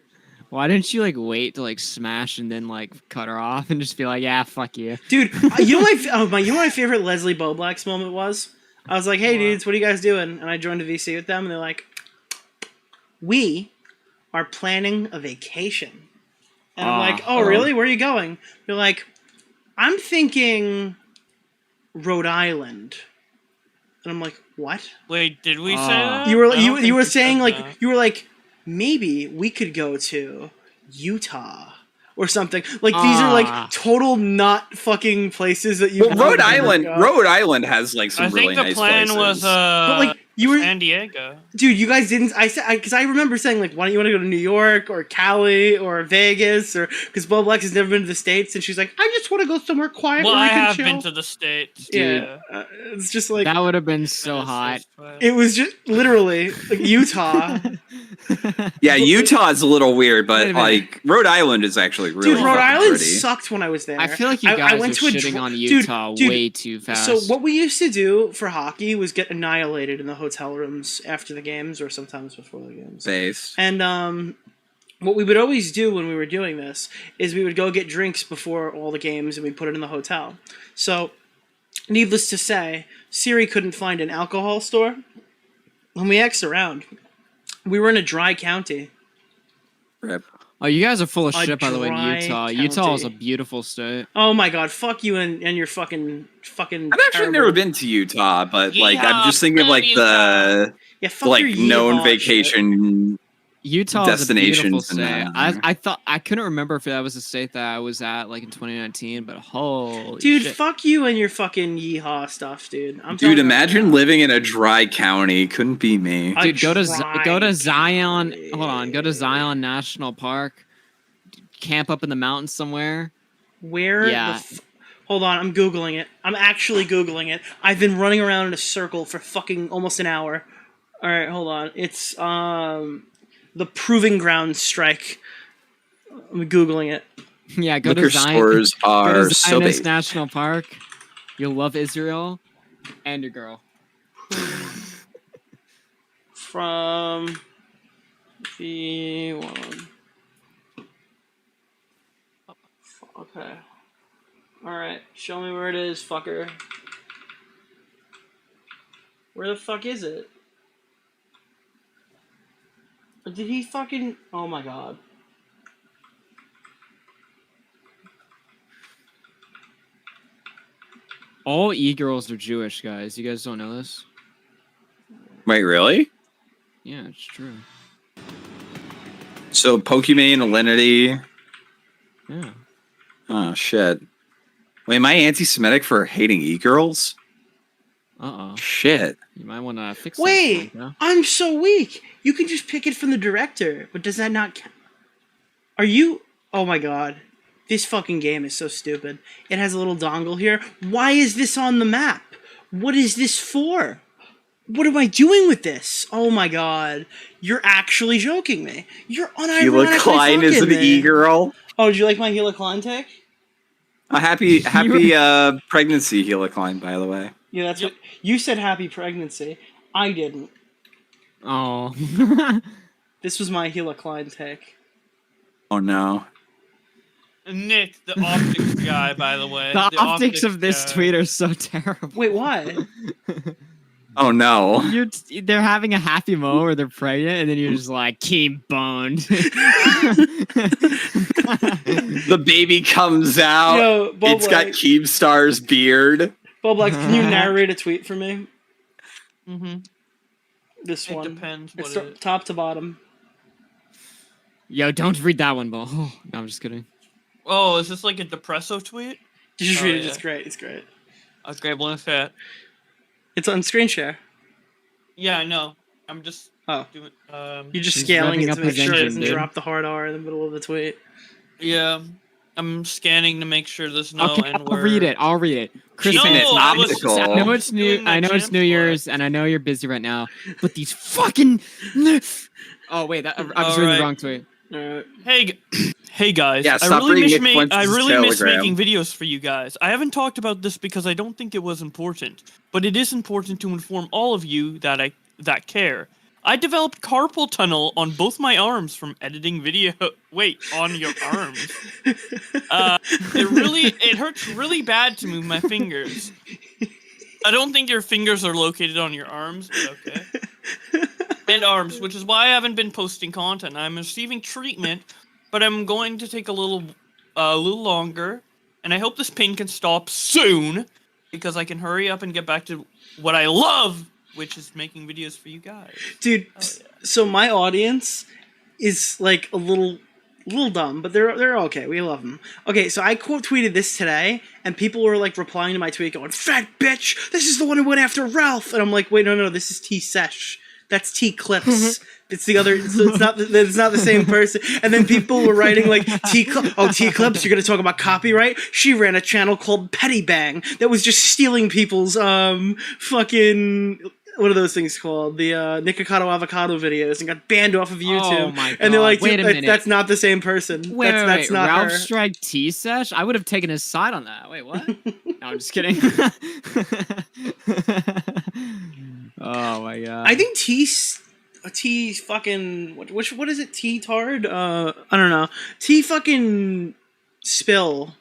Why didn't you wait to smash and then cut her off and just be like, yeah, fuck you, dude? You know my favorite Leslie Boblax moment was? I was like, hey dudes, what are you guys doing? And I joined a VC with them, and they're like, we are planning a vacation. And I'm like, oh really? Where are you going? They're like, I'm thinking Rhode Island. And I'm like, what? Wait, did we say that? You were saying you were like, maybe we could go to Utah or something. Like these are total not fucking places that you. Well, Rhode Island has some really nice places. I think the plan was but you were San Diego. Dude, you guys didn't. I said because I remember saying why don't you want to go to New York or Cali or Vegas or because Boblax has never been to the States and she's like, I just want to go somewhere quiet. Well, where I we can have chill. been to the States. Yeah, it's just that would have been so hot. It was just literally Utah. Yeah, Utah is a little weird, but Rhode Island is actually really. Dude, Rhode Island pretty. sucked when I was there. I feel like you guys went are to shitting on Utah way too fast. So what we used to do for hockey was get annihilated in the hotel rooms after the games or sometimes before the games. Based. And what we would always do when we were doing this is we would go get drinks before all the games and we'd put it in the hotel. So, needless to say, Siri couldn't find an alcohol store. When we asked around, we were in a dry county. Rip. Oh, you guys are full of shit, by the way, in Utah. County. Utah is a beautiful state. Oh my god, fuck you and your fucking. I've actually never been to Utah, but I'm just thinking of the known vacation Utah destinations. Is a beautiful state. I thought I couldn't remember if that was the state that I was at in 2019, but holy dude, shit. Fuck you and your fucking yeehaw stuff, dude. Dude, imagine living in a dry county. Couldn't be me. Dude, go to Zion. Hold on, go to Zion National Park. Camp up in the mountains somewhere. Where? Yeah. Hold on, I'm googling it. I'm actually googling it. I've been running around in a circle for fucking almost an hour. All right, hold on. It's the Proving Ground strike. I'm googling it. Yeah, go Liquor to Zion. stores are go to so Zionist big. National Park. You'll love Israel and your girl. From V1. Okay. Alright, show me where it is, fucker. Where the fuck is it? Did he fucking... Oh my god. All e-girls are Jewish, guys. You guys don't know this? Wait, really? Yeah, it's true. So Pokimane, Alinity. Yeah. Oh shit. Wait, am I anti-Semitic for hating e-girls? Shit. You might want to fix Wait, that. Wait, I'm so weak. You can just pick it from the director, but does that not count? Are you... Oh my god. This fucking game is so stupid. It has a little dongle here. Why is this on the map? What is this for? What am I doing with this? Oh my god. You're actually joking me. You're unironically Hila Klein is an e-girl. Oh, did you like my Hila Klein take? A happy pregnancy, Hila Klein, by the way. Yeah, that's what... You said happy pregnancy. I didn't. Oh. This was my Hila Klein take. Oh no. Nick, the optics guy, by the way. The optics of this guy. tweet are so terrible. Wait, why? Oh no. They're having a happy moment where they're pregnant, and then you're just like, keep boned. The baby comes out. Yo, Bob It's got Black. Keemstar's beard. Bob, like, can you narrate a tweet for me? Mm-hmm. This It one. depends It's what it is. top to bottom. Yo, don't read that one, Bo. Oh, no, I'm just kidding. Oh, is this like a depresso tweet? You just Oh, read it. yeah. It's great. It's great. Okay, well, it's that. It's on screen share. Yeah, I know. I'm just Oh. doing. You're just He's scaling revving it up to make his sure it engine, doesn't dude. drop the hard R in the middle of the tweet. Yeah, I'm scanning to make sure there's no Okay, N I'll read it. I'll read it. Chris, No, I was I know it's new. doing my I know it's jam New for Year's, and I know you're busy right now. But these fucking. Oh wait, I was All reading right. the wrong tweet. Hey guys, Yeah, I stop really reading miss Nick Fuentes' I really miss Telegram. making videos for you guys. I haven't talked about this because I don't think it was important, but it is important to inform all of you that care. I developed carpal tunnel on both my arms from editing video. Wait, on your arms? It hurts really bad to move my fingers. I don't think your fingers are located on your arms, but okay. And arms, which is why I haven't been posting content. I'm receiving treatment, but I'm going to take a little longer, and I hope this pain can stop soon, because I can hurry up and get back to what I love, which is making videos for you guys. Dude, so my audience is like a little dumb, but they're okay. We love them. Okay, so I quote tweeted this today, and people were like replying to my tweet going, "Fat bitch, this is the one who went after Ralph," and I'm like, "Wait, no, this is T Sesh. That's T Clips. It's the other. So it's not the same person." And then people were writing like, T Clips, you're gonna talk about copyright? She ran a channel called Petty Bang that was just stealing people's fucking. What are those things called? The Nikocado Avocado videos, and got banned off of YouTube. Oh my god! And they're like, wait a minute. that's not the same person. That's not Ralph her. Strike T Sesh? I would have taken his side on that. Wait, what? No, I'm just kidding. Oh my god! I think T fucking what is it? T Tard? I don't know. T fucking Spill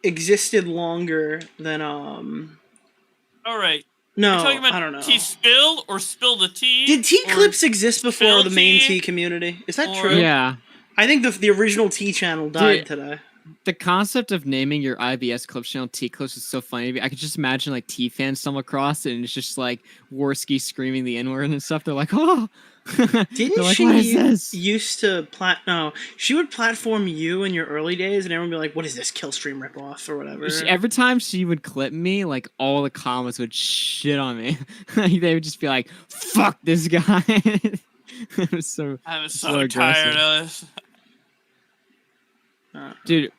existed longer than All right. No, You're talking about I don't know. T spill or spill the tea? Did T or Clips exist before spill the main tea? T community? Is that Or- true? Yeah. I think the original T channel died Dude, today. The concept of naming your IBS Clips channel T Clips is so funny to me. I could just imagine like T fans stumble across it and it's just like Worski screaming the N-word and stuff. They're like, oh. Didn't They're like, she what is this? used to she would platform you in your early days, and everyone would be like, "What is this Killstream ripoff or whatever?" Every time she would clip me, like all the comments would shit on me. They would just be like, "Fuck this guy." It was so. I'm so so tired aggressive. of this. Dude,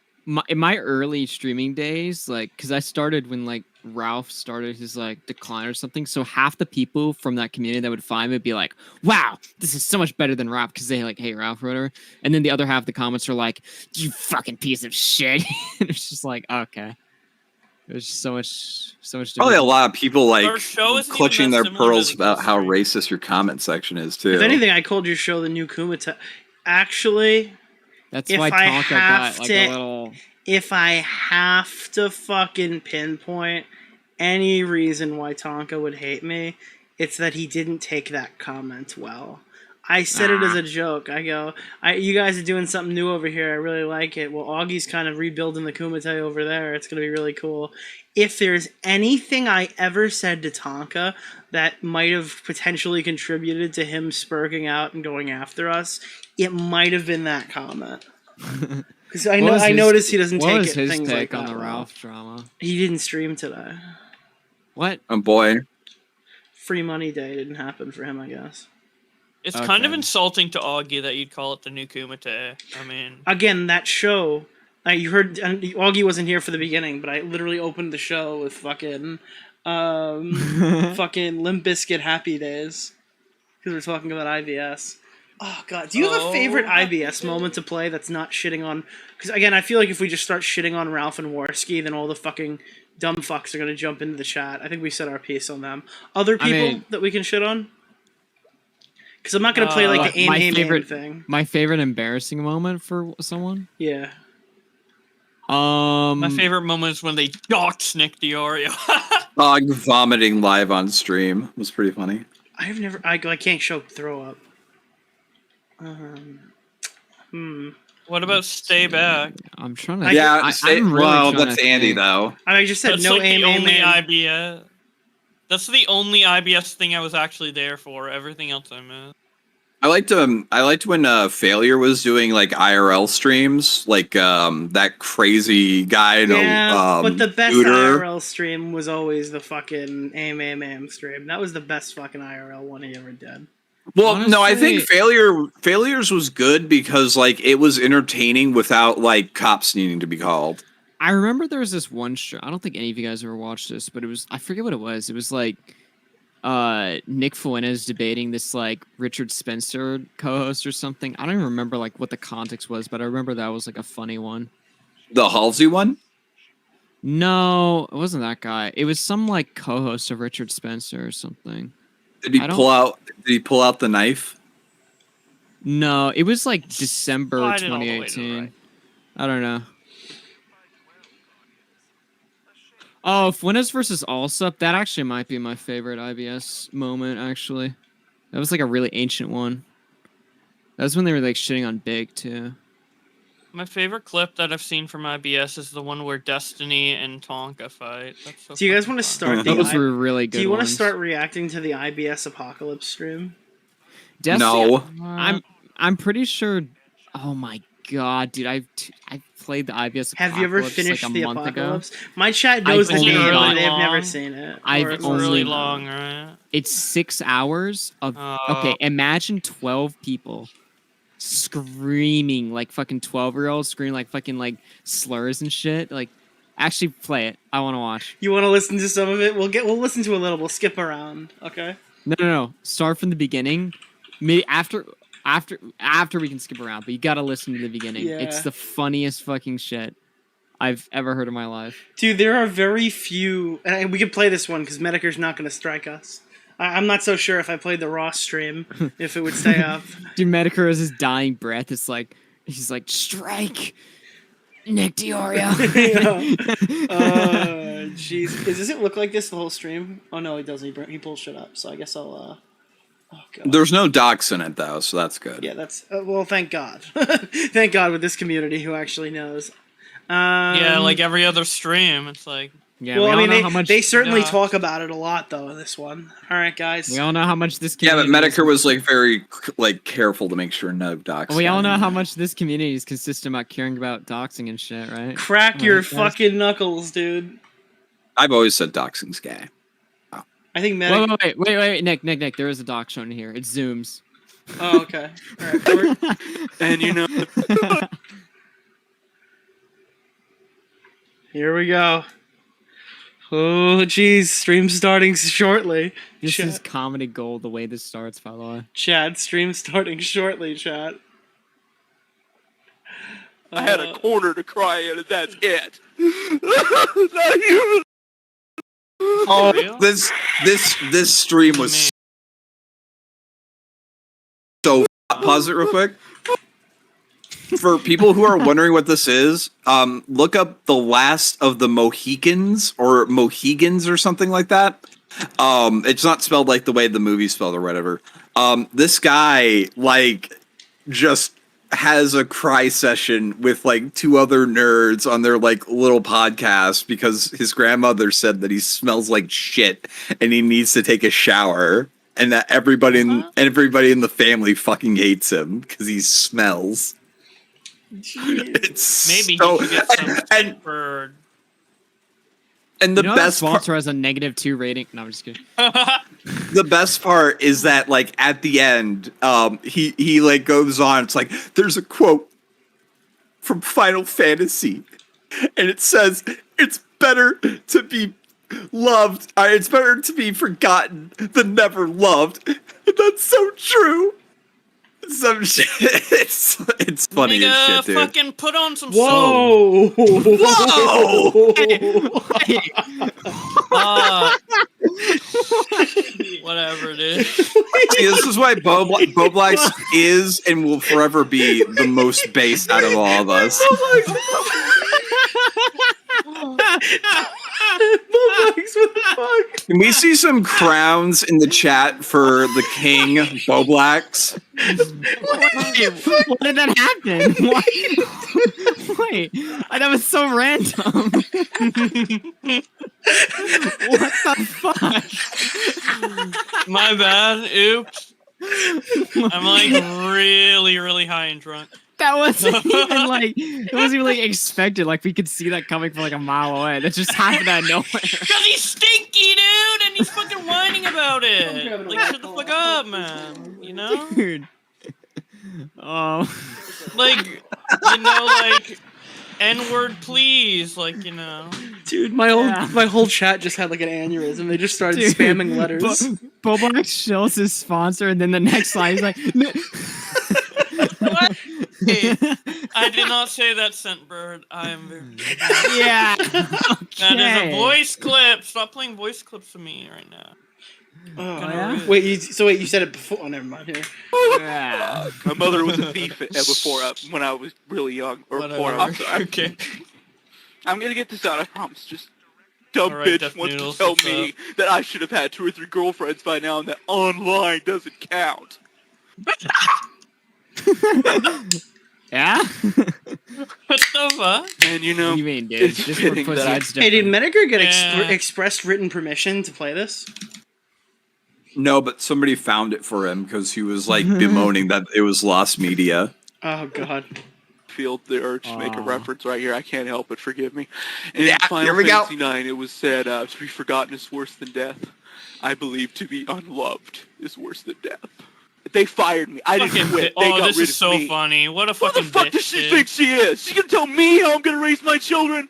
in my early streaming days, like, because I started when like Ralph started his like decline or something, so half the people from that community that would find me would be like, "Wow, this is so much better than Ralph," because they like hate Ralph or whatever. And then the other half of the comments are like, "You fucking piece of shit." And it's just like, okay, there's just so much. Probably a lot of people like Our show isn't even clutching that their similar to pearls the about how racist your comment section is too. If anything, I called your show the new Kumite. Actually, That's if why I Tonka have got like to, a little. if I have to fucking pinpoint any reason why Tonka would hate me, it's that he didn't take that comment well. I said it as a joke. I go, you guys are doing something new over here. I really like it. Well, Augie's kind of rebuilding the Kumite over there. It's going to be really cool. If there's anything I ever said to Tonka that might have potentially contributed to him spurging out and going after us, it might have been that comment. Because I noticed he doesn't what take was it his things take like on that the well. Ralph drama? He didn't stream today. What? Oh boy. Free money day didn't happen for him, I guess. It's kind of insulting to Augie that you'd call it the new Kumite. I mean, Again, that show, you heard, and Augie wasn't here for the beginning, but I literally opened the show with fucking Limp Bizkit Happy Days. Because we're talking about IBS. Oh, God. Do you have a favorite IBS moment to play that's not shitting on... Because, again, I feel like if we just start shitting on Ralph and Worski, then all the fucking dumb fucks are going to jump into the chat. I think we said our piece on them. Other people that we can shit on? Because I'm not going to play, like, the aim thing. My favorite embarrassing moment for someone? Yeah. My favorite moment is when they doxed Nick DeOrio. Dog vomiting live on stream was pretty funny. I've never. I can't show throw up. What about Stay Back? I'm trying to. Yeah, I'm really well, trying that's to Andy think. though. I just said That's no like aim, the aim, only aim. IBS. That's the only IBS thing I was actually there for. Everything else I missed. I liked when Failure was doing like IRL streams, like that crazy guy. Yeah, but the best Scooter. IRL stream was always the fucking aim stream. That was the best fucking IRL one he ever did. Well, no, I think Honestly- Failures was good because like it was entertaining without like cops needing to be called. I remember there was this one show. I don't think any of you guys ever watched this, but it was, I forget what it was. It was like Nick Fuentes debating this like Richard Spencer co-host or something. I don't even remember like what the context was, but I remember that was like a funny one. The Halsey one? No, it wasn't that guy. It was some like co-host of Richard Spencer or something. Did he pull out the knife? No, it was like December Slide it all the way to the 2018. right. I don't know. Oh, Fuentes versus Allsup, that actually might be my favorite IBS moment, actually. That was like a really ancient one. That was when they were like shitting on Big, too. My favorite clip that I've seen from IBS is the one where Destiny and Tonka fight. That's so Do you guys fucking want to fun. start? Those were really good Do you want to ones. start reacting to the IBS Apocalypse stream? Destiny, No. I'm pretty sure. Oh my god, dude! I played the IBS. Have you ever Apocalypse, finished like a the month Apocalypse? ago. My chat knows the I've game, only but got- they've never long. seen it. I've Or it's only- Really long. long, right? It's 6 hours of. Okay, imagine 12 people screaming like fucking 12-year-olds, screaming like fucking like slurs and shit. Like, actually play it. I want to watch. You want to listen to some of it? We'll listen to a little. We'll skip around. Okay. No. Start from the beginning. Maybe after we can skip around, but you gotta listen to the beginning. Yeah. It's the funniest fucking shit I've ever heard in my life. Dude, there are very few, and we could play this one because Medicare's not going to strike us. I'm not so sure if I played the Raw stream if it would stay up. Dude, Medicare is his dying breath. It's like he's like, strike, Nick DeOrio. Jeez, does it look like this the whole stream? Oh no, it doesn't. He pulls shit up, so I guess I'll. Oh god. There's no docs in it though, so that's good. Yeah, that's well. Thank God. Thank God with this community who actually knows. Yeah, like every other stream, it's like. Yeah, well, we I all mean, know how much. they certainly Yeah. talk about it a lot though in this one. All right, guys. We all know how much this. Yeah, but community is- Medicare was like very like careful to make sure no docs. We all got know in how there. much this community is consistent about caring about doxing and shit, right? Crack Right, your guys? fucking knuckles, dude. I've always said doxing's gay. I think Medic. Wait, Nick, there is a doc shown here. It zooms. Oh, okay. All right. We're- And you know, Here we go. Oh, jeez. Stream starting shortly. This Chat, is comedy gold. The way this starts, by the way. Chad, stream starting shortly, chat. I had a corner to cry in, and that's it. Oh, real? this stream was so. Pause it real quick. For people who are wondering what this is, look up The Last of the Mohicans or Mohegans or something like that. It's not spelled like the way the movie's spelled or whatever. This guy like just has a cry session with like two other nerds on their like little podcast because his grandmother said that he smells like shit and he needs to take a shower, and that everybody in the family fucking hates him because he smells. It's Maybe so, he should get some for. and the You know best that part, sponsor has a -2 rating. No, I'm just kidding. the best part is that like at the end, he like goes on. It's like there's a quote from Final Fantasy, and it says it's better to be loved. It's better to be forgotten than never loved. And that's so true. Some shit. It's funny Nigga, as shit, dude. fucking put on some Whoa! Whoa! whatever it is. See, this is why Boblax is and will forever be the most based out of all of us. Bulldogs, what the fuck? Can we see some crowns in the chat for the king, Boblax? What did that happen? Wait, that was so random. What the fuck? My bad. Oops. I'm like really, really high and drunk. That wasn't even like it wasn't even like expected. Like we could see that coming from like a mile away. That just happened out of nowhere. Cause he's stinky, dude, and he's fucking whining about it. Like, shut the fuck up, man. You know? Dude. Oh. Like, you know, like N-word, please. Like, you know. Dude, my whole chat just had like an aneurysm. They just started spamming letters. Boblax shows his sponsor, and then the next slide he's like. What? Hey, I did not say that, Scentbird. I am very. Yeah. That is a voice clip. Stop playing voice clips to me right now. Oh, yeah? Wait, you said it before. Oh, never mind. Here. Yeah. My mother was a thief before when I was really young. Or before. I'm sorry. Okay. I'm gonna get this out. I promise. Just dumb Right, bitch wants to tell me that I should have had 2 or 3 girlfriends by now, and that online doesn't count. Yeah? What the fuck? And you know, What do you mean, dude? it's Just fitting for that I- pussy, Hey, did Medicare get Yeah. expressed written permission to play this? No, but somebody found it for him because he was like bemoaning that it was lost media. Oh god. Feel the urge to make a reference right here. I can't help it. Forgive me. And Yeah, in Final here we go. Fantasy IX, it was said, "To be forgotten is worse than death. I believe to be unloved is worse than death." They fired me. I didn't Fucking quit. bi- They oh, got this rid is of so me. funny. What a What fucking the fuck bitch, does she dude. think she is? She's gonna tell me how I'm gonna raise my children?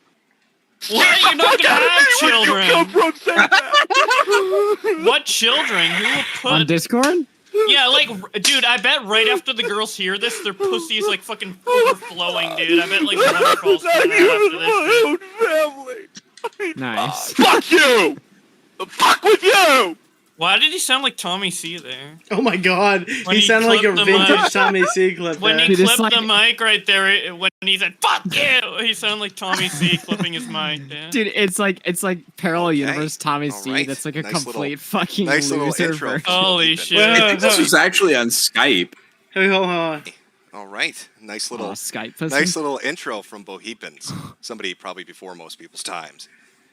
What? You're not gonna have children. Where did you come from saying that? What children? Who will put? On Discord? Yeah, like, dude, I bet right after the girls hear this, their pussy's like fucking overflowing, dude. I bet like waterfalls coming out after this. Own family. Nice. Fuck you! The fuck with you! Why did he sound like Tommy C there? Oh my god. When He he sounded like a clipped the vintage mic. Tommy C clip. When there. he Dude, it's clipped the like- mic right there, when he said "fuck you," he sounded like Tommy C clipping his mic. Dude, it's like parallel universe Tommy All C. right. That's like a Nice complete little- fucking nice little loser intro. version. Holy shit! I think this was actually on Skype. Hey, hold on. All right. Nice little Skype pussy. nice little intro from Bohepans. Somebody probably before most people's times.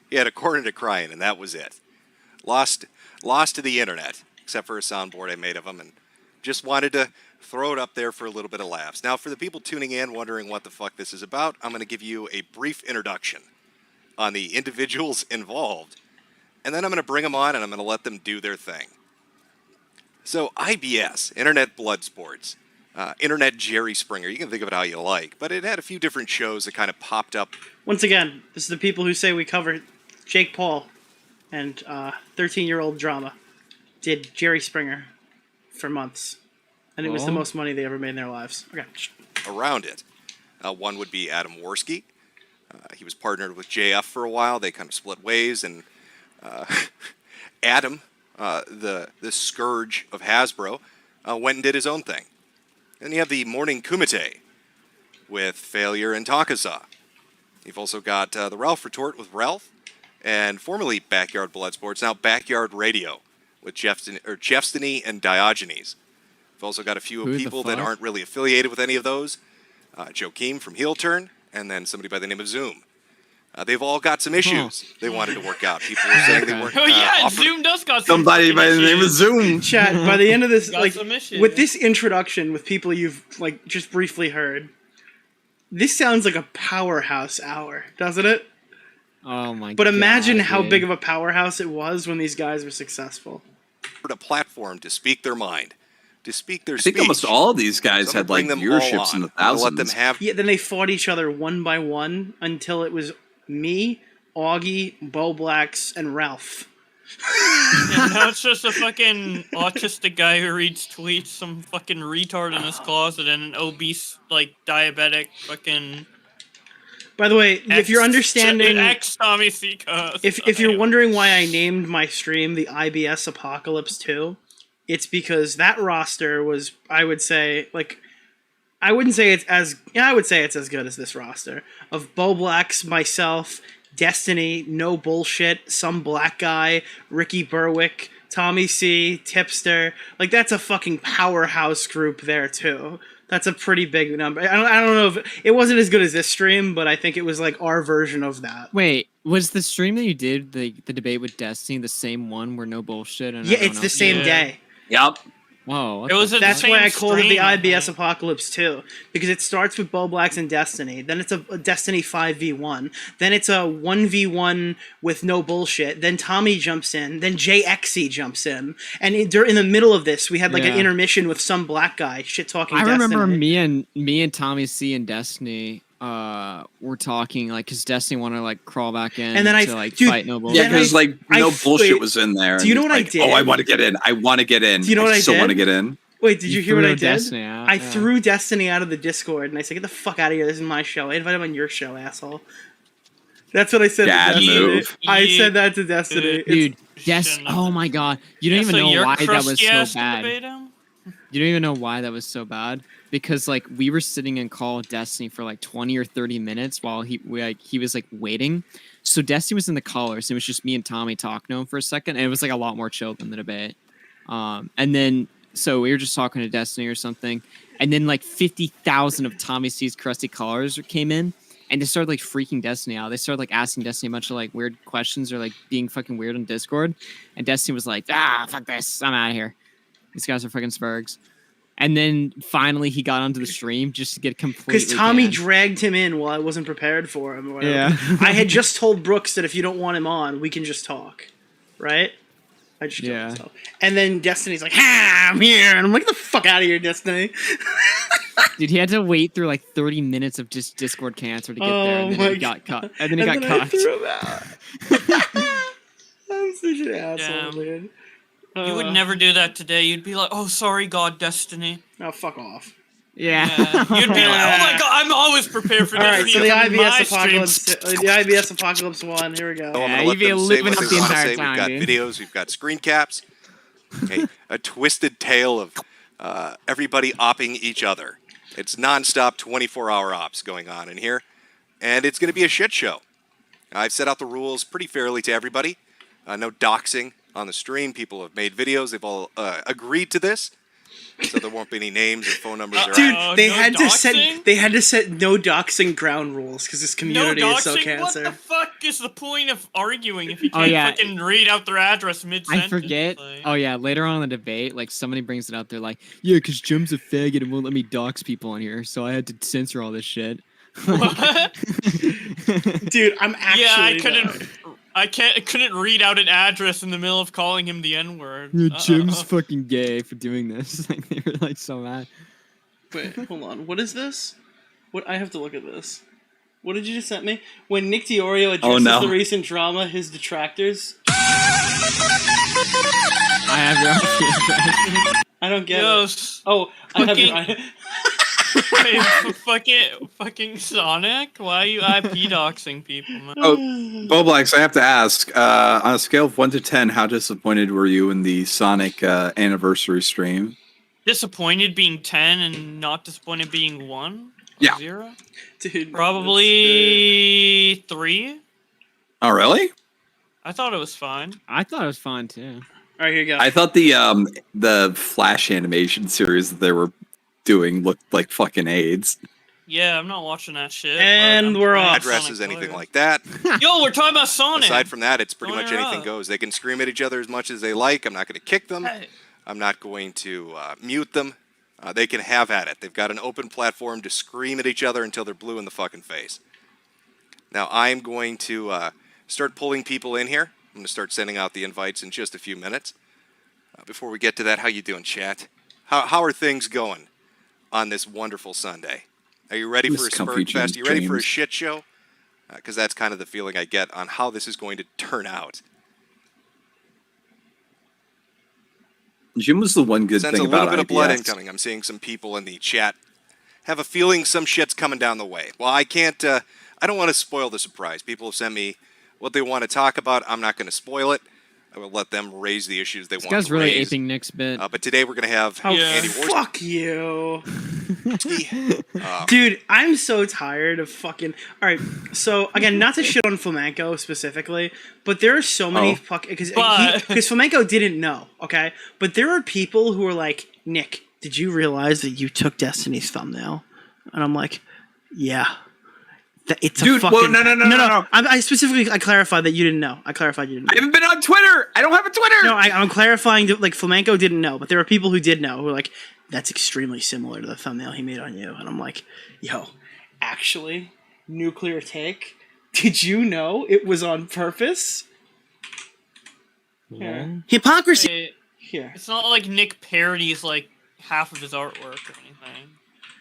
He had a corner to cry in, and that was it. Lost to the internet, except for a soundboard I made of him, and just wanted to throw it up there for a little bit of laughs. Now, for the people tuning in, wondering what the fuck this is about, I'm going to give you a brief introduction on the individuals involved, and then I'm going to bring them on and I'm going to let them do their thing. So, IBS, Internet Blood Sports, Internet Jerry Springer, you can think of it how you like, but it had a few different shows that kind of popped up. Once again, this is the people who say we cover Jake Paul and 13-year-old drama. Did Jerry Springer for months. And it was the most money they ever made in their lives. Okay. Around it. One would be Adam Worski. He was partnered with JF for a while. They kind of split ways, and Adam, the scourge of Hasbro, went and did his own thing. Then you have the Morning Kumite with Failure and Takasa. You've also got the Ralph Retort with Ralph, and formerly Backyard Bloodsports, now Backyard Radio with Jeffstany and Diogenes. We've also got a few Who the people that fuck? aren't really affiliated with any of those. Joakim from Heel Turn, and then somebody by the name of Zoom. They've all got some issues they wanted to work out. People were saying they weren't. Oh yeah, offered- Zoom does got some Somebody fucking by the name of issues. Zoom. Chat, by the end of this, Got like, some issues. with this introduction, with people you've, like, just briefly heard, this sounds like a powerhouse hour, doesn't it? Oh my god. But imagine how dude. big of a powerhouse it was when these guys were successful. a platform to speak their mind, to speak their I think speech. almost all of these guys So I'm had gonna like bring them all viewerships in on. the I'm gonna thousands. let them have. Yeah, then they fought each other one by one until it was me, Augie, Bo Blacks, and Ralph. And now it's just a fucking autistic guy who reads tweets, some fucking retard in his closet, and an obese, like, diabetic fucking... By the way, if you're understanding... Ex-Tommy Seacos. If you're wondering why I named my stream the IBS Apocalypse 2, it's because that roster was, I would say, like... I wouldn't say it's as... Yeah, I would say it's as good as this roster. Of Bo Blacks, myself, Destiny, No Bullshit, Some Black Guy, Ricky Berwick, Tommy C, Tipster. Like, that's a fucking powerhouse group there, too. That's a pretty big number. I don't know if it wasn't as good as this stream, but I think it was like our version of that. Wait, was the stream that you did, the debate with Destiny, the same one where No Bullshit? And Yeah, it's the same day. Yep. Whoa. That's why I called it the IBS Apocalypse 2, because it starts with Bo Blacks and Destiny, then it's a Destiny 5v1, then it's a 1v1 with No Bullshit, then Tommy jumps in, then JXE jumps in, and in the middle of this, we had like an intermission with Some Black Guy shit-talking I Destiny. remember me and Tommy C and Destiny were talking, like, because Destiny wanted to like crawl back in And then fight No Bullshit. Yeah, because like No Bullshit was in there. Do you know what I like, did? Oh, I want to get in. I want to get in. Do you know what I still did? want to get in. Wait, did you hear what I did? Destiny out, I threw Destiny out of the Discord, and I said, "Get the fuck out of here! This is my show. I invited him on your show, asshole." That's what I said Bad to Destiny. move. I said that to Destiny. Dude, oh my god. You don't even know why that was so bad. You don't even know why that was so bad. Because like we were sitting in call with Destiny for like 20 or 30 minutes while he was like waiting. So Destiny was in the callers. It was just me and Tommy talking to him for a second, and it was like a lot more chill than the debate. And then so we were just talking to Destiny or something, and then like 50,000 of Tommy C's crusty callers came in, and they started like freaking Destiny out. They started like asking Destiny a bunch of like weird questions or like being fucking weird on Discord, and Destiny was like, fuck this, I'm out of here. These guys are fucking spurgs. And then finally he got onto the stream just to get completely Because Tommy banned. dragged him in while I wasn't prepared for him. Or whatever. Yeah. I had just told Brooks that if you don't want him on, we can just talk. Right? I just told him so. And then Destiny's like, I'm here. And I'm like, get the fuck out of here, Destiny. Dude, he had to wait through like 30 minutes of just Discord cancer to get there, and then he got caught. And then he got I caught. threw him out. I'm such an asshole, man. You would never do that today. You'd be like, "Oh, sorry, God, Destiny." Oh, fuck off. Yeah. You'd be like, "Oh my God, I'm always prepared for All right, Destiny." so the It's my IBS stream. Apocalypse, the IBS Apocalypse 1. Here we go. I'm gonna let them say what they want to say. We've got videos, we've got screen caps, a twisted tale of everybody opping each other. It's nonstop 24-hour ops going on in here, and it's going to be a shit show. I've set out the rules pretty fairly to everybody. No doxing on the stream. People have made videos. They've all agreed to this, so there won't be any names or phone numbers. Dude, they no had doxing? to set no doxing ground rules because this community is so doxing? cancer. What the fuck is the point of arguing if you can't fucking read out their address mid-sentence? I forget. Like? Oh yeah, later on in the debate, like somebody brings it up. They're like, "Yeah, because Jim's a faggot and won't let me dox people on here, so I had to censor all this shit." What? Dude, I'm actually. Yeah, I couldn't read out an address in the middle of calling him the N-word. Yeah, Jim's fucking gay for doing this. Like they were like so mad. Wait, hold on. What is this? What I have to look at this. What did you just send me? When Nick DeOrio addresses the recent drama, his detractors. I have your I don't get Yes. it. Oh, Fucking- I have. Wait, fucking Sonic? Why are you IP doxing people, man? Oh, Boblax, I have to ask, on a scale of 1 to 10, how disappointed were you in the Sonic anniversary stream? Disappointed being 10 and not disappointed being 1? Yeah. 0? Dude, probably 3. Oh, really? I thought it was fine. I thought it was fine too. All right, here you go. I thought the Flash animation series that they were doing looked like fucking AIDS. Yeah, I'm not watching that shit. And we're off. Addresses, anything like that. Yo, we're talking about Sonic. Aside from that, it's pretty much Sonic anything up. goes. They can scream at each other as much as they like. I'm not going to kick them. I'm not going to mute them. They can have at it. They've got an open platform to scream at each other until they're blue in the fucking face. Now, I'm going to start pulling people in here. I'm going to start sending out the invites in just a few minutes. Before we get to that, how you doing, chat? How are things going on this wonderful Sunday? Are you ready for a Spurg Fest? Are you ready for a shit show? Because that's kind of the feeling I get on how this is going to turn out. Jim was the one good Sense thing a little about bit of blood IBS. incoming. I'm seeing some people in the chat have a feeling some shit's coming down the way. Well, I can't. I don't want to spoil the surprise. People have sent me what they want to talk about. I'm not going to spoil it. I will let them raise the issues they This want guy's to really raise. aping Nick's bit. But today we're going to have Oh, Andy War's. fuck you. Dude, I'm so tired of fucking... Alright, so, again, not to shit on Flamenco specifically, but there are so many fucking... Because Flamenco didn't know, okay? But there are people who are like, Nick, did you realize that you took Destiny's thumbnail? And I'm like, yeah. It's Dude, a fucking... whoa, no. I clarified that you didn't know. I clarified you didn't know. I haven't been on Twitter. I don't have a Twitter. No, I'm clarifying that, like, Flamenco didn't know, but there are people who did know who are like, that's extremely similar to the thumbnail he made on you. And I'm like, yo, actually, nuclear take, did you know it was on purpose? Here. Hypocrisy. Here. It's not like Nick parodies like half of his artwork or anything.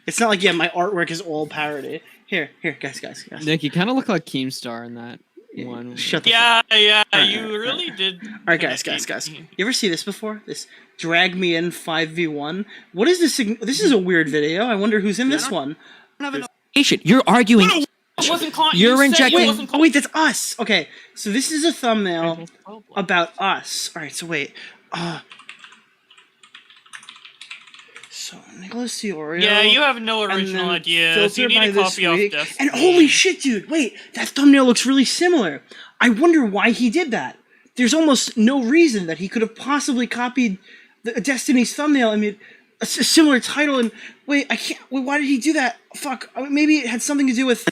It's not like, yeah, my artwork is all parody. Here, guys. Nick, you kind of look like Keemstar in that one. Shut the Yeah, Alright, you really did. Alright, guys. You ever see this before? This drag me in 5v1? What is this? This is a weird video. I wonder who's in this one. You're arguing. You're injecting. Wait, that's us. Okay, so this is a thumbnail about us. Alright, so wait. So, Nicholas DeOrio. Yeah, you have no original ideas. You need a copy off Destiny. And holy shit, dude, wait, that thumbnail looks really similar. I wonder why he did that. There's almost no reason that he could have possibly copied the Destiny's thumbnail. I mean, a similar title, and wait, I can't. Wait, why did he do that? Fuck. Maybe it had something to do with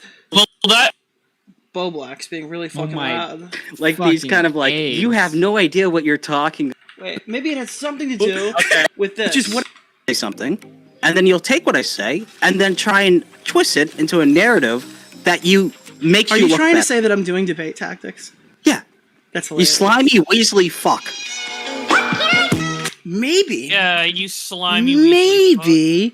Bo Blacks being really fucking loud. Like these kind of like, you have no idea what you're talking. Wait, maybe it had something to do with this. Which is what I say something, and then you'll take what I say, and then try and twist it into a narrative that makes Are you you look trying to better. say that I'm doing debate tactics? Yeah. That's You hilarious. slimy Weasley fuck. Maybe. Yeah, you slimy. Maybe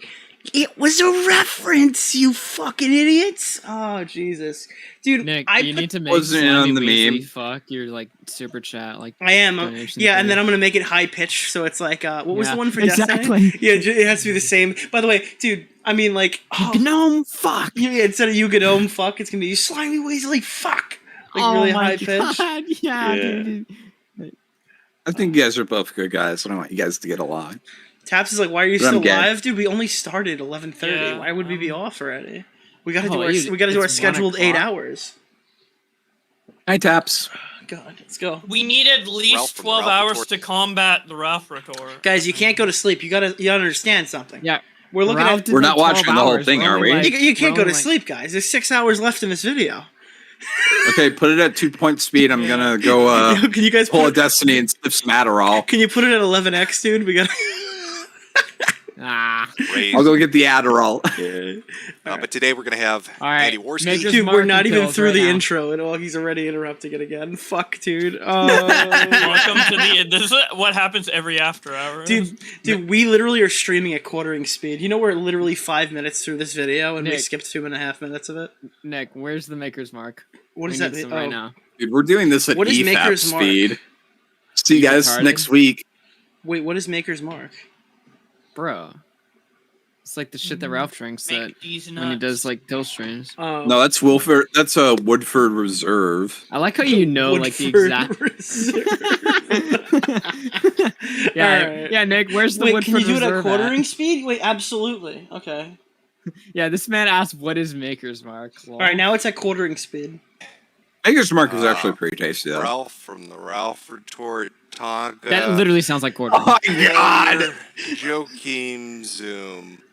it was a reference, you fucking idiots. Oh, Jesus. Dude, Nick, I you put- need to make Wasn't in slimy on the Weasley meme. fuck your like super chat. Like I am. donation Yeah, and thing. then I'm going to make it high pitched, so it's like, what was Yeah, the one for exactly. Destiny? Yeah, it has to be the same. By the way, dude, I mean, like... Gnome fuck. Yeah, instead of you gnome fuck, it's going to be you slimy Weasley fuck. Like Oh really my high pitched. God, yeah, dude. I think you guys are both good guys. I don't want you guys to get along. Taps is like, why are you But I'm still gay. live? Dude, we only started 11:30. Yeah, Why would we be off already? We got to Oh, do our dude, we got to do our it's 1 scheduled 8 o'clock. hours. Hi, Taps. God, let's go. We need at Ralph least from 12 Ralph hours Retort. to combat the Ralph retort. Guys, you can't go to sleep. You gotta understand something. Yeah. We're looking Ralph at. did We're like not 12 watching the whole hours. thing, We're are only, we? like- You can't we're go only, to like- sleep, guys. There's 6 hours left in this video. Okay, put it at 2 speed. I'm gonna go Can you guys pull a put? Destiny and sniff some Adderall. Can you put it at 11x, dude? We got. Ah. Raised. I'll go get the Adderall. But today we're going to have All right, Andy Warski. Maker's Dude, Mark we're and not even pills through right the now. intro, and he's already interrupting it again. Fuck, dude. Oh. Welcome to the. This is what happens every after hour. Dude, we literally are streaming at quartering speed. You know we're literally 5 minutes through this video, and we Nick. skipped 2.5 minutes of it. Nick, where's the Maker's Mark? What We does that need mean? some right Oh. now. Dude, we're doing this at What is EFAP Maker's Mark? speed. See you guys retarded? next week. Wait, what is Maker's Mark? Bro. It's like the shit that Ralph drinks that Make these when he nuts. does like pill streams. Oh. No, that's Wilford. That's a Woodford Reserve. I like how you know like the Woodford exact. Yeah, Alright. yeah, Nick. Where's the Wait, Woodford can you do it at Reserve quartering speed? Wait, absolutely. Okay. Yeah, this man asked, "What is Maker's Mark?" All right, now it's at quartering speed. Maker's Mark is actually pretty tasty, though. Ralph from the Ralph Retort Tonga. That literally sounds like quartering. Oh my god! Joachim Zoom,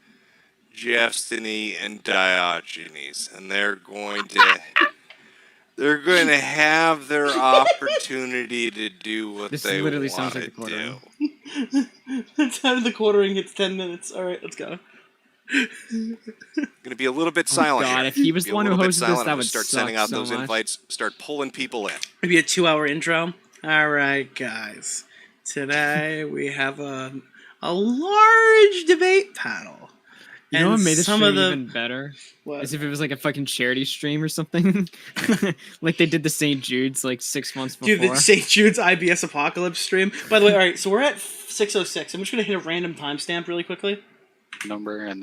Destiny, and Diogenes, and they're going to have their opportunity to do what This they literally want sounds like to the quartering. do. The time of the quartering hits 10 minutes. All right, let's go. Going to be a little bit silent. God, here. if he was Be the a one who little bit hosted this, silent. that I'm gonna would start suck sending out so those much. invites. Start pulling people in. Maybe a 2-hour intro. All right, guys. Today we have a large debate panel. You know what And made this some stream of the- even better? What? As if it was like a fucking charity stream or something. Like they did the St. Jude's like 6 months before. Dude, the St. Jude's IBS Apocalypse stream. By the way, all right, so we're at 6:06. I'm just going to hit a random timestamp really quickly. Number and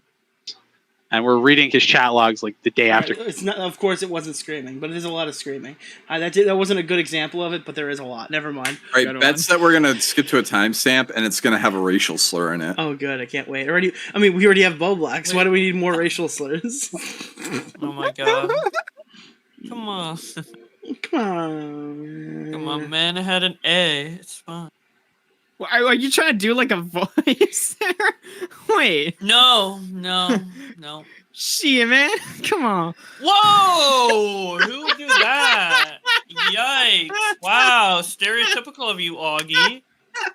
and we're reading his chat logs like the day after. It's not. Of course, it wasn't screaming, but there's a lot of screaming. That wasn't a good example of it, but there is a lot. Never mind. All right, bets that we're gonna skip to a timestamp, and it's gonna have a racial slur in it. Oh, good. I can't wait. We already have Bo Black, so why do we need more racial slurs? Oh my god. Come on. Come on. Come on, man. I had an A. It's fine. Are you trying to do like a voice there? Wait. No. Shit, man. Come on. Whoa! Who would do that? Yikes. Wow. Stereotypical of you, Augie.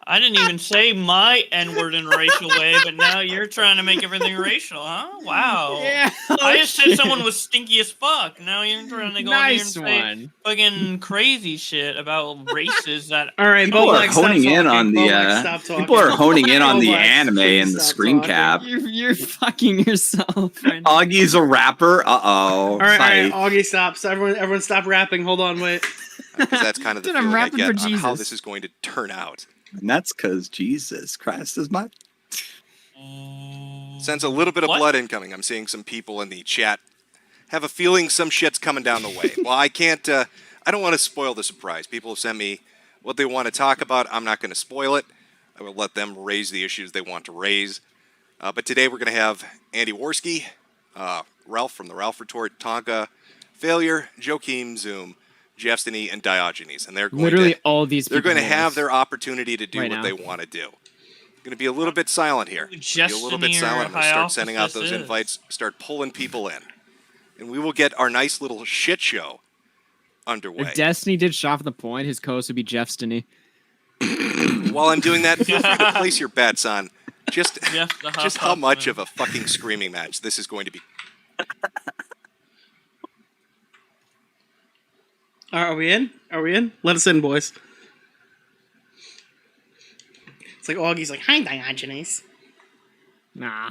I didn't even say my N-word in a racial way, but now you're trying to make everything racial, huh? Wow. Yeah, I just said someone was stinky as fuck. Now you're trying to go in here and say fucking crazy shit about races that. All right, People are honing in on the people are honing in on the anime and the screen cap. You're fucking yourself. Right now. Augie's a rapper. All right, Augie, stop. So everyone, stop rapping. Hold on, wait. Because that's kind of the Dude, I'm feeling I rapping get for on how Jesus. this is going to turn out. And that's because Jesus Christ is my. Sense a little bit of blood incoming. I'm seeing some people in the chat have a feeling some shit's coming down the way. Well, I can't. I don't want to spoil the surprise. People have sent me what they want to talk about. I'm not going to spoil it. I will let them raise the issues they want to raise. But today we're going to have Andy Worski, Ralph from the Ralph Retort, Tonka, Failure, Joachim Zoom, Jeffstany, and Diogenes, and they're going Literally to, all these they're people going to know have this their opportunity to do right what now. they want to do. Going to be a little bit silent here. Be a little bit Jeffstany or silent. I'm going to start sending out Hyophysis those is. invites, start pulling people in, and we will get our nice little shit show underway. If Destiny did Shop at the Point, his co-host would be Jeffstany. While I'm doing that, feel free to place your bets on just Jeff the just how much of a fucking screaming match this is going to be. Are we in? Are we in? Let us in, boys. It's like Augie's like, hi, Diogenes. Nah.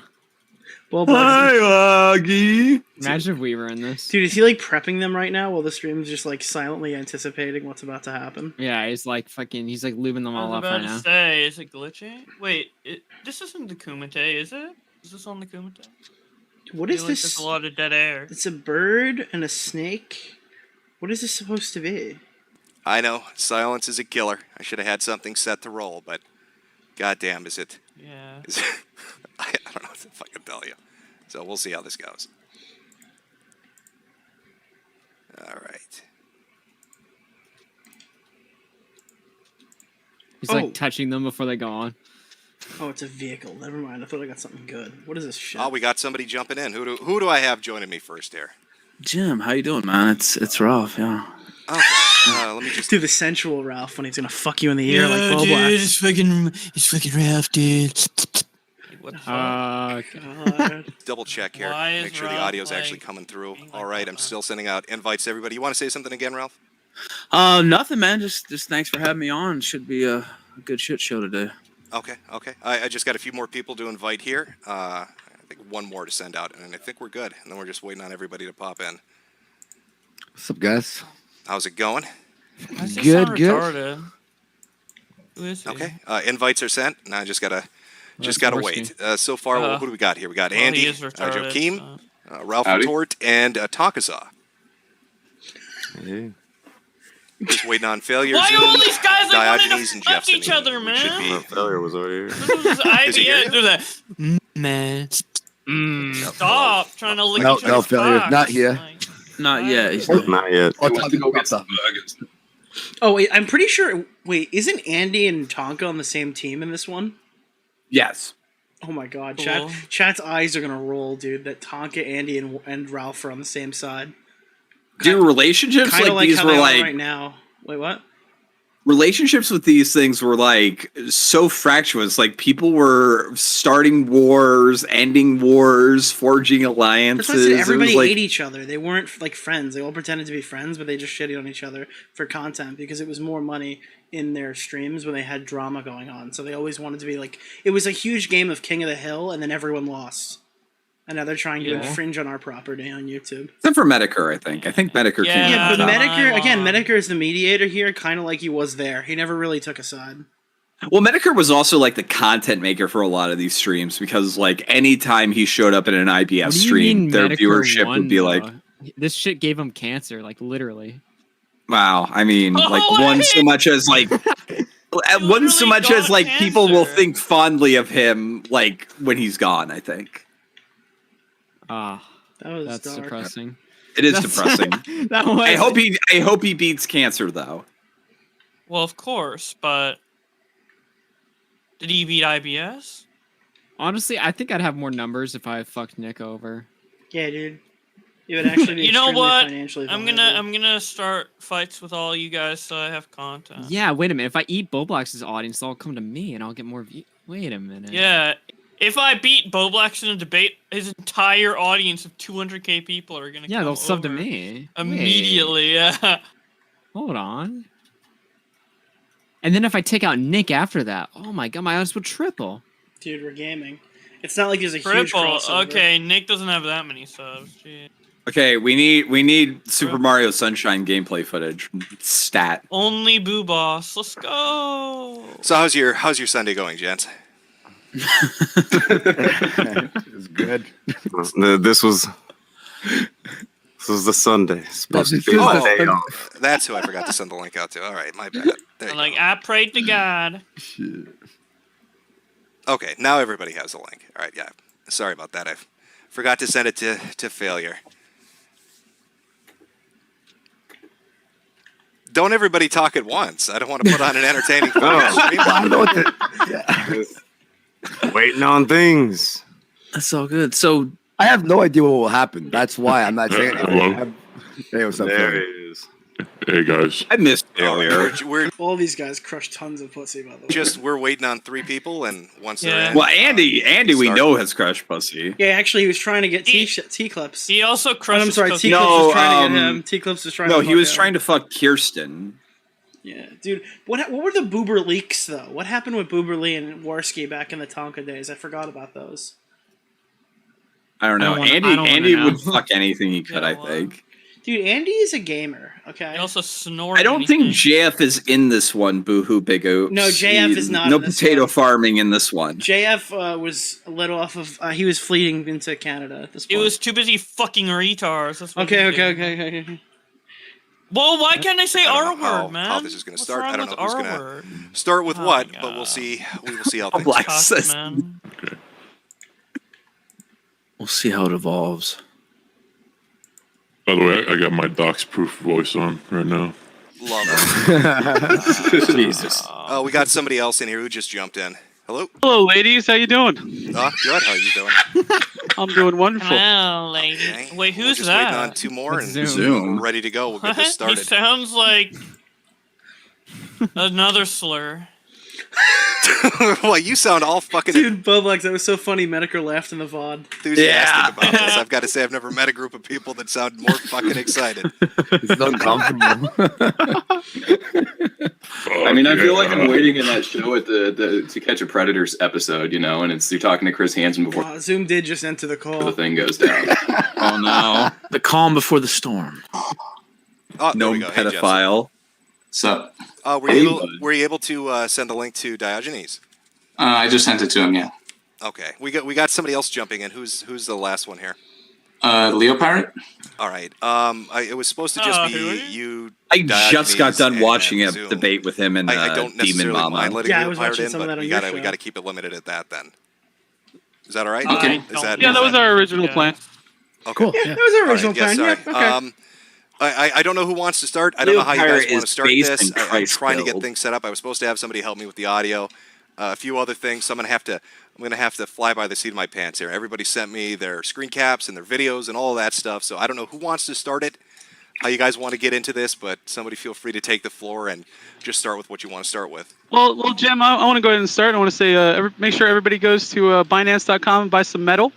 Well, Augie. Imagine if we were in this. Dude, is he like prepping them right now while the stream's just like silently anticipating what's about to happen? Yeah, he's like lubing them I all was up about right to now. say, is it glitching? Wait, this isn't the Kumite, is it? Is this on the Kumite? What I is feel like this? There's a lot of dead air. It's a bird and a snake. What is this supposed to be? I know silence is a killer. I should have had something set to roll, but goddamn, is it? Yeah. Is it, I don't know what to fucking tell you. So we'll see how this goes. All right. He's like touching them before they go on. Oh, it's a vehicle. Never mind. I thought I got something good. What is this shit? Oh, we got somebody jumping in. Who do I have joining me first here? Jim, how you doing, man? It's Ralph, yeah. Okay. Let me just do the sensual Ralph when he's gonna fuck you in the ear like Bo Black. It's fucking Ralph, dude. What the God. double check here. Why is Make sure the Ralph, audio's actually coming through. All right, I'm still sending out invites to everybody. You want to say something again, Ralph? Nothing, man. Just thanks for having me on. Should be a good shit show today. Okay. I just got a few more people to invite here. I think one more to send out, and I think we're good. And then we're just waiting on everybody to pop in. What's up, guys? How's it going? Good. Retarded. Who is he? Okay. Invites are sent. Now I just gotta wait. So far, who do we got here? We got well, Andy, he is retarded, Joachim, Ralph Howdy. Retort, and Takaza. Hey. Just waiting on Failure. Why are all these guys like wanting Diogenes to and fuck Jeffstany. each other, man? Failure was over here. This was his Is he idea. here? Do that. Man. Stop trying to lick No, each other's failure. cocks. Not here. Not yet. He's Not yet. Oh, time to go get some. Oh wait, I'm pretty sure. Wait, isn't Andy and Tonka on the same team in this one? Yes. Oh my God, Cool. Chat's eyes are gonna roll, dude. That Tonka, Andy, and Ralph are on the same side. Do relationships Kind of like these how were they are like right now. Wait, what? relationships with these things were like so fractious. Like people were starting wars, ending wars, forging That's alliances. why I said It was everybody like- ate each other. They weren't like friends. They all pretended to be friends, but they just shitted on each other for content because it was more money in their streams when they had drama going on. So they always wanted to be like, it was a huge game of King of the Hill, and then everyone lost. And now they're trying to Yeah. infringe on our property on YouTube. Except for Medicare, I think. I think Medicare Yeah. came Yeah, out but on top. Medicare, again, Medicare is the mediator here, kind of like he was there. He never really took a side. Well, Medicare was also like the content maker for a lot of these streams because like anytime he showed up in an IBS What do you stream, mean their Medicare viewership won, would be like, though? This shit gave him cancer, like literally. wow. I mean, like one so much as like one so much as like people will think fondly of him like when he's gone, I think. That's dark. depressing. It is That's- depressing. that was... I hope he beats cancer though. Well, of course, but did he beat IBS? Honestly, I think I'd have more numbers if I fucked Nick over. Yeah, dude. It would actually be You know extremely what? financially I'm viable. gonna start fights with all you guys so I have content. Yeah, wait a minute. If I eat Boblax's audience, they'll come to me and I'll get more views. Wait a minute. Yeah, if I beat Boblax in a debate, his entire audience of 200k people are gonna. Yeah, come they'll sub to over me. immediately. Yeah. Hold on. And then if I take out Nick after that, oh my god, my odds would triple. Dude, we're gaming. It's not like there's a huge Triple. crossover. Okay, Nick doesn't have that many subs. Gee. Okay, we need Super Mario Sunshine gameplay footage. Stat. Only Boo Boss. Let's go. So how's your Sunday going, gents? It's good. This was the Sunday. It's supposed to be my day off. That's who I forgot to send the link out to. All right, my bad. There you Like I prayed to God. go. Okay, now everybody has a link. All right, yeah. Sorry about that. I forgot to send it to failure. Don't everybody talk at once. I don't want to put on an entertaining Waiting on things. That's all good. So I have no idea what will happen. That's why I'm not saying anything. Hey, what's up? There Phil? it is. Hey guys. I missed failure. We're All these guys crush tons of pussy, by the way. we're waiting on 3 people, and once they're in, Well, Andy, we know has crushed pussy. Yeah, actually, he was trying to get T-Clips. He also crushed. I'm sorry, pussy. T-Clips was trying to get him. T-Clips was trying to No, fuck he was him. trying to fuck Kirsten. Yeah, dude. What were the Boober leaks, though? What happened with Boober Lee and Warski back in the Tonka days? I forgot about those. I don't know. I don't wanna Andy know. would fuck anything he could, I think. Dude, Andy is a gamer, okay? He also snored. I don't think JF is in this one, Boohoo Big Oops. No, JF is not No in this potato farming in this one. JF was let off of... he was fleeing into Canada at this point. He was too busy fucking retards. That's what Okay. he did. Well, why can't I say R word, man? how this is going to What's start. wrong I don't know with who's R going word? to start with Oh what, my but we'll see. We will see how things Black go. says- Man. we'll see how it evolves. By the way, I got my docs-proof voice on right now. Love it. Jesus. We got somebody else in here who just jumped in. Hello. Hello, ladies. How you doing? Good. How you doing? I'm doing wonderful. Hello, lady. Wait, We're who's just that? waiting on 2 more, and Zoom. we're ready to go. We'll get this What? He started. sounds like another slur. Well, you sound all fucking Dude, Boblax, that was so funny. Medicare laughed in the VOD. enthusiastic about this. I've got to say, I've never met a group of people that sound more fucking excited. It's uncomfortable. I mean, I feel like I'm waiting in that show at the To Catch a Predator's episode, you know, and you're talking to Chris Hansen before Zoom did just enter the call. the thing goes down. Oh no. The calm before the storm. Oh, there No we go. Hey, Jeff. pedophile. So, Were you able to send the link to Diogenes? I just sent it to him, yeah. Okay, we got somebody else jumping in. Who's the last one here? Leo Pirate? All right. It was supposed to just be you. I just got Diogenes, done and watching a Zoom. debate with him and I don't Demon necessarily Mama. mind letting Yeah, I Leo was Pirate watching in, some of but that on we your gotta show. keep it limited at that. Then is that all right? Okay. Is that Yeah, that was our original plan. Okay. Cool. Yeah, that was our original plan. Sorry. Yeah, okay. I don't know who wants to start. I don't know how you Leo guys Pirate want to is start based this. in I'm Christ trying to get build. things set up. I was supposed to have somebody help me with the audio, a few other things. So I'm gonna have to fly by the seat of my pants here. Everybody sent me their screen caps and their videos and all that stuff. So I don't know who wants to start it, how you guys want to get into this, but somebody feel free to take the floor and just start with what you want to start with. Well, Jim, I want to go ahead and start. I want to say, make sure everybody goes to Binance.com and buy some metal.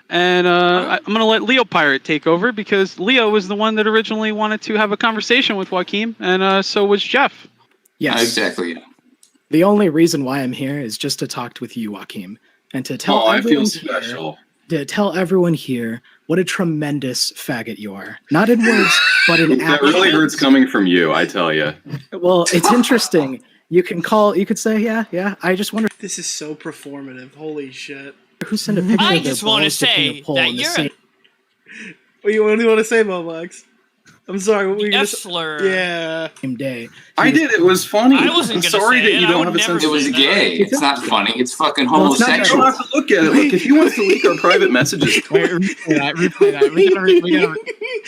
And I'm going to let Leo Pirate take over because Leo was the one that originally wanted to have a conversation with Joaquin, and so was Jeff. Yes. Exactly, yeah. The only reason why I'm here is just to talk with you, Joaquin, and to tell I feel everyone special. here, to tell everyone here what a tremendous faggot you are. Not in words, but in That action. really hurts coming from you, I tell you. Well, it's interesting. You could say, yeah. I just wonder This is so performative. Holy shit. who sent a picture I of their just want to balls to King say of Pole that in the you're same. What do you want to say, Mobox? I'm sorry. What were you gonna say? slur. Yeah. Same day. I did. It was funny. I wasn't I'm gonna sorry say that it. you I don't would have a never sense say of It was that. gay. It's not funny. It's fucking Well, it's not You homosexual. don't have to look at it. Look, if he wants to leak our private messages, Wait, replay that. We gotta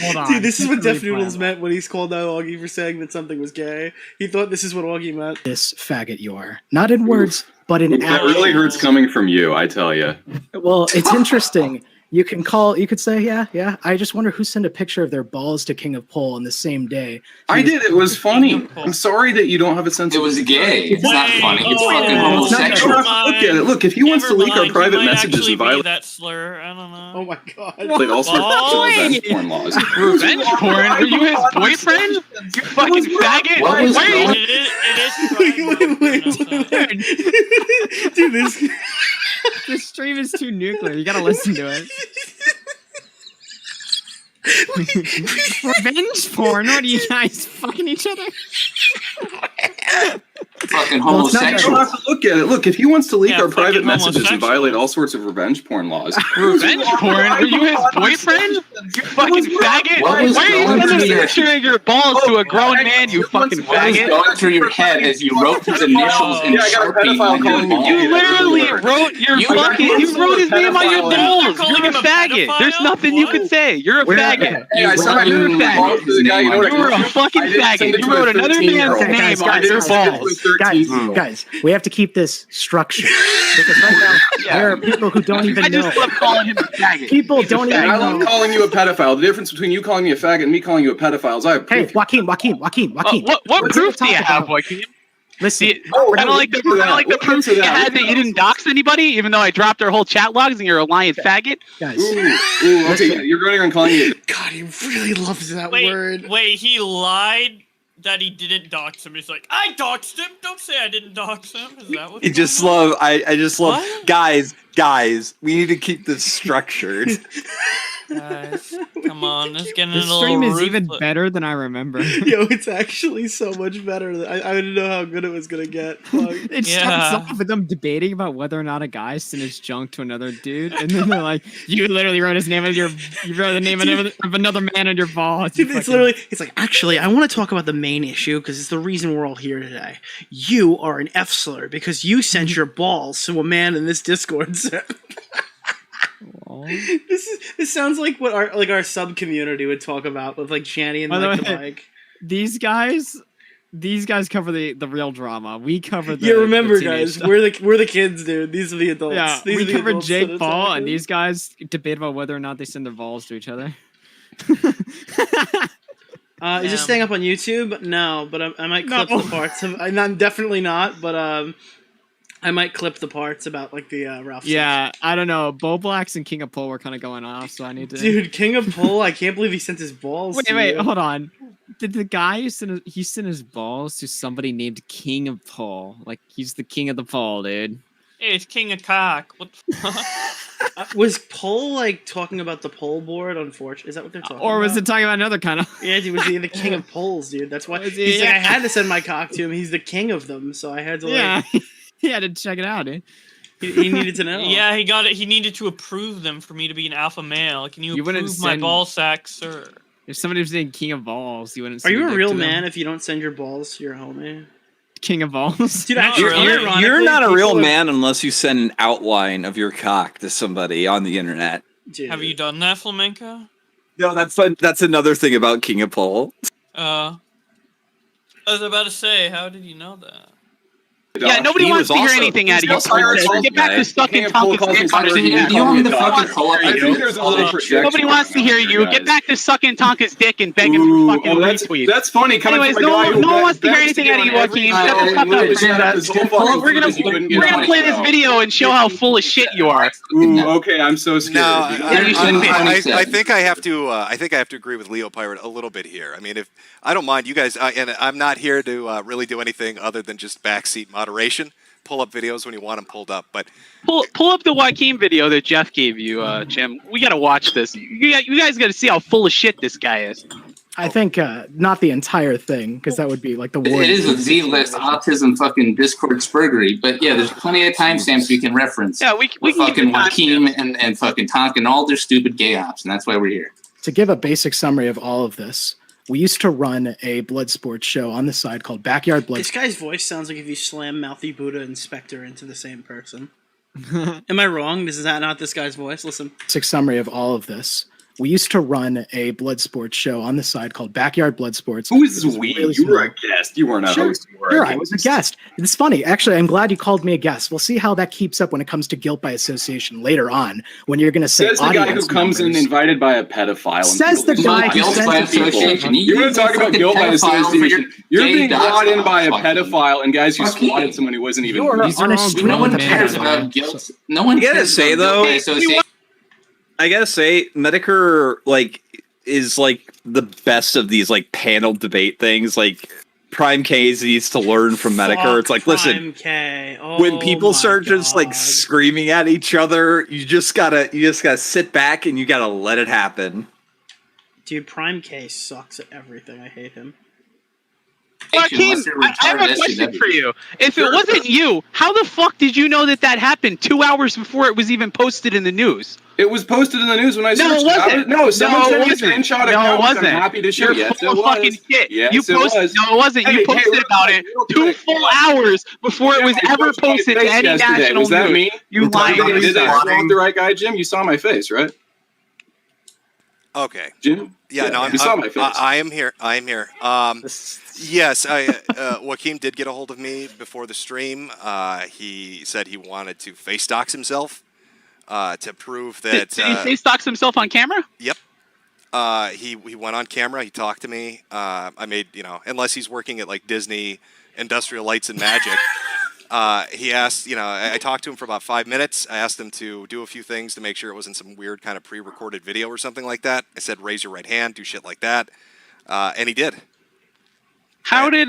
hold on. Dude, this is what Def Replay Noodles that. meant when he's called out Augie for saying that something was gay. He thought this is what Augie meant. This faggot you are. Not in words, but in that really hurts coming from you. I tell you. Well, it's interesting. You could say, yeah. I just wonder who sent a picture of their balls to King of Pole on the same day. I did. It was funny. I'm sorry that you don't have a sense. It was gay. It's not funny. It's fucking You homosexual. don't have to look at it. Look, if he wants to leak our private messages and violate that slur. I don't know. Oh my god. all sorts of revenge porn laws. Revenge porn? Were you his boyfriend? You fucking faggot! What was Why are you? It is Dude, this. This stream is too nuclear. You gotta listen to it. Revenge porn? What are you guys fucking each other? Fucking You homosexual. don't have to look at it. Look, if he wants to leak Yeah, our private fucking messages and homosexual. violate all sorts of revenge porn laws. Revenge porn? Were you his boyfriend? You fucking faggot! What was Why are you going sending through a your- picture of your balls to a grown man? You fucking What was faggot! going through your head as you wrote his initials in Yeah, I got a Sharpie pedophile on your calling you balls? You literally wrote your you wrote his name on your balls. calling You're a him a faggot. There's pedophile? nothing you can say. You're a faggot. Hey, I saw wrote you're a his faggot. name You know what You were a fucking faggot. You wrote another man's name on your balls. Guys, we have to keep this structured because right now there are people who don't even I know. just love calling him a faggot. People don't even I love know. calling you a pedophile. The difference between you calling me a faggot and me calling you a pedophile is I have Hey, proof. Joaquin. What We're proof do gonna you talk have, about- Joaquin? Listen, Kind of like the proof you had that you didn't dox anybody, even though I dropped our whole chat logs and you're a lying faggot. guys. Ooh, okay, you're going around calling you. God, he really loves that Wait, word. wait, he lied that he didn't dox him. He's like, I doxed him. Don't say I didn't dox him. Is that what? I just love. I just love. Guys. We need to keep this structured. Guys, come on, let's get This into a stream little is even ruthless. better than I remember. Yo, it's actually so much better. I didn't know how good it was gonna get. Fuck. It Yeah. starts off with them debating about whether or not a guy sent his junk to another dude, and then they're like, "You literally wrote his name of you wrote the name of another man on your balls." Dude, it's literally, it's like, actually, I want to talk about the main issue because it's the reason we're all here today. You are an F slur because you sent your balls to a man in this Discord server. This sounds like what our sub community would talk about with like Shanny and By the like the way, mic. These guys cover the real drama. We cover the. Yeah, remember, the teenage guys, stuff. we're the kids, dude. These are the adults. Yeah, These are we the covered adults that Jake it's Paul, happening. and these guys debate about whether or not they send their balls to each other. Is this staying up on YouTube? No, but I might clip No. the parts of. I'm definitely not, but I might clip the parts about like the Ralph. Yeah, I don't know. Bo Blacks and King of Pole were kind of going off, so I need to. Dude, King of Pole, I can't believe he sent his balls. to Wait, you. hold on. Did the guy who sent his balls to somebody named King of Pole? Like he's the king of the pole, dude. Hey, it's King of Cock. What the fuck? Was Pole like talking about the pole board on Fortune? Is that what they're talking about? Or was it talking about another kind of? Yeah, dude, was he the king of poles, dude? That's why Was he? he's like, I had to send my cock to him. He's the king of them, so I had to like. Yeah, he had to check it out, dude. He needed to know. Yeah, he got it. He needed to approve them for me to be an alpha male. Can you wouldn't approve my send- ball sack, sir? If somebody was saying King of Balls, you wouldn't. Are you send a dick real to them. man if you don't send your balls to your homie? King of Balls? Dude, Not actually, really. You're not a real people are- man unless you send an outline of your cock to somebody on the internet. Dude. Have you done that, Flamenco? No, that's another thing about King of Pole. I was about to say, how did you know that? Yeah, nobody He wants was to hear also- anything out of you. he's also princess. Get back to sucking Tonka's dick. You want me to fucking pull up I the think there's a little projection. Nobody wants to hear you. Get back to sucking Tonka's dick and begging Ooh, for fucking oh, that's retweets. funny. Coming Anyways, from a no guy one, who no one wants to hear begs anything out of you, get on every Joaquin. Shut the fuck up. We're gonna play this video and show how full of shit you are. Ooh, okay, I'm so scared. No, you shouldn't be. I think I have to. I think I have to agree with Leo Pirate a little bit here. I mean, if I don't mind you guys, and I'm not here to really do anything other than just backseat moderation. Pull up videos when you want them pulled up, but Pull up the Joaquin video that Jeff gave you, Jim. We gotta watch this. You guys gotta see how full of shit this guy is. I think not the entire thing, because that would be like the war. It is a Z-list autism fucking Discord spurgery, but yeah, there's plenty of timestamps we can reference. Yeah, we can fucking Joaquin and fucking Tonk and all their stupid gay ops, and that's why we're here. To give a basic summary of all of this, we used to run a blood sports show on the side called Backyard Blood. This guy's voice sounds like if you slam Mouthy Buddha and Spectre into the same person. Am I wrong? Is that not this guy's voice? Listen. Basic summary of all of this. We used to run a blood sports show on the side called Backyard Blood Sports. Who is we? You were a guest. You weren't a host. Sure, I was a guest. It's funny. Actually, I'm glad you called me a guest. We'll see how that keeps up when it comes to guilt by association later on, when you're going to say Says the guy who comes in invited by a pedophile. Says the guy who guilt sends by the people. association. You want to talk about guilt by association? You're being brought in by a pedophile and guys who swatted someone who wasn't even. No one cares about guilt. No one I gotta cares say about guilt though, by association. I gotta say, Medicare is like the best of these like panel debate things. Like Prime K needs to learn from Medicare. It's like, listen, Prime K. when people start just like screaming at each other, you just gotta sit back and you gotta let it happen. Dude, Prime K sucks at everything. I hate him. Joaquin, I have a question for you. If it wasn't you, how the fuck did you know that happened 2 hours before it was even posted in the news? It was posted in the news when I searched. No, it wasn't. No, someone sent me a screenshot of No, it wasn't. I'm happy to share. You're Yes, full it of fucking was. shit. Yes, You it posted. was. No, it wasn't. You posted about it 2 full hours before it was ever posted to any national Was that news. me? You lying. Did I quote the right guy, Jim? You saw my face, right? Okay. Jim? Yeah, no, you saw my face. I am here. I am here. Yes, Joaquin did get a hold of me before the stream. He said he wanted to face dox himself to prove that. Did he face dox himself on camera? Yep. He went on camera. He talked to me. I made, unless he's working at like Disney Industrial Lights and Magic. He asked, I talked to him for about 5 minutes. I asked him to do a few things to make sure it wasn't some weird kind of pre-recorded video or something like that. I said, raise your right hand, do shit like that. And he did. How did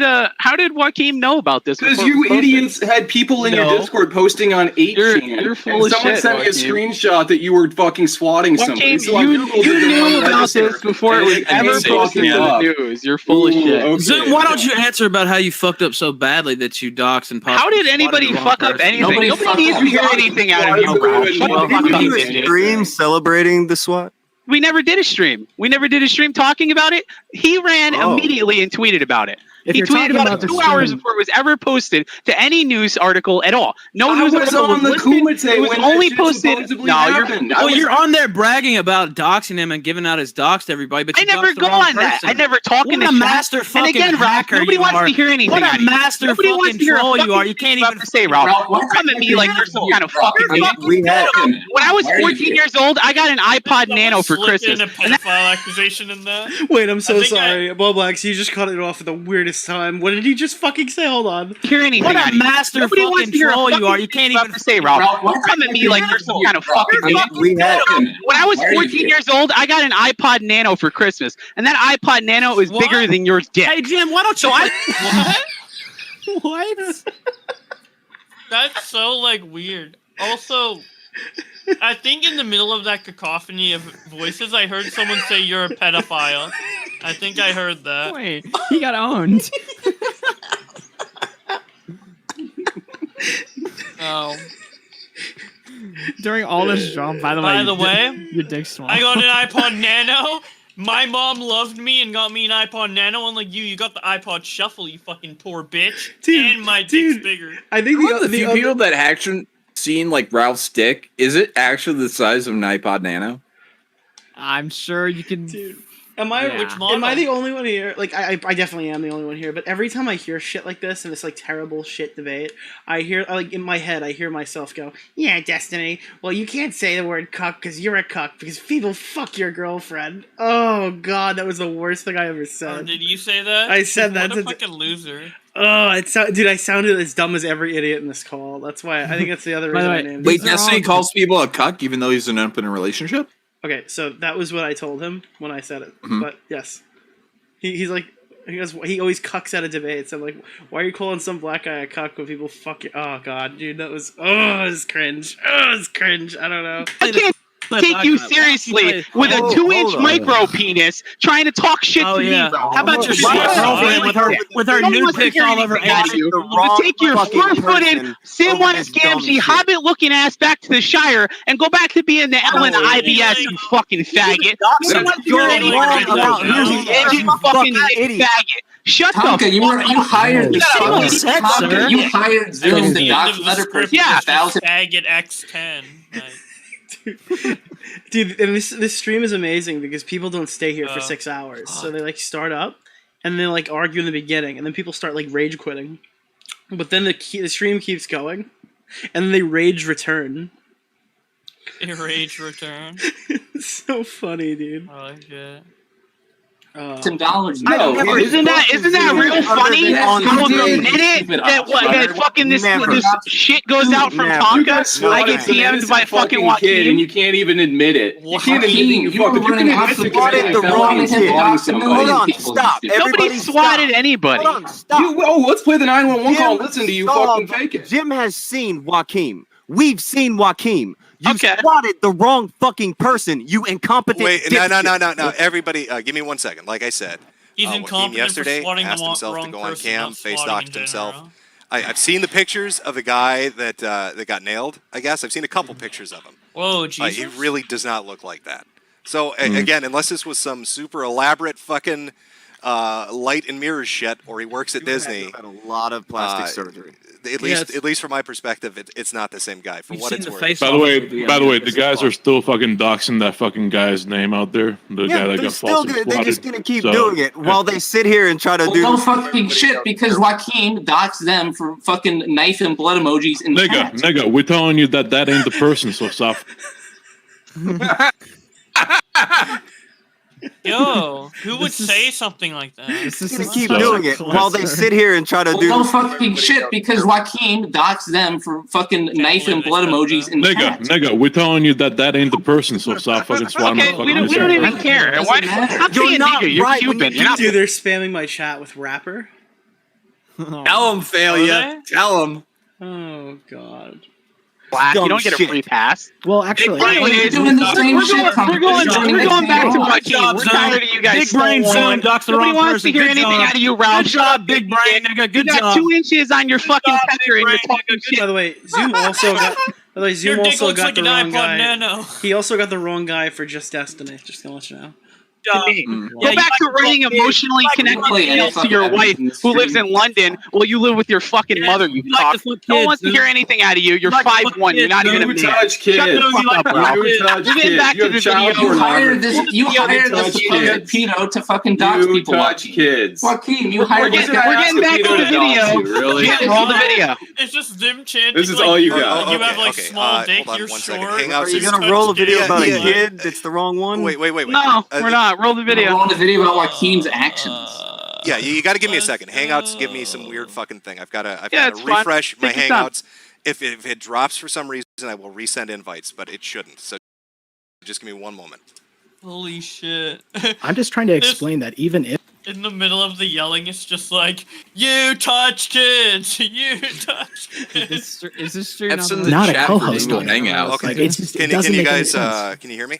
Joaquin know about this? Because you idiots had people in your Discord posting on 8chan. You're full of someone shit, sent me a Joaquin. screenshot that you were fucking swatting somebody. Joaquin, So I you Googled it and knew went about register. this before it was And ever they posted to fucking the news. You're full of shit. Okay. Zim, why don't you answer about how you fucked up so badly that you doxed and How did anybody fuck up anything? Nobody needs to hear anything out of you, bro. Shut the fuck up, bitch. Stream celebrating the SWAT. We never did a stream. We never did a stream talking about it. He ran immediately and tweeted about it. If He you're tweeted talking about about it the 2 hours stream- before it was ever posted to any news article at all. No I news was article on the listed. Kumite It was when only that shit posted. supposedly No, happened. Well, you're on there bragging about doxing him and giving out his dox to everybody, but I you never doxed the go wrong on that. person. I never talk in What the a chat. master And fucking again, Ralph, hacker nobody you wants are. to hear anything. What out a of you. master Nobody wants fucking to hear a troll you fucking are. You can't thing you have even to say, Ralph. Don't come at me like you're some kind of fucking. We had When I was 14 years old, I got an iPod Nano for Slipped Christmas. in a pedophile accusation in that. Wait, I'm I so think sorry. Boblax, you just cut it off at the weirdest time. What did he just fucking say? Hold on. Hear anything? What out a of you. master Nobody wants fucking to hear a troll you fucking are. You thing can't you have even to say, Ralph. Don't come at me like you're some kind of fucking. We had When I was 14 years old, I got an iPod Nano for Christmas, and that iPod Nano is bigger than your dick. Hey Jim, why don't you? What? What? That's so like weird. Also, I think in the middle of that cacophony of voices, I heard someone say you're a pedophile. I think I heard that. Wait, he got owned. Oh. During all this drama, by the way, your dick's small. I got an iPod Nano. My mom loved me and got me an iPod Nano. Unlike you got the iPod Shuffle, you fucking poor bitch. Dude, and my dick's bigger. I think One of the few people that actually seen like Ralph's dick, is it actually the size of an iPod Nano? I'm sure you can. Dude, am I the only one here? Like, I definitely am the only one here. But every time I hear shit like this and this like terrible shit debate, I hear like in my head, I hear myself go, "Yeah, Destiny. Well, you can't say the word cuck because you're a cuck because people fuck your girlfriend." Oh God, that was the worst thing I ever said. Oh, did you say that? I said that. What a fucking loser. Oh, dude, I sounded as dumb as every idiot in this call. That's why I think that's the other reason I named Wait, it. Destiny calls people a cuck even though he's in an open relationship? Okay, so that was what I told him when I said it. Mhm. But yes, he always cucks out of debates. I'm like, why are you calling some black guy a cuck when people fuck you? Oh God, dude, that was cringe. Oh, it was cringe. I don't know. take you seriously with a 2-inch micro penis trying to talk shit to me, bro. How about your girlfriend with her nude pics all over you? Take your 4-footed Samwise Gamgee Hobbit-looking ass back to the Shire and go back to being the Ellen IBS, you fucking faggot. Faggot. Shut Tonka, the you hired the Tonka, you hired Zoom to dox another person. Yeah, faggot X10. Dude, and this stream is amazing because people don't stay here for 6 hours. So they like start up and they like argue in the beginning, and then people start like rage quitting. But then the stream keeps going, and then they rage return. Rage return. It's so funny, dude. I like it. $10. No, isn't that real funny? How the minute that fucking this shit goes out from Tonka, I get DM'd by fucking kid, and Joaquin. you can't even admit it. You can't admit you fucking. were running off the wrong kid. Hold on, stop. Nobody swatted anybody. Hold on, stop. Let's play the 911 call. Listen to you fucking fake it. Jim has seen Joaquin. We've seen Joaquin. You swatted the wrong fucking person, you incompetent. Wait, no. Everybody, give me 1 second. Like I said, He's Joaquin incompetent yesterday for swatting asked the himself to wrong go on person, cam, not face swatting docked in himself. general. I've seen the pictures of the guy that got nailed. I guess I've seen a couple pictures of him. Whoa, Jesus! He really does not look like that. So again, unless this was some super elaborate fucking light and mirrors shit, or he works at Disney. Had a lot of plastic surgery. At least from my perspective, it's not the same guy. For what it's worth. By the way, the guys are still fucking doxing that fucking guy's name out there. The guy that got falsely swatted. They're just gonna keep doing it while they sit here and try to do. No fucking shit, because Joaquin doxed them for fucking knife and blood emojis and Nigga, we're telling you that ain't the person, so stop. Yo, who would say something like that? Gonna keep doing it while they sit here and try to do. No fucking shit, because Joaquin doxed them for fucking knife and blood emojis and Nigga, we're telling you that ain't the person, so stop fucking swatting. Okay, we don't even care. Why? I'm saying nigga, you're Cuban. Dude, they're spamming my chat with rapper. Tell him, failure. Tell him. Oh god. Black, you don't get a free pass. Well, actually, we're doing the same shit. We're going back to Joaquin. We're tired of you guys. Big brain Zoom, dox the wrong person. Nobody wants to hear anything out of you, Ralph. Good job, big brain, nigga. Good job. You got 2 inches on your fucking pecker and you're talking shit. By the way, Zoom also got. By the way, Zoom Your dick also looks got like the an wrong iPod guy. Nano. He also got the wrong guy for Just Destiny. Just gonna let you know. Go back to writing emotionally connected emails to your wife who lives in London while you live with your fucking mother, you cock. No one wants to hear anything out of you. You're 5'1". You're not even a man. Touch kids. Shut the fuck up, bro. We're getting back to the video. You hired this supposed pedo to fucking dox people. Touch kids. Joaquin, you hired this We're guy. getting back to the video. Really? Roll the video. It's just them chanting. This is like, all you got. You have like small dick. Hold on You're 1 short. second. Hang out. Are you gonna roll a video about a kid that's the wrong one? Wait. No, we're not. Roll the video. Roll the video about Joaquin's actions. Yeah, you got to give me a second. Hangouts give me some weird fucking thing. I've got to it's fine. refresh my Take your time. Hangouts. If it drops for some reason, I will resend invites, but it shouldn't. So just give me 1 moment. Holy shit. I'm just trying to explain that even if In the middle of the yelling, it's just like, you touch kids! You touch kids! Is this stream That's in the not a chat for co-host Google on it. Hangouts. Okay. Like, it's just, it Can doesn't you make any guys sense. can you hear me?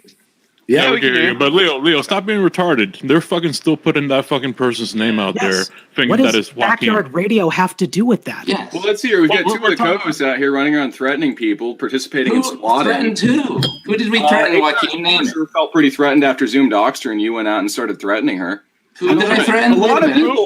Yeah, we can hear you. But Leo, stop being retarded. They're fucking still putting that fucking person's name out there, thinking What that does is Joaquin. backyard radio have to do with that? Yes. Well, let's see here. We've got Well, two of the co-hosts out here running around threatening people, participating in Who swatting. threatened who? Who did we threaten, Joaquin? Name it. Sure felt pretty threatened after Zoom doxed her and you went out and started threatening her. Who did I threaten? A lot of people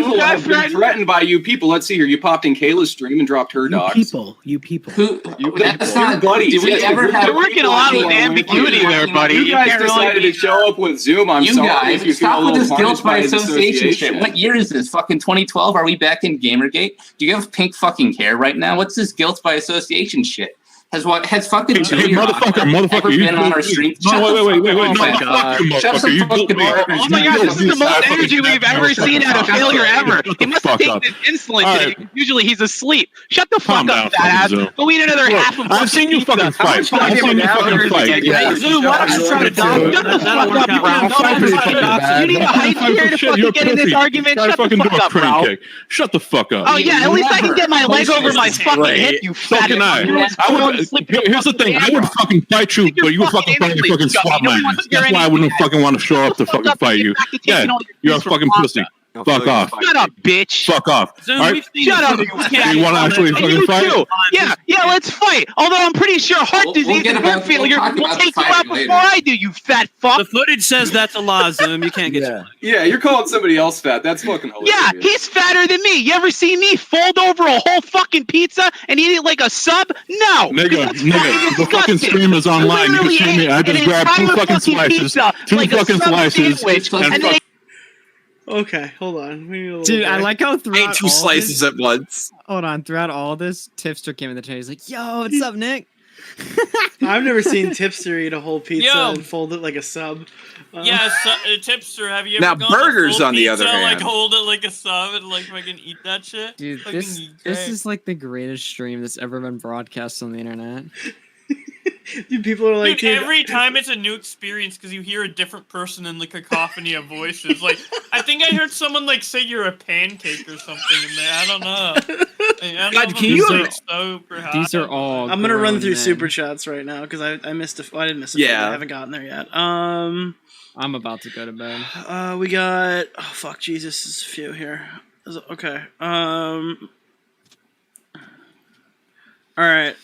Who have been threatened by you people. Let's see here. You popped in Kayla's stream and dropped her docs. You people. Who? That's Your not. buddies. Do we Yes, ever have? You're working a lot with ambiguity there, buddy. You guys can't really decided to show up with Zoom. I'm You sorry guys, if you feel a stop with little this guilt punished by his association shit. What year is this? Fucking 2012? Are we back in Gamergate? Do you have pink fucking hair right now? What's this guilt by association shit? Has fucking Hey, motherfucker, ever you been on our stream? No, wait, Oh no, my fuck God. you, Shut motherfucker. You some fucking guilt me. Oh my god, this is the most energy we've ever seen out of failure ever. He must have taken his insulin today. Usually he's asleep. Shut the fuck up, fat ass. Go eat another half of I've seen you fucking fight. I've seen you fucking fight. Zoom, why don't you try to die? Shut the fuck up, Ralph. You need a height here to fucking get in this argument. Shut the fuck up, Ralph. Shut the fuck up. Oh yeah, at least I can get my leg over my fucking hip, you fat So can I. here's the thing. I would fucking fight you, but you would fucking fight your fucking swap man. That's why I wouldn't fucking want to show up to fucking fight you. Yeah, you're a fucking pussy. Fuck off. Shut up, bitch. Fuck off. Zoom, All right? Shut up. You want to actually fucking fight? Yeah, let's fight. Although I'm pretty sure heart disease and heart failure will take you out before I do, you fat fuck. The footage says that's a law, Zoom. You can't get Yeah, you're calling somebody else fat. That's fucking hilarious. Yeah, he's fatter than me. You ever see me fold over a whole fucking pizza and eat it like a sub? No. Nigga, the fucking stream is online. You can see me. I just grabbed two fucking slices. Okay, hold on. We need a little Dude, I break. like how throughout two slices at once. Hold on, throughout all this, Tipster came in the chat. He's like, "Yo, what's up, Nick?" I've never seen Tipster eat a whole pizza Yo. and fold it like a sub. Yeah, Tipster, have you ever Now, gone to burgers, full on the pizza, other like hand. hold it like a sub and like fucking eat that shit? Dude, Fucking this great. is like the greatest stream that's ever been broadcast on the internet. Dude, people are like, Dude, every time it's a new experience because you hear a different person in the cacophony of voices. Like, I think I heard someone like say you're a pancake or something in there. I don't know. God, can you- These are all. I'm gonna run grown through men. super chats right now because I missed I didn't miss a Yeah. I haven't gotten there yet. I'm about to go to bed. We got fuck Jesus, there's a few here. Okay. All right.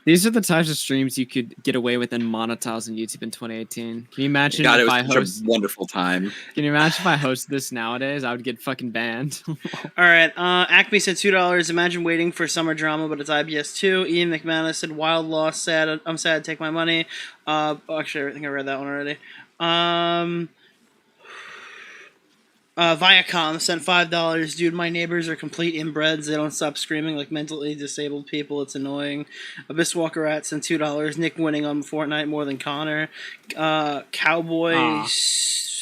These are the types of streams you could get away with and monetize on YouTube in 2018. Can you imagine God, it if was I such host? a wonderful time. Can you imagine if I hosted this nowadays? I would get fucking banned. All right. Acme said $2. Imagine waiting for summer drama, but it's IBS 2. Ian McManus said wild loss. Sad. I'm sad. Take my money. Actually, I think I read that one already. Viacom sent $5. Dude, my neighbors are complete inbreds. They don't stop screaming like mentally disabled people. It's annoying. Abyss Walker Rat sent $2. Nick winning on Fortnite more than Connor. Cowboy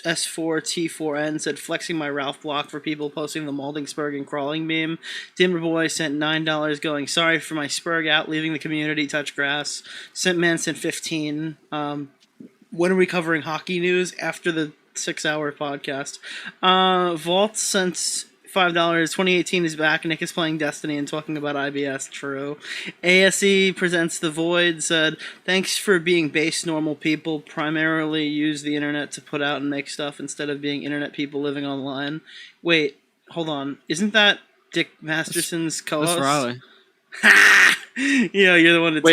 S4T4N said flexing my Ralph block for people posting the Maldingsburg and crawling beam. Dimmerboy sent $9 going sorry for my Spurg out leaving the community touch grass. Scentman sent 15. When are we covering hockey news after the 6-hour podcast? Vault sent $5. 2018 is back. Nick is playing Destiny and talking about IBS. True. ASE presents The Void said, thanks for being base normal people. Primarily use the internet to put out and make stuff instead of being internet people living online. Wait, hold on. Isn't that Dick Masterson's co-host? That's Riley. Yeah, you're the one to talk.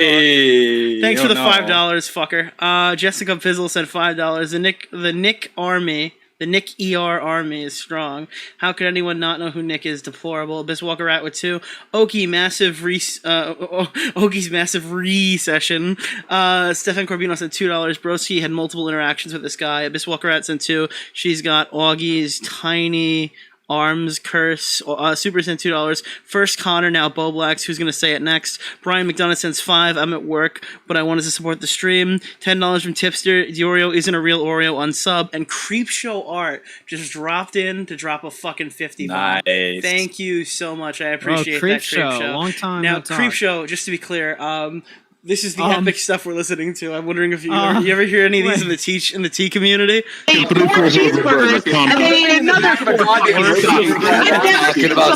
Thanks for the $5, fucker. Jessica Fizzle said $5. The Nick Army, the Nick ER Army is strong. How could anyone not know who Nick is? Deplorable. Abyss Walker Rat with 2. Oki's massive recession. Stefan Corbino said $2. Broski had multiple interactions with this guy. Abyss Walker Rat sent 2. She's got Augie's tiny Arms curse. Super sent $2. First Connor, now Bo Blacks. Who's gonna say it next? Brian McDonough sends 5. I'm at work, but I wanted to support the stream. $10 from Tipster. DeOrio isn't a real Oreo on sub. And Creepshow Art just dropped in to drop a fucking 50. Nice. Thank you so much. I appreciate that. Creepshow. Long time Now no talk. Creepshow. Just to be clear, this is the epic stuff we're listening to. I'm wondering if you ever hear any of these in the T community. Cheeseburgers, and they ate another 4 I've never seen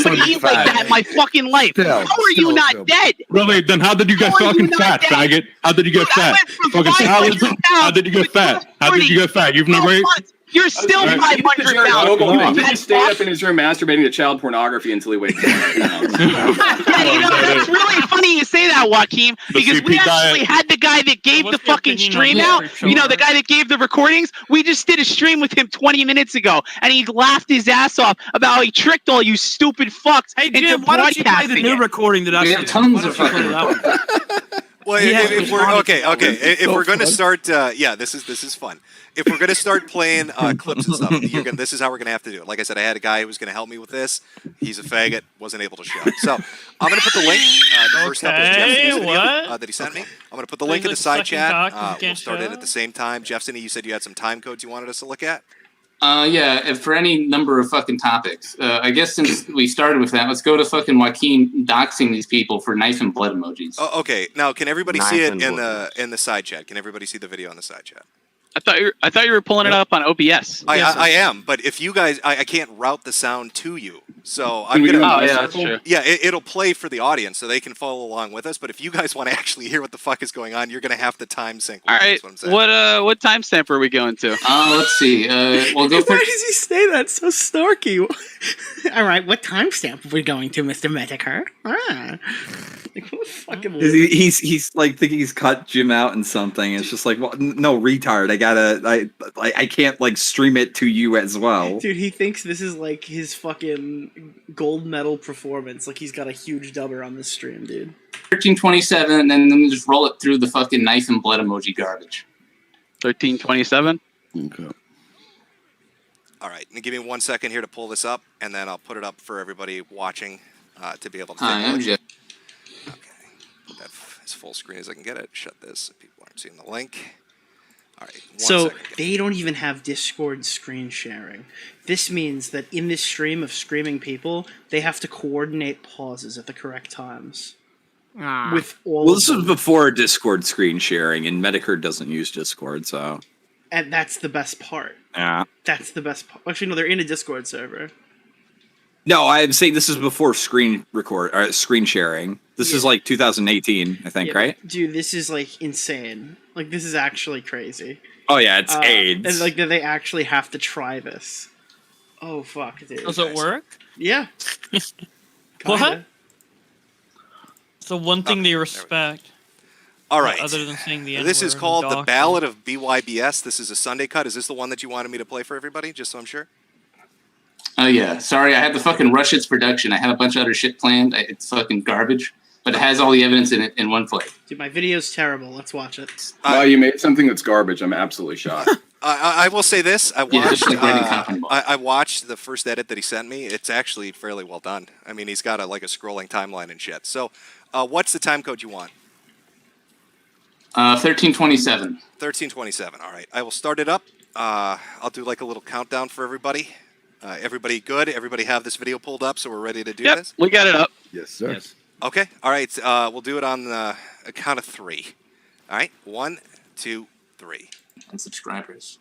somebody eat like that in my fucking life. How are you not dead? Really? Then how did you get fucking fat, faggot? How did you get fat? Fucking salads? How did you get fat? How did you get fat? You've never ate? You're still 500 He pounds. stayed up in his room masturbating to child pornography until he wakes up. Yeah, that's really funny you say that, Joaquin, because we actually had the guy that gave the fucking stream out. You know, the guy that gave the recordings. We just did a stream with him 20 minutes ago, and he laughed his ass off about how he tricked all you stupid fucks into Jim, why don't you play the broadcasting new it. recording that I We have did? tons Why of don't you play fucking. that one? Well, if we're okay, if we're going to start, this is fun. If we're going to start playing clips and stuff, this is how we're going to have to do it. Like I said, I had a guy who was going to help me with this. He's a faggot, wasn't able to show. So I'm going to put the link. The first up is Jeff's video that he sent me. I'm going to put the link in the side chat. We'll start it at the same time. Jeffson, you said you had some time codes you wanted us to look at. Yeah, for any number of fucking topics. I guess since we started with that, let's go to fucking Joaquin doxing these people for knife and blood emojis. Oh, okay. Now, can everybody see it in the side chat? Can everybody see the video on the side chat? I thought you were pulling it up on OBS. I am, but if you guys, I can't route the sound to you, so I'm gonna. Oh yeah, that's true. Yeah, it'll play for the audience, so they can follow along with us. But if you guys want to actually hear what the fuck is going on, you're gonna have to time sync. All right, what timestamp are we going to? Let's see. We'll go for. Why does he say that so snarky? All right, what timestamp are we going to, Mr. Mediker? Like, what fucking He's like thinking he's cut Jim out in something. It's just like, well, no, retard. I can't like stream it to you as well. Dude, he thinks this is like his fucking gold medal performance. Like he's got a huge dubber on this stream, dude. 1327, and then just roll it through the fucking knife and blood emoji garbage. 1327. Okay. All right, and give me 1 second here to pull this up, and then I'll put it up for everybody watching to be able to. Hi, I'm Jeff. That as full screen as I can get it. Shut this if people aren't seeing the link. All right. So they don't even have Discord screen sharing. This means that in this stream of screaming people, they have to coordinate pauses at the correct times. With all. Well, this was before Discord screen sharing, and Medicare doesn't use Discord, so. And that's the best part. Yeah. That's the best part. Actually, no, they're in a Discord server. No, I'm saying this is before screen sharing. This is like 2018, I think, Yeah, right? Dude, this is like insane. Like this is actually crazy. Oh yeah, it's AIDS. And like they actually have to try this. Oh fuck, dude. Does it work? Yeah. What? So one thing they respect. All right. Other than saying the This is N-word called and the dog Ballad of BYBS. This is a Sunday cut. Is this the one that you wanted me to play for everybody? Just so I'm sure. Oh yeah, sorry, I had to fucking rush its production. I had a bunch of other shit planned. It's fucking garbage, but it has all the evidence in it in one play. Dude, my video's terrible. Let's watch it. Wow, you made something that's garbage. I'm absolutely shocked. I will say this. I watched. just like writing company ball. I watched the first edit that he sent me. It's actually fairly well done. I mean, he's got a scrolling timeline and shit. So, what's the time code you want? 1327. 1327. All right, I will start it up. I'll do like a little countdown for everybody. Everybody good? Everybody have this video pulled up, so we're ready to do this? We got it up. Yes, sir. Yes. Okay. All right. We'll do it on the count of 3. All right. 1, 2, 3. And subscribers.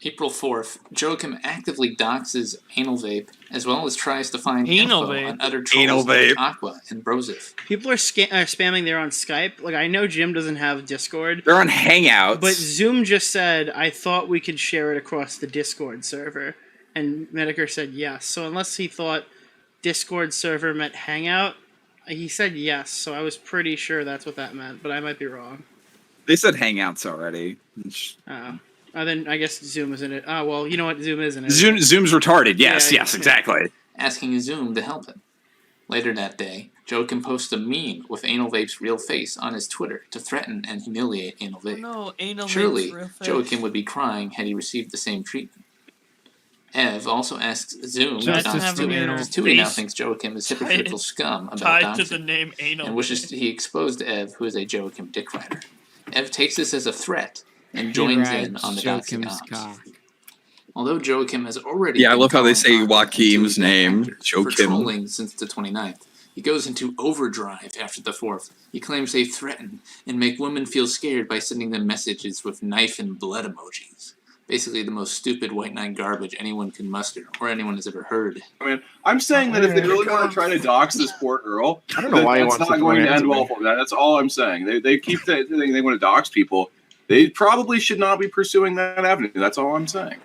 April 4th, Joachim actively doxes Anal Vape, as well as tries to find Anal info Vape. on other trolls like Aqua and Brosif. People are spamming there on Skype. Like I know Jim doesn't have Discord. They're on Hangouts. But Zoom just said, I thought we could share it across the Discord server. And Medicare said yes. So unless he thought Discord server meant Hangout, he said yes. So I was pretty sure that's what that meant, but I might be wrong. They said Hangouts already. Then I guess Zoom is in it. Oh, well, you know what? Zoom is in it. Zoom's retarded. Yes, Yeah, yes, yeah. exactly. Asking Zoom to help him. Later that day, Joachim posts a meme with Anal Vape's real face on his Twitter to threaten and humiliate Anal Vape. No, Anal Surely, Vape's real face. Joachim would be crying had he received the same treatment. Ev also asks Zoom to Just dox having Tui, anal because Tui now face thinks Joachim is tied- hypocritical scum about tied to doxing, the name Anal and wishes Vape. he exposed Ev, who is a Joachim dick rider. Ev takes this as a threat and joins in on the doxing ops. Although Joachim has already Yeah, I been love how they calling say Aqua Joachim's and Tui's name. actors for Joachim. trolling since the 29th. He goes into overdrive after the 4th. He claims they threaten and make women feel scared by sending them messages with knife and blood emojis. Basically the most stupid white knight garbage anyone can muster or anyone has ever heard. I mean, I'm saying that if they really want to try to dox this poor girl, I don't know why he that's wants not to going to throw end hands well at me. for them. That's all I'm saying. They keep saying they want to dox people. They probably should not be pursuing that avenue. That's all I'm saying.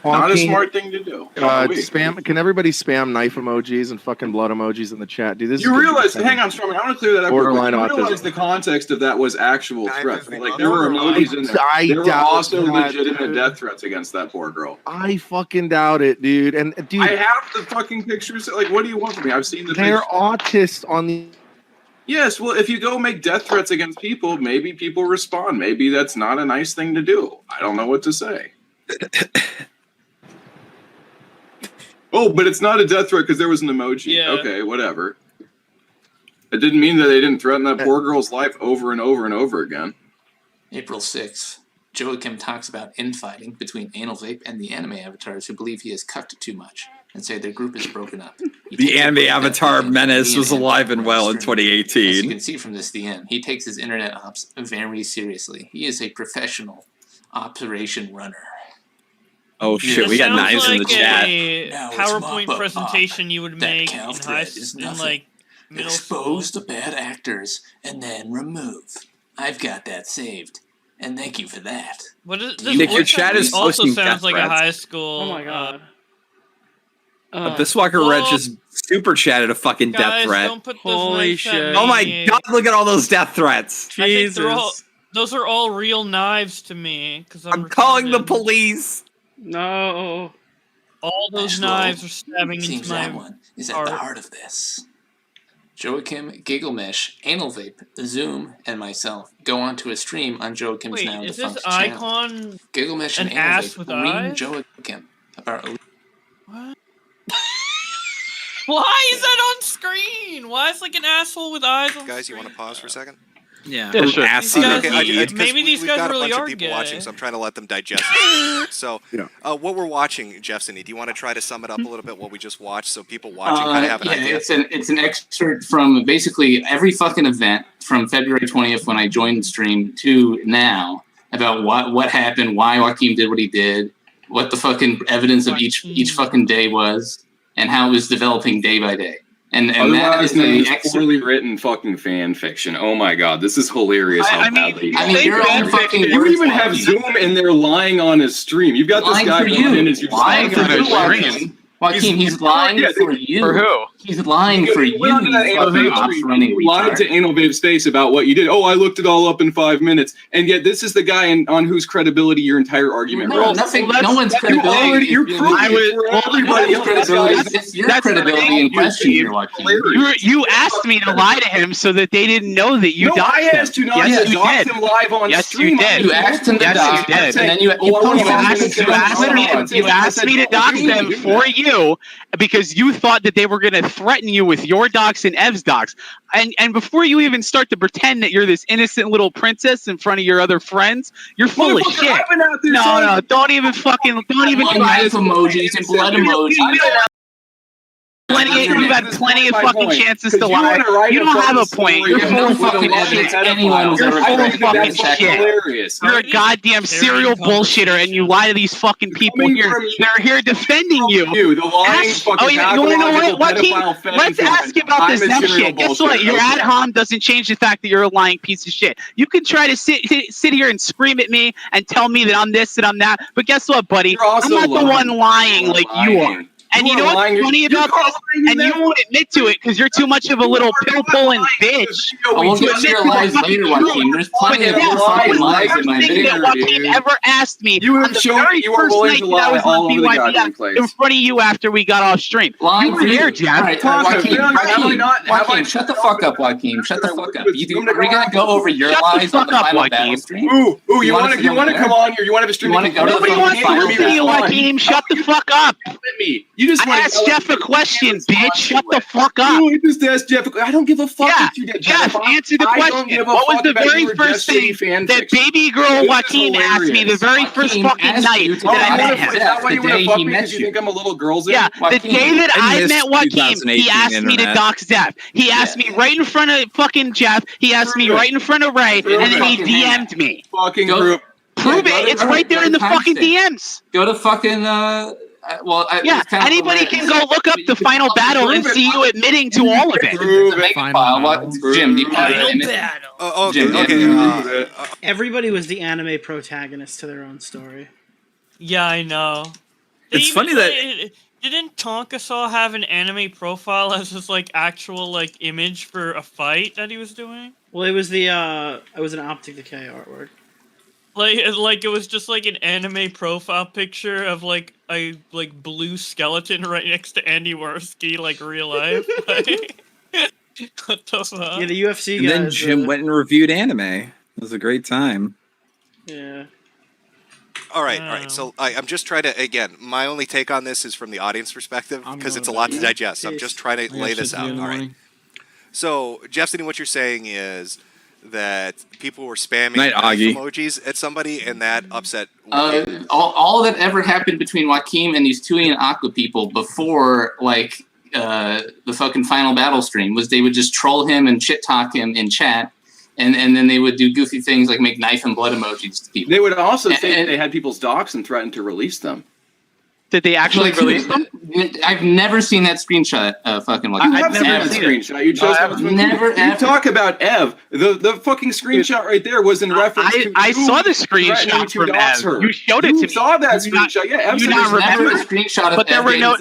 Not a smart thing to do. Spam. Can everybody spam knife emojis and fucking blood emojis in the chat? Dude, this You is realize, hang on, Stormy, I want to clear that up. real quick. Borderline You realize autism. the context of that was actual threats. Like, there were emojis in there. There were doubt also that, legitimate dude. death threats against that poor girl. I fucking doubt it, dude. And dude, I have the fucking pictures. Like, what do you want from me? I've seen the they're pictures. autists on the. Yes, well, if you go make death threats against people, maybe people respond. Maybe that's not a nice thing to do. I don't know what to say. Oh, but it's not a death threat because there was an emoji. Yeah. Okay, whatever. It didn't mean that they didn't threaten that poor girl's life over and over and over again. April 6th, Joachim talks about infighting between Anal Vape and the anime avatars who believe he is cucked too much. and say their group is broken up. The anime avatar Menace was alive and well in As you 2018. can see from this DM, he takes his internet ops very seriously. He is a professional operation runner. Oh shit, we got knives in the chat. A PowerPoint presentation you would make in high in like middle Expose the bad actors and then remove. I've got that saved. And thank you for that. What is Nick, your chat is also posting sounds death like a threats. high school. Oh my god. This Walker Red just super chatted a fucking death Guys, threat. don't put those Holy knives at shit. Oh my me. god, look at all those death threats. I think they're all, those are all real knives to me. Because I'm calling the police. No. All those Ashlow knives are stabbing seems into that my one is at heart. the heart of this. Joachim, Gigglemesh, Anal Vape, Zoom, and myself go onto a stream on Joachim's Wait, now is defunct this channel. icon Gigglemesh an and Anal ass Vape with ream eyes? Joachim about What? Why is that on screen? Why is like an asshole with eyes on Guys, you want to pause for a second? Yeah. Yeah, sure. Maybe these guys got a really bunch are of people gay. watching, so I'm trying to let them digest it. So, what we're watching, Jeffsony, do you want to try to sum it up a little bit what we just watched, so people watching kind of have an idea? It's an excerpt from basically every fucking event from February 20th when I joined the stream to now about what happened, why Joaquin did what he did, what the fucking evidence of each fucking day was, and how it was developing day by day. And that Otherwise is known the as excerpt. poorly written fucking fan fiction. Oh my god, this is hilarious. How badly your own fucking you words, even have Joaquin. Zoom in there lying on his stream. You've got this Lying guy for going you. in as your Lying for you, Joaquin. Joaquin, he's lying for you. For who? He's lying for you. Went onto that you Anal fucking Vape ops stream, running you lied retard. to Anal Vape's face about what you did. Oh, I looked it all up in 5 minutes. And yet this is the guy on whose credibility your entire argument No, rests. nothing. No one's You already, credibility. you're proving for everybody else. It's your credibility in question here, Joaquin. You asked me to lie to him so that they didn't know that you No, doxed I him. asked you not Yes, to you dox did. him live on Yes, stream. you did. You asked him to Yes, dox, you did. and then you asked me to dox them for you because you thought that they were going to threaten you with your dox and Ev's dox. And before you even start to pretend that you're this innocent little princess in front of your other friends, you're full of Motherfucker, shit. I've been out there No, saying- no, don't even try knife emojis and blood emojis. You've had plenty of fucking chances to lie. wanna write You a don't have a fucking point. story You're and full of with a fucking lie shit. that's Anyone was You're ever full of writing fucking that's shit. hilarious. You're a goddamn serial bullshitter, and you lie to these fucking people Coming here. from you. They're here defending you. The lying fucking oh, you want to know what, pathological Joaquin? pedophile Let's fetish ask you about I'm this a F serial shit. Guess what? bullshitter. Your Okay. ad hom doesn't change the fact that you're a lying piece of shit. You can try to sit here and scream at me and tell me that I'm this and I'm that, but guess what, buddy? You're also I'm not the one lying You're like you are. And you know what's funny about this? And you won't admit to it because you're too much of a little pill-pulling bitch. We'll get to your lies later, Joaquin. There's plenty of your fucking lies in my Thing that video, Joaquin dude. ever asked me You on have the shown very you are first willing night to that I lie was all on over the goddamn BYBF place. in front of you after we got off stream. Lying You were for you. here, Jeff. All right, Joaquin, shut the fuck up, Joaquin. Shut the fuck up. We're gonna go over your Shut the lies on fuck the up, final Joaquin. battle stream. Ooh, you want to come on here? You want to have a stream? Nobody wants to listen to you, Joaquin. Shut the fuck up. Me. You just I asked Jeff a question, bitch. Shut the fuck up. You just asked Jeff. I don't give a fuck Yeah, what you did, Jeff, pedophile. answer the I don't question. give a What was fuck the about very your first Just Say thing fan that fiction. baby girl This is Joaquin asked me the hilarious. very first Joaquin fucking asked night you to that I lie met to him? Is that why the you want day to fuck he me? met Because you you. think I'm a little girl's Yeah, the Joaquin, day that I missed met Joaquin, 2018 he asked me to internet. dox Jeff. He asked me right in front of fucking Jeff. He asked me right in front of Ray, and then he DM'd me. Fucking Go- group. Prove go it. to- It's right there in the fucking timestamp. DMs. Go to fucking Yeah, anybody can go look up the final battle and see you admitting to all of it. Jim, do you have it? Oh, okay, Jim, okay. Everybody was the anime protagonist to their own story. Yeah, I know. It's funny that- Didn't Tonkasaw have an anime profile as his like actual like image for a fight that he was doing? Well, it was it was an Optic Decay artwork. Like it was just like an anime profile picture of like a blue skeleton right next to Andy Warski, like real life. Like, what the fuck? Yeah, the UFC And guys. then Jim went and reviewed anime. It was a great time. Yeah. All right. So I'm just trying to, again, my only take on this is from the audience perspective because it's a lot to digest. I'm just trying to lay this out. All right. So, Jeffsony, what you're saying is that people were spamming Night, Augie. emojis at somebody, and that upset. All that ever happened between Joaquin and these Tui and Aqua people before, like, the fucking final battle stream was they would just troll him and shit talk him in chat, and then they would do goofy things like make knife and blood emojis to people. They would also say that they had people's docs and threatened to release them. Did they actually release them? I've never seen that screenshot. Fucking Joaquin. I've never seen that screenshot. You chose never. You talk about Ev. The fucking screenshot right there was in reference to. I saw the screenshot from Ev. You showed it to me. You saw that screenshot? Yeah, Ev. You not remember a screenshot of but there were no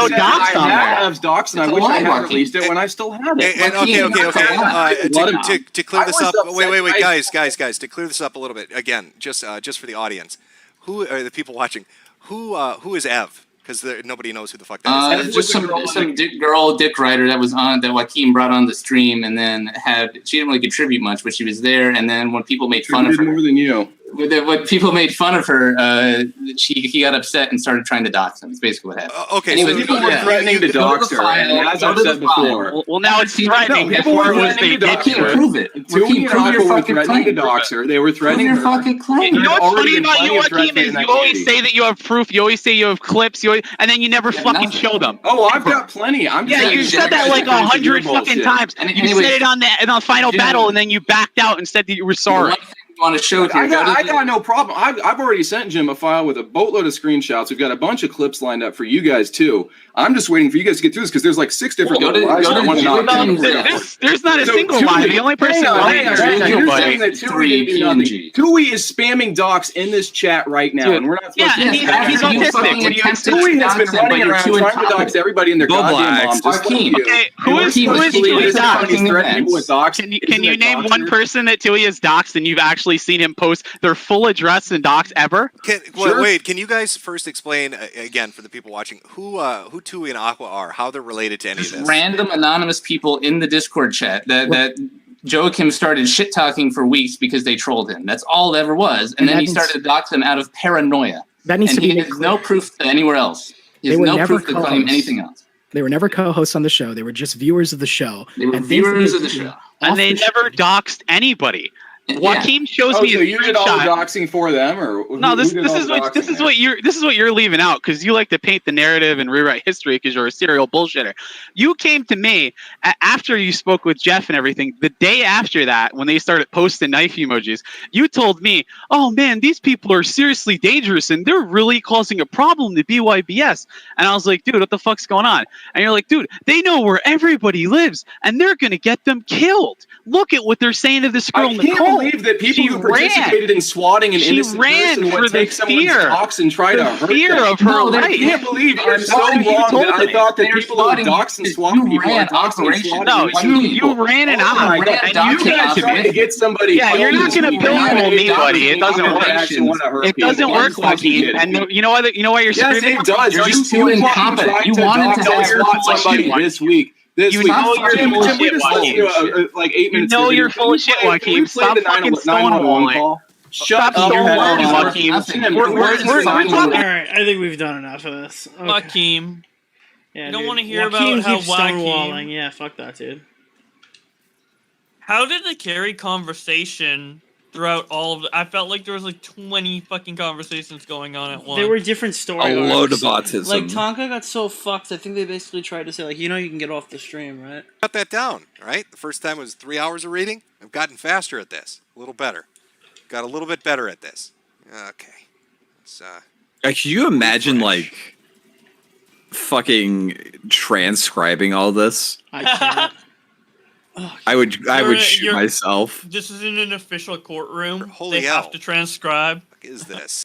docs on I there. have Ev's docs, and I wish I had released it when I still had it. Okay. To clear this up, wait, guys. To clear this up a little bit, again, just for the audience, who are the people watching? Who is Ev? Because nobody knows who the fuck that is. Just some dick writer that was on that Joaquin brought on the stream, and then she didn't really contribute much, but she was there. And then when people made fun of her, more than you. When people made fun of her, he got upset and started trying to dox him. That's basically what happened. Okay, so people were threatening to dox her, as I've said before. Well, now it's threatening. Before it was they did prove it. Tui and Aqua were threatening to dox her. They were threatening her. Fucking claim. You know what's funny about you, Joaquin, is you always say that you have proof. You always say you have clips. And then you never fucking show them. Oh, I've got plenty. You said that like 100 fucking times. You said it on the final battle, and then you backed out and said that you were sorry. Want to show it I got no problem. I've already sent Jim a file with a boatload of screenshots. We've got a bunch of clips lined up for you guys too. I'm just waiting for you guys to get through this because there's like 6 different lives. There's not a single lie. The only person Tui is spamming docs in this chat right now, and we're not supposed to. Yeah, he's autistic. Tui has been running around trying to dox everybody in their goddamn mom. Just like you. Okay, who is Tui doxing? Can you name one person that Tui has doxed and you've actually seen him post their full address and docs ever? Wait, can you guys first explain again for the people watching who Tui and Aqua are, how they're related to any of this? Random anonymous people in the Discord chat that Joachim started shit talking for weeks because they trolled him. That's all it ever was, and then he started to dox them out of paranoia. That needs to be. He has no proof to anywhere else. He has no proof to claim anything else. They were never co-hosts on the show. They were just viewers of the show. They were viewers of the show, and they never doxed anybody. Joaquin shows me. So you did all the doxing for them, or no? This is what you're leaving out because you like to paint the narrative and rewrite history because you're a serial bullshitter. You came to me after you spoke with Jeff and everything. The day after that, when they started posting knife emojis, you told me, "Oh man, these people are seriously dangerous and they're really causing a problem to BYBS." And I was like, "Dude, what the fuck's going on?" And you're like, "Dude, they know where everybody lives and they're gonna get them killed. Look at what they're saying to this girl, Nicole." I can't believe that people who participated in swatting an innocent person would take someone's docs and try to hurt them. I can't believe I'm so wrong that I thought that people who dox and swat people are doxing and swatting. No, you ran and on. And you guys tried to get somebody. Yeah, you're not going to billfold me, buddy. It doesn't work. It doesn't work, Joaquin. And you know why you're screaming? Yes, it does. You're just too incompetent. You wanted to swat somebody this week. You know you're full of shit, Joaquin. Like 8 minutes. You know you're full of shit, Joaquin. Stop fucking stonewalling. Shut up, Joaquin. All right, I think we've done enough of this. Okay. Joaquin. Yeah, you don't dude. want to hear Joaquin about how keeps Joaquin. stonewalling. Yeah, fuck that, dude. How did they carry conversation throughout all of I felt like there was like 20 fucking conversations going on at once. There were different stories. A load of autism. Like, Tonka got so fucked, I think they basically tried to say, like, you can get off the stream, right? Cut that down, right? The first time was 3 hours of reading. I've gotten faster at this. A little better. Got a little bit better at this. Okay. It's, Can you imagine, like, fucking transcribing all this? I can't. I would shoot myself. This isn't an official courtroom. Holy they hell. have to transcribe. What is this?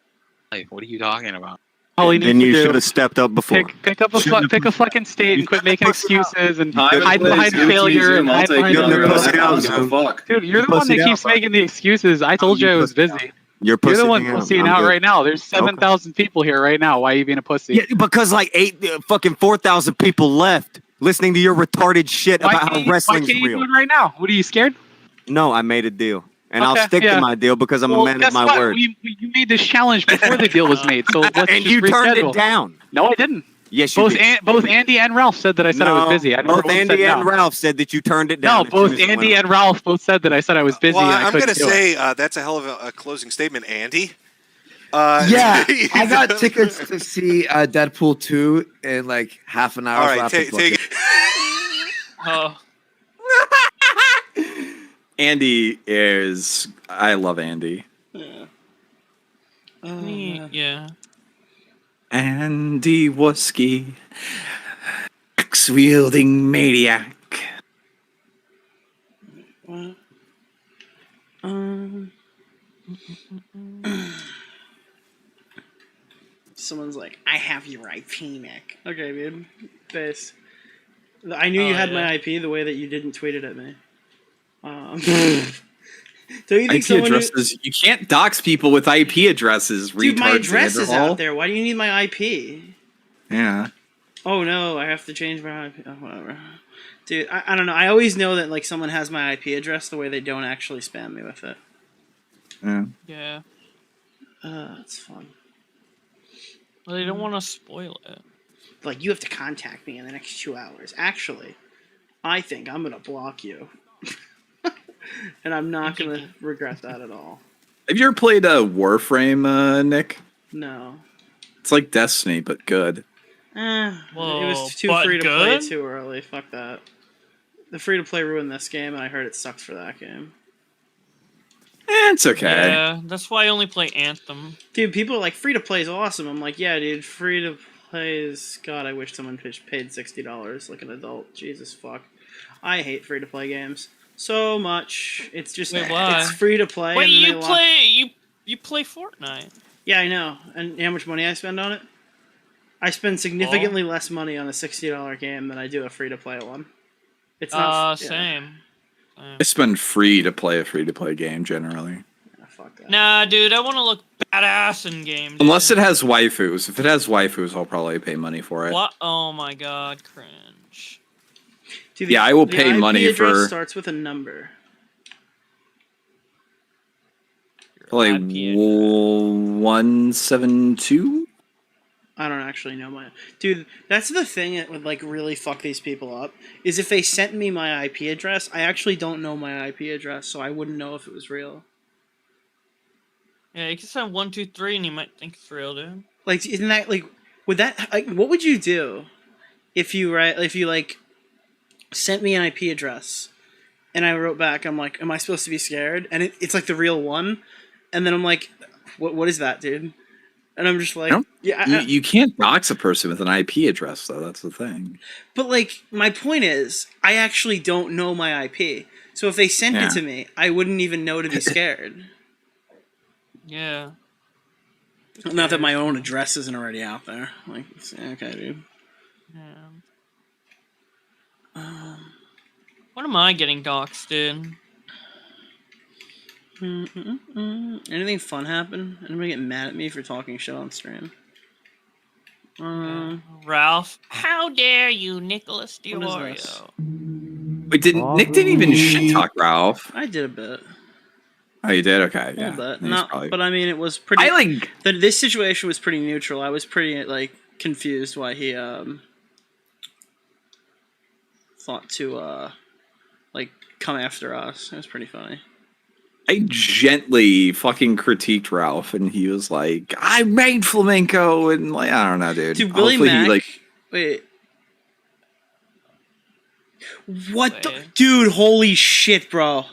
What are you talking about? All then you should have stepped up before. Pick a fucking state and quit making excuses and hide behind failure and hide behind Dude, you're the one that keeps making the excuses. I told you I was busy. You're the one pussying out right now. There's 7,000 people here right now. Why are you being a pussy? Yeah, because like 4,000 people left listening to your retarded shit about how wrestling's real. Why can't you real. do it right now? What are you scared? No, I made a deal. And I'll stick to my deal because I'm a man of my word. You made this challenge before the deal was made, so let's and just you turned reschedule. it down. No, I didn't. Yes, you did. Both Andy and Ralph said that I said I was busy. I never both once Andy said and no. Ralph said that you turned it down. No, both Andy and Ralph both said that I said I was busy. Well, and I I'm couldn't going to do it. say that's a hell of a closing statement, Andy. Yeah, I got tickets to see Deadpool 2 in like half an hour. All right, take it. Oh. Andy is. I love Andy. Yeah. Yeah. Andy Wuski, axe-wielding maniac. Someone's like, I have your IP, Nick. Okay, dude. Base. I knew you had my IP the way that you didn't tweet it at me. Don't you think IP addresses? You can't dox people with IP addresses. Dude, my retards, address is Vanderhall. out there. Why do you need my IP? Yeah. Oh no, I have to change my IP. Oh, whatever. Dude, I don't know. I always know that like someone has my IP address the way they don't actually spam me with it. Yeah. Yeah. It's fun. Well, they don't want to spoil it. Like, you have to contact me in the next 2 hours. Actually, I think I'm gonna block you. And I'm not gonna regret that at all. Have you ever played Warframe, Nick? No. It's like Destiny, but good. It was too but free to play good? too early. Fuck that. The free to play ruined this game, and I heard it sucks for that game. It's okay. Yeah, that's why I only play Anthem. Dude, people are like, free to play is awesome. I'm like, yeah, dude, free to play is... God, I wish someone paid $60 like an adult. Jesus fuck. I hate free to play games so much. It's just... Wait, why? It's free to play. Wait, and you they play you play Fortnite? Yeah, I know. And you know how much money I spend on it? I spend significantly less money on a $60 game than I do a free to play one. It's not same. I spend free to play a free-to-play game generally. Nah, dude, I want to look badass in game. Dude. Unless it has waifus. If it has waifus, I'll probably pay money for it. What? Oh my god, cringe. Dude, Yeah, I will the pay IP money address for- starts with a number. Like 172? I don't actually know my... Dude, that's the thing that would, like, really fuck these people up, is if they sent me my IP address, I actually don't know my IP address, so I wouldn't know if it was real. Yeah, you can send 123 and you might think it's real, dude. Like, isn't that, like... Would that... Like, what would you do if you, like, sent me an IP address, and I wrote back, I'm like, am I supposed to be scared? And it's, like, the real one, and then I'm like, what is that, dude? And I'm just like, You can't dox a person with an IP address, though. That's the thing. But, like, my point is, I actually don't know my IP. So if they sent it to me, I wouldn't even know to be scared. Yeah. Not that my own address isn't already out there. Like, okay, dude. Yeah. What am I getting doxxed, dude? Anything fun happen? Anybody get mad at me for talking shit on stream? Ralph, how dare you, Nicholas What is DeOrio? Wait, Nick didn't even shit talk Ralph. I did a bit. Oh, you did? Okay, A yeah. little bit. He's Not, probably- but I mean, it was pretty... I, like... This situation was pretty neutral. I was pretty, like, confused why he, thought to, like, come after us. It was pretty funny. I gently fucking critiqued Ralph, and he was like, I made flamenco, and, like, I don't know, dude. Dude, Billy Hopefully Mack... he, like... Wait. What the... Dude, holy shit, bro.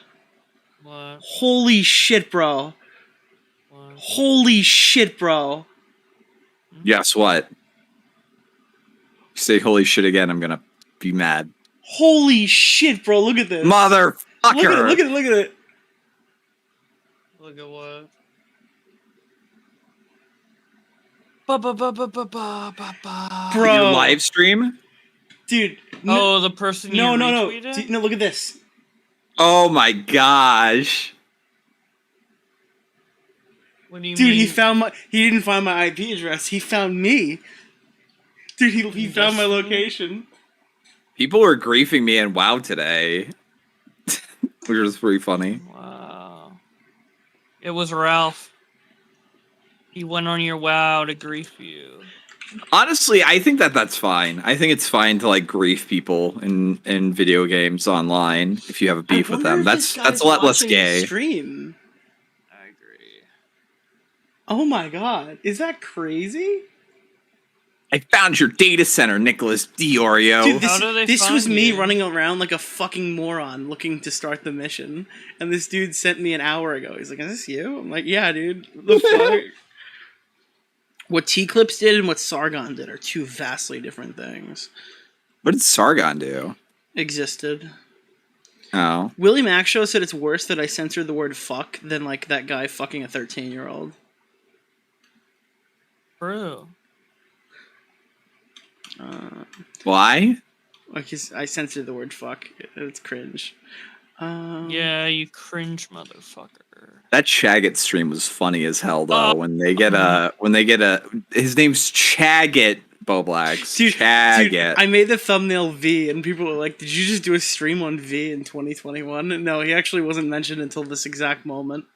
What? Holy shit, bro. What? Holy shit, bro. Guess what? You say holy shit again, I'm gonna be mad. Holy shit, bro. Look at this. Motherfucker. Look at it, look at it, look at it. Look at what? Bro. Your live stream? Dude. Oh, the person you No, retweeted? Dude, no, look at this. Oh my gosh. What do you Dude, mean? he didn't find my IP address. He found me. Dude, he found my location. People were griefing me in WoW today. Which was pretty funny. Wow. It was Ralph. He went on your WoW to grief you. Honestly, I think that's fine. I think it's fine to like grief people in video games online if you have a beef with them. That's a lot less gay. Stream. I agree. Oh my god, is that crazy? I found your data center, Nicholas DeOrio. Dude, this was me running around like a fucking moron looking to start the mission, and this dude sent me an hour ago. He's like, "Is this you?" I'm like, "Yeah, dude." The fuck? What T-Clips did and what Sargon did are two vastly different things. What did Sargon do? Existed. Oh. Willie Mack Show said it's worse that I censored the word "fuck" than like that guy fucking a 13-year-old. Bro. Why? Like I censored the word "fuck." It's cringe. Yeah, you cringe, motherfucker. That Chagget stream was funny as hell though. When they get his name's Chagget Boblax. Dude, Chagget. I made the thumbnail V, and people were like, "Did you just do a stream on V in 2021?" No, he actually wasn't mentioned until this exact moment.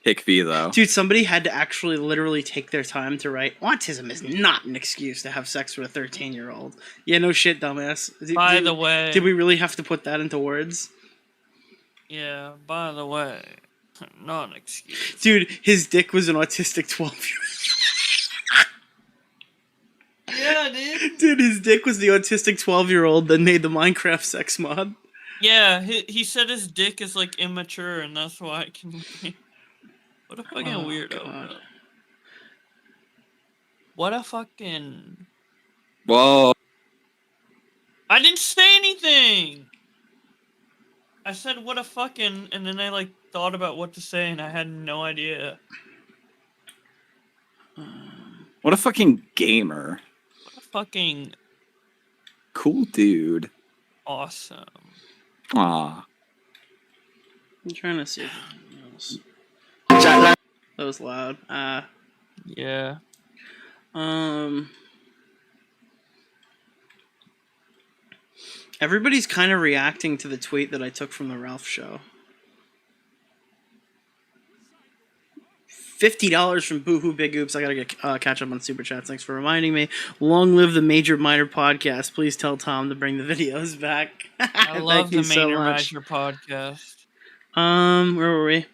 Hick V though. Dude, somebody had to actually literally take their time to write, "Autism is not an excuse to have sex with a 13-year-old." Yeah, no shit, dumbass. By the way, did we really have to put that into words? Yeah, by the way, not an excuse. Dude, his dick was an autistic 12-year-old. Yeah, dude. Dude, his dick was the autistic 12-year-old that made the Minecraft sex mod. Yeah, he said his dick is like immature, and that's why I can. What a fucking weirdo. God. What a fucking. Whoa. I didn't say anything! I said what a fucking, and then I like thought about what to say, and I had no idea. What a fucking gamer. What a fucking Cool dude. awesome. Aw. I'm trying to see if anything else. That was loud. Yeah. Everybody's kind of reacting to the tweet that I took from the Ralph show. $50 from Boohoo Big Oops. I gotta get catch up on super chats. Thanks for reminding me. Long live the Major Minor podcast. Please tell Tom to bring the videos back. I love the Major podcast. Where were we?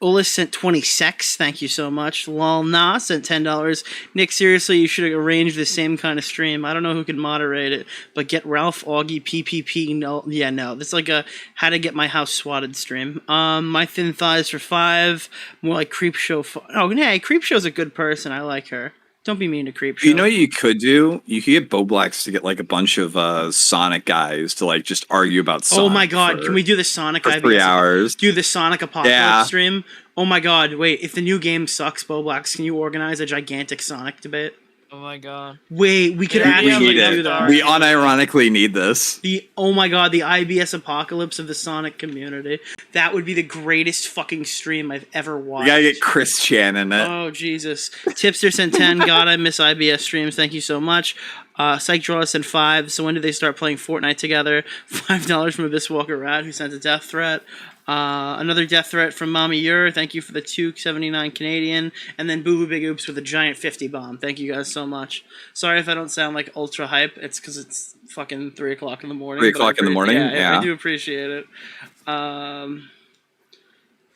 Ulis sent 20 secs. Thank you so much. Lol Nah sent $10. Nick, seriously, you should arrange the same kind of stream. I don't know who can moderate it, but get Ralph Augie PPP. No, yeah, no. That's like a how to get my house swatted stream. My thin thighs for 5. More like Creep Show. Oh, hey, Creep Show's a good person. I like her. Don't be mean to Creep Show. You know what you could do? You could get Boblax to get like a bunch of Sonic guys to like just argue about Sonic. Oh my god, can we do the Sonic for 3 hours? Do the Sonic Apocalypse stream? Oh my god, wait, if the new game sucks, Boblax, can you organize a gigantic Sonic debate? Oh my god. Wait, we could We actually need do it. that. We unironically need this. Oh my god, the IBS apocalypse of the Sonic community. That would be the greatest fucking stream I've ever watched. We gotta get Chris Chan in it. Oh, Jesus. Tipster sent 10. God, I miss IBS streams. Thank you so much. Psych Draw sent 5. So when did they start playing Fortnite together? $5 from Abyss Walker Rat, who sent a death threat. Another death threat from Mommy Ur. Thank you for the 279 Canadian. And then Boo Boo Big Oops with a giant 50 bomb. Thank you guys so much. Sorry if I don't sound like ultra hype. It's because it's fucking 3 o'clock in the morning. 3 o'clock in the morning? Yeah. I do appreciate it.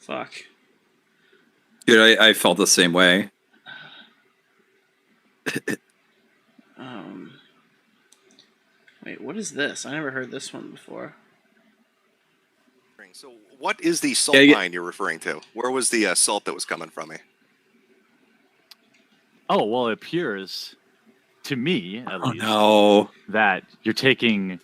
Fuck. Dude, I felt the same way. Wait, what is this? I never heard this one before. So, what is the salt mine you're referring to? Where was the salt that was coming from me? Oh, well, it appears to me, at least, that you're taking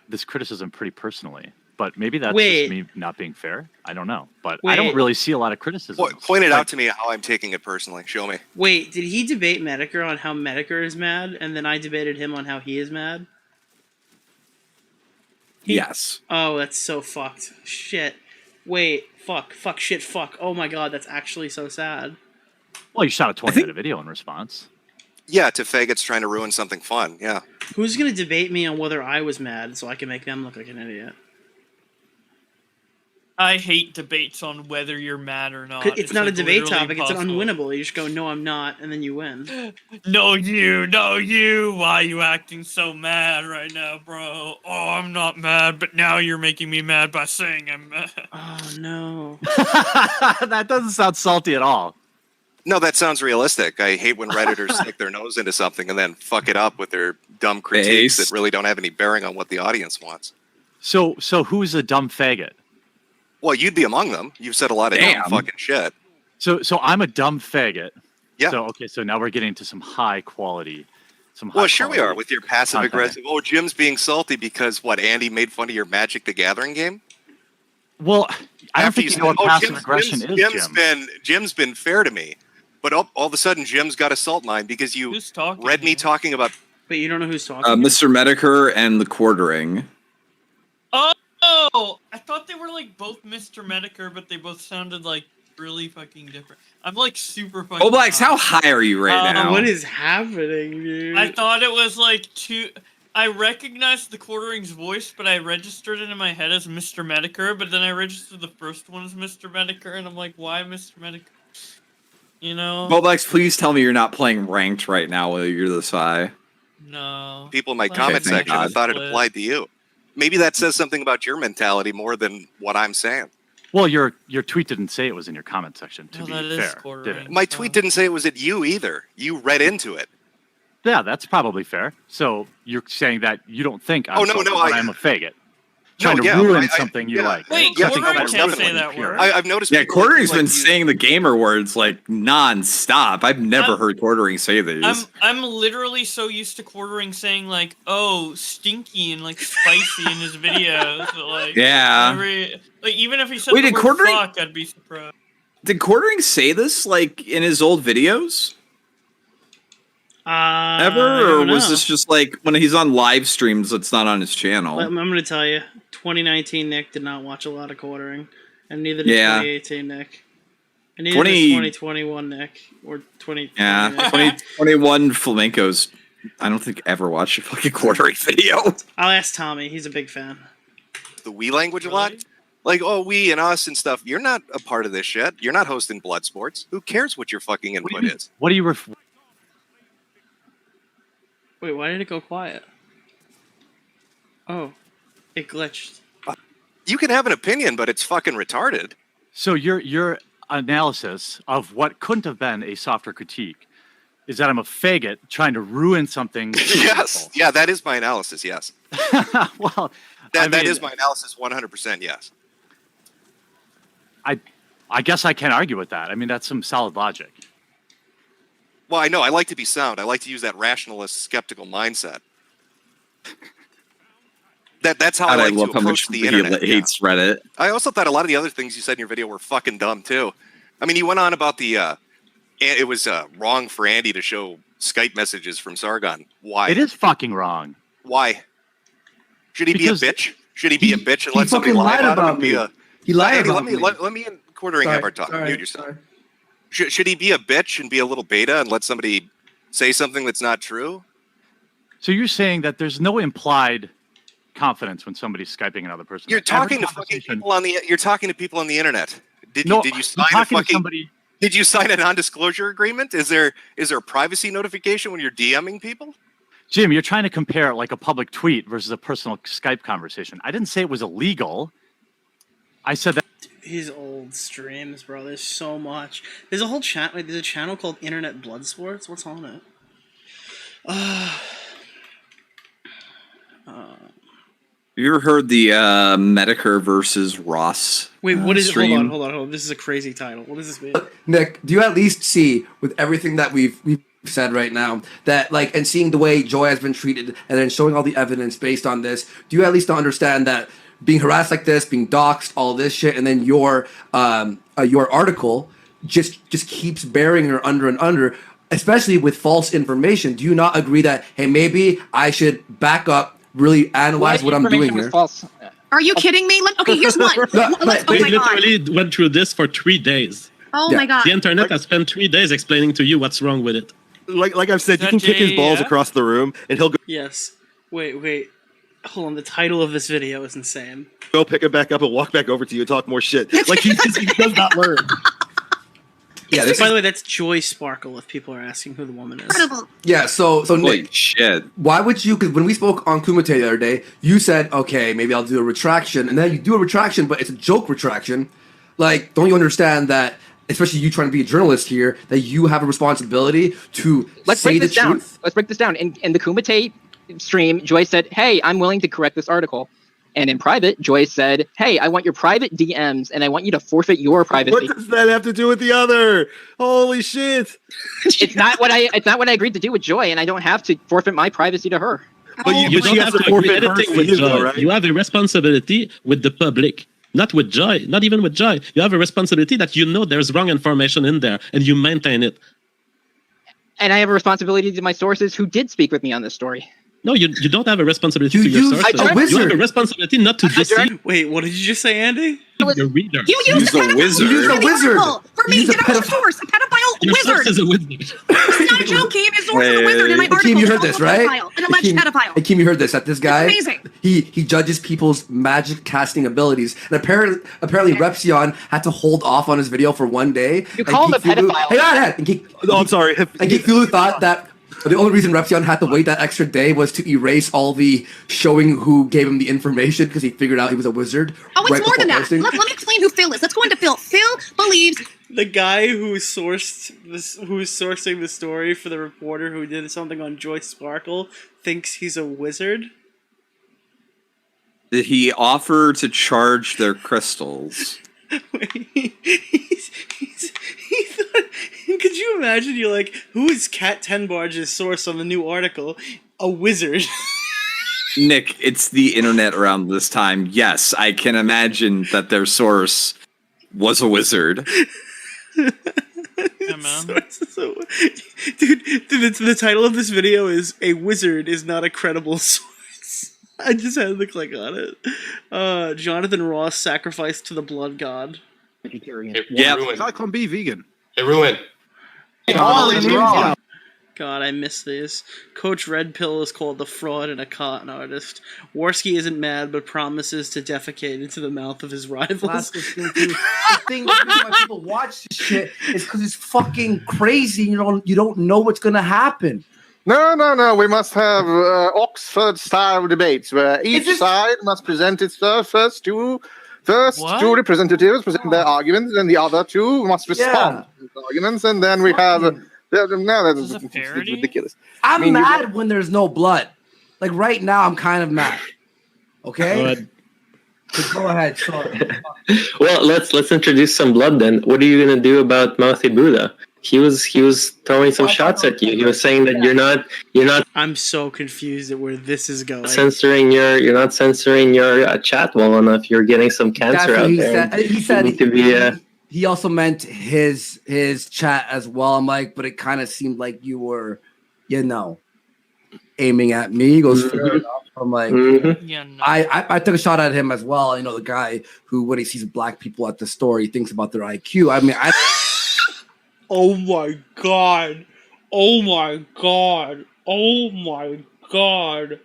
this criticism pretty personally. But maybe that's just me not being fair. I don't know. But I don't really see a lot of criticism. Point it out to me how I'm taking it personally. Show me. Wait, did he debate Medicare on how Medicare is mad, and then I debated him on how he is mad? Yes. Oh, that's so fucked. Shit. Wait, fuck, shit, fuck. Oh my god, that's actually so sad. Well, you shot a 20-minute video in response. Yeah, to faggots trying to ruin something fun. Yeah. Who's gonna debate me on whether I was mad so I can make them look like an idiot? I hate debates on whether you're mad or not. It's not like a debate literally topic. It's impossible. unwinnable. You just go, no, I'm not, and then you win. No, you. Why are you acting so mad right now, bro? Oh, I'm not mad, but now you're making me mad by saying I'm mad. Oh, no. That doesn't sound salty at all. No, that sounds realistic. I hate when Redditors stick their nose into something and then fuck it up with their dumb critiques that really don't have any bearing on what the audience wants. So who's a dumb faggot? Well, you'd be among them. You've said a lot of dumb fucking shit. So I'm a dumb faggot. Yeah. So now we're getting to some high quality. Well, sure we are with your passive aggressive. Oh, Jim's being salty because what? Andy made fun of your Magic the Gathering game. Well, I don't think you know what passive aggression is, Jim. Jim's been fair to me, but all of a sudden Jim's got a salt mine because you read me talking about. But you don't know who's talking. Mr. Medicare and the quartering. Oh, I thought they were like both Mr. Medicare, but they both sounded like really fucking different. I'm like super fucking. Oblax, how high are you right now? What is happening, dude? I thought it was like two. I recognized the quartering's voice, but I registered it in my head as Mr. Medicare, but then I registered the first one as Mr. Medicare, and I'm like, why Mr. Medicare? You know? Oblax, please tell me you're not playing ranked right now while you're this high. No. People in my comment section, I thought it applied to you. Maybe that says something about your mentality more than what I'm saying. Well, your tweet didn't say it was in your comment section, to be fair, did it? My tweet didn't say it was at you either. You read into it. Yeah, that's probably fair. So you're saying that you don't think I'm, I'm a faggot. Trying to ruin something you like. Wait, quartering can't say that word. I've noticed. Yeah, quartering's been saying the gamer words like non-stop. I've never heard quartering say these. I'm literally so used to quartering saying like, oh, stinky and like spicy in his videos. But, like, Yeah. Like even if he said Wait, the did word quartering- fuck, I'd be surprised. Did quartering say this like in his old videos? Ever, or was this just like when he's on live streams that's not on his channel? I'm going to tell you, 2019 Nick did not watch a lot of quartering, and neither did 2018 Nick. And neither did 2021 Nick, or 2020 Yeah, Nick. 2021 flamencos. I don't think ever watched a fucking quartering video. I'll ask Tommy. He's a big fan. The we language a lot. Like, oh, we and us and stuff. You're not a part of this shit. You're not hosting blood sports. Who cares what your fucking input is? What do you Wait, why did it go quiet? Oh, it glitched. You can have an opinion, but it's fucking retarded. So your analysis of what couldn't have been a softer critique is that I'm a faggot trying to ruin something. Yes. Yeah, that is my analysis, yes. Well, that is my analysis 100%, yes. I guess I can't argue with that. I mean, that's some solid logic. Well, I know. I like to be sound. I like to use that rationalist, skeptical mindset. That's how I like to approach the internet. He hates Reddit. I also thought a lot of the other things you said in your video were fucking dumb, too. I mean, you went on about it was wrong for Andy to show Skype messages from Sargon. Why? It is fucking wrong. Why? Should he be a bitch? Should he be a bitch and let somebody lie about him? He lied about me. Let me and Quartering have our talk. Mute yourself. Should he be a bitch and be a little beta and let somebody say something that's not true? So you're saying that there's no implied confidence when somebody's Skyping another person. You're talking to fucking people on the. You're talking to people on the internet. Did you sign a fucking? Did you sign a non-disclosure agreement? Is there a privacy notification when you're DMing people? Jim, you're trying to compare like a public tweet versus a personal Skype conversation. I didn't say it was illegal. I said that. His old streams, bro. There's so much. There's a whole chat. There's a channel called Internet Blood Sports. What's on it? You ever heard the Medicare versus Ross? Wait, what is it? stream? Hold on. This is a crazy title. What does this mean? Nick, do you at least see with everything that we've said right now that like and seeing the way Joy has been treated and then showing all the evidence based on this, do you at least understand that being harassed like this, being doxxed, all this shit, and then your article just keeps burying her under and under, especially with false information? Do you not agree that hey, maybe I should back up, really analyze what I'm doing here? Are you kidding me? Okay, here's one. They literally went through this for 3 days. Oh my god. The internet has spent 3 days explaining to you what's wrong with it. Like I've said, you can kick his balls across the room and he'll go. Yes. Wait. Hold on, the title of this video is insane. Go pick it back up and walk back over to you and talk more shit. Like he does not learn. Yeah. By the way, that's Joy Sparkle. If people are asking who the woman is. Yeah. So Holy Nick, shit. why would you? Because when we spoke on Kumite the other day, you said, "Okay, maybe I'll do a retraction," and then you do a retraction, but it's a joke retraction. Like, don't you understand that? Especially you trying to be a journalist here, that you have a responsibility to say the truth. Let's break this down. In the Kumite stream, Joy said, "Hey, I'm willing to correct this article." And in private, Joy said, "Hey, I want your private DMs, and I want you to forfeit your privacy." What does that have to do with the other? Holy shit! It's not what I agreed to do with Joy, and I don't have to forfeit my privacy to her. But you don't have to agree anything with Joy. right? You have a responsibility with the public, not with Joy, not even with Joy. You have a responsibility that you know there's wrong information in there, and you maintain it. And I have a responsibility to my sources who did speak with me on this story. No, you don't have a responsibility to your sources. You have a responsibility not to deceive. Wait, what did you just say, Andy? Your reader. You used a wizard. You used a wizard. For me, get out of source. A pedophile Your source wizard. is a wizard. I'm not joking. His source is a wizard in my article. Akeem, you heard this, right? An alleged pedophile. Akeem, you heard this. That this guy, amazing. he judges people's magic casting abilities, and apparently Repsion had to hold off on his video for one day. You call him a pedophile. Hang on. I'm sorry. And Geek Fulu thought that the only reason Repsion had to wait that extra day was to erase all the showing who gave him the information because he figured out he was a wizard. Oh, it's right more than before that. posting. Let me explain who Phil is. Let's go into Phil. Phil believes The guy who's sourcing the story for the reporter who did something on Joy Sparkle thinks he's a wizard. Did he offer to charge their crystals? He thought, could you imagine? You're like, who is Cat Tenbarge's source on the new article? A wizard. Nick, it's the internet around this time. Yes, I can imagine that their source was a wizard. Yeah, man. Dude, the title of this video is "A Wizard is Not a Credible Source." I just had to click on it. Jonathan Ross sacrificed to the blood god. Yeah, Cyclone B vegan. Hey, Ruin. God, I miss these. Coach Red Pill is called the fraud and a con artist. Worski isn't mad, but promises to defecate into the mouth of his rivals. The thing why people watch this shit is because it's fucking crazy. You don't know what's gonna happen. No. We must have Oxford-style debates where each side must present its first two representatives present their arguments, and the other two must respond to the arguments, and then we have. That's ridiculous. I'm mad when there's no blood. Like right now, I'm kind of mad. Okay. Go ahead. Sorry. Well, let's introduce some blood then. What are you gonna do about Mouthy Buddha? He was throwing some shots at you. He was saying that you're not. I'm so confused at where this is going. You're not censoring your chat well enough. You're getting some cancer out there. He said he also meant his chat as well. I'm like, but it kind of seemed like you were, aiming at me. He goes, fair enough. I'm like, I took a shot at him as well. The guy who, when he sees black people at the store, he thinks about their IQ. I mean, Oh my god. Oh my god. Oh my god.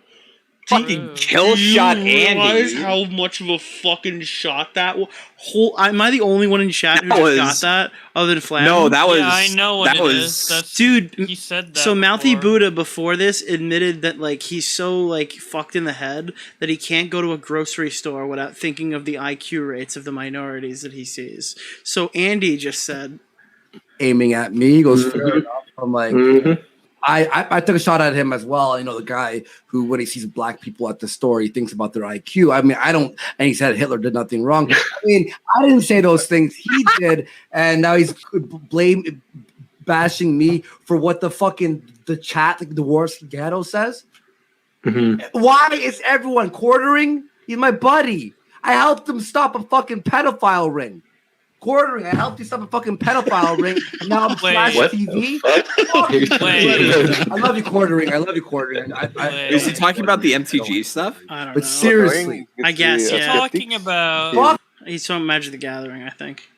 Fucking kill shot Andy. Do you realize how much of a fucking shot that was? Am I the only one in chat who just got that? Other than Flam? No, that was. Yeah, I know what it is. Dude, he said that. So Mouthy before. Buddha before this admitted that he's so fucked in the head that he can't go to a grocery store without thinking of the IQ rates of the minorities that he sees. So Andy just said, aiming at me. He goes, fair enough. I'm like, I took a shot at him as well. The guy who, when he sees black people at the store, he thinks about their IQ. I mean, and he said Hitler did nothing wrong. I mean, I didn't say those things. He did. And now he's bashing me for what the chat, the Dworski Ghetto says. Mm-hmm. Why is everyone quartering? He's my buddy. I helped him stop a fucking pedophile ring. Quartering. I helped you stop a fucking pedophile ring. And now I'm Flash TV. I love you, quartering. Is he talking about the MTG stuff? I don't But know. seriously. I guess, He's yeah. talking about. He's talking Magic the Gathering, I think.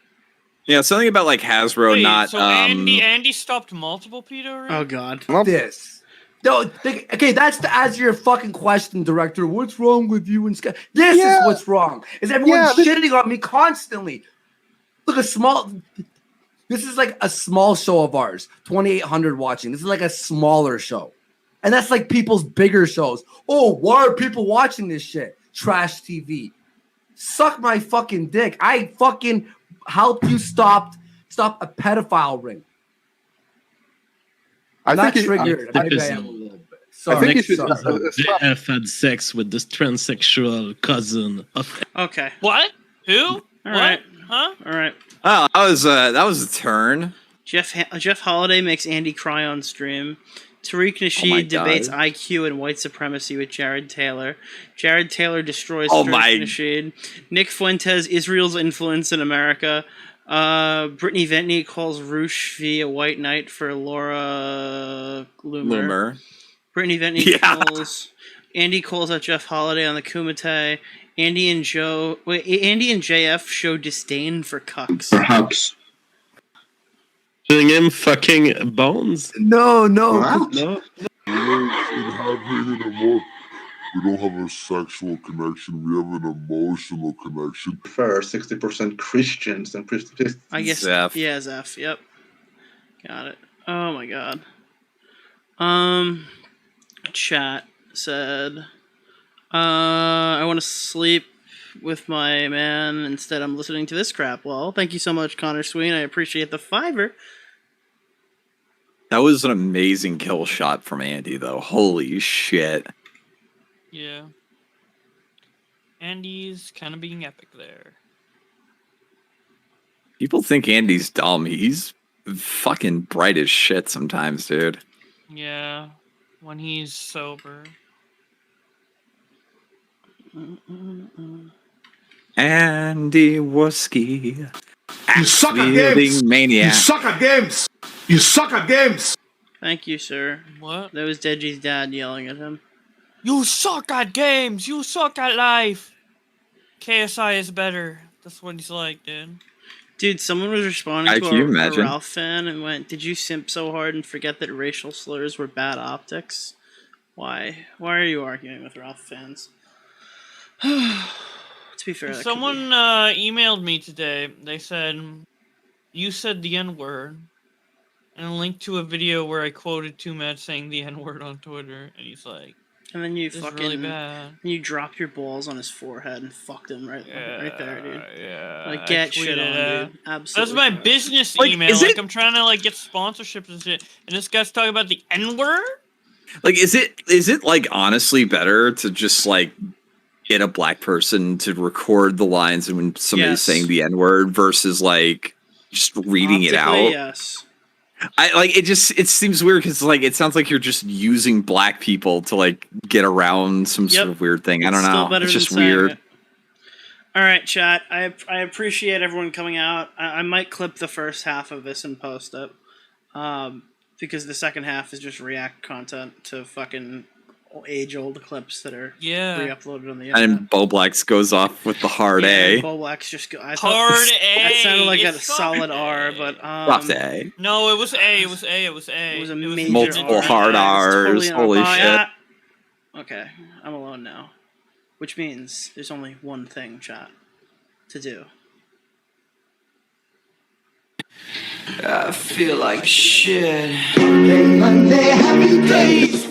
Yeah, something about Hasbro Wait, not. so Andy stopped multiple pedo rings? Oh god. This. No, okay, that's to answer your fucking question, director. What's wrong with you and Sky? This is what's wrong. Is everyone shitting on me constantly? Look, this is like a small show of ours. 2,800 watching. This is like a smaller show. And that's like people's bigger shows. Oh, why are people watching this shit? Trash TV. Suck my fucking dick. I fucking helped you stop a pedophile ring. I'm not triggered. I am a little bit. Sorry. I think you should. JF had sex with this transsexual cousin of. Okay. What? Who? All right. Huh? All right. Oh, that was a turn. Jeff Holiday makes Andy cry on stream. Tariq my Nasheed debates God. IQ and white supremacy with Jared Taylor. Jared Taylor destroys Oh Tariq my- Nasheed. Nick Fuentes, Israel's influence in America. Brittany Ventney calls Roosh V a white knight for Laura Loomer. Brittany Ventney calls... Andy calls out Jeff Holiday on the Kumite. Andy and JF show disdain for cucks. Doing him fucking bones? No. No. We don't have a sexual connection. We have an emotional connection. Fair, 60% Christians and Christians. I guess. Zeph. Yeah, Zeph. Yep. Got it. Oh my god. Chat said, I want to sleep with my man. Instead, I'm listening to this crap. Well, thank you so much, Connor Sween. I appreciate the $5. That was an amazing kill shot from Andy, though. Holy shit. Yeah. Andy's kind of being epic there. People think Andy's dumb. He's fucking bright as shit sometimes, dude. Yeah. When he's sober. Andy Wuski. You suck at games. Maniac. You suck at games. You suck at games. Thank you, sir. What? That was Deji's dad yelling at him. You suck at games! You suck at life! KSI is better. That's what he's like, dude. Dude, someone was responding Can you to a imagine? Ralph fan and went, "Did you simp so hard and forget that racial slurs were bad optics?" Why? Why are you arguing with Ralph fans? To be fair, that Someone emailed me today. They said, you said the N-word. And a link to a video where I quoted Too Mad saying the N-word on Twitter. And he's like, and then you this is fucking really bad. you dropped your balls on his forehead and fucked him right there, dude. Yeah, Like I get shit tweeted on, that. dude. Absolutely. That's my business Like, email. is Like, it- I'm trying to like get sponsorships and shit. And this guy's talking about the N-word? Like, is it like honestly better to just like get a black person to record the lines and when somebody's Yes. saying the N-word versus like just reading it Optically, out? yes. I like it. It seems weird because like it sounds like you're just using black people to like get around some sort of weird thing. I don't Still know. better It's than just saying weird. it. All right, chat. I appreciate everyone coming out. I might clip the first half of this and post it, because the second half is just react content to fucking age-old clips that are re-uploaded on the internet. And Boblax goes off with the hard A. Boblax just go. I Hard thought, A. That sounded like a It's solid R, but Soft A. No, it was A. It was A. It was A. It was a major major Multiple R. hard It's R's. totally an R. Holy Oh, shit. yeah. Okay, I'm alone now, which means there's only one thing, chat, to do. I feel like shit. Monday, happy days.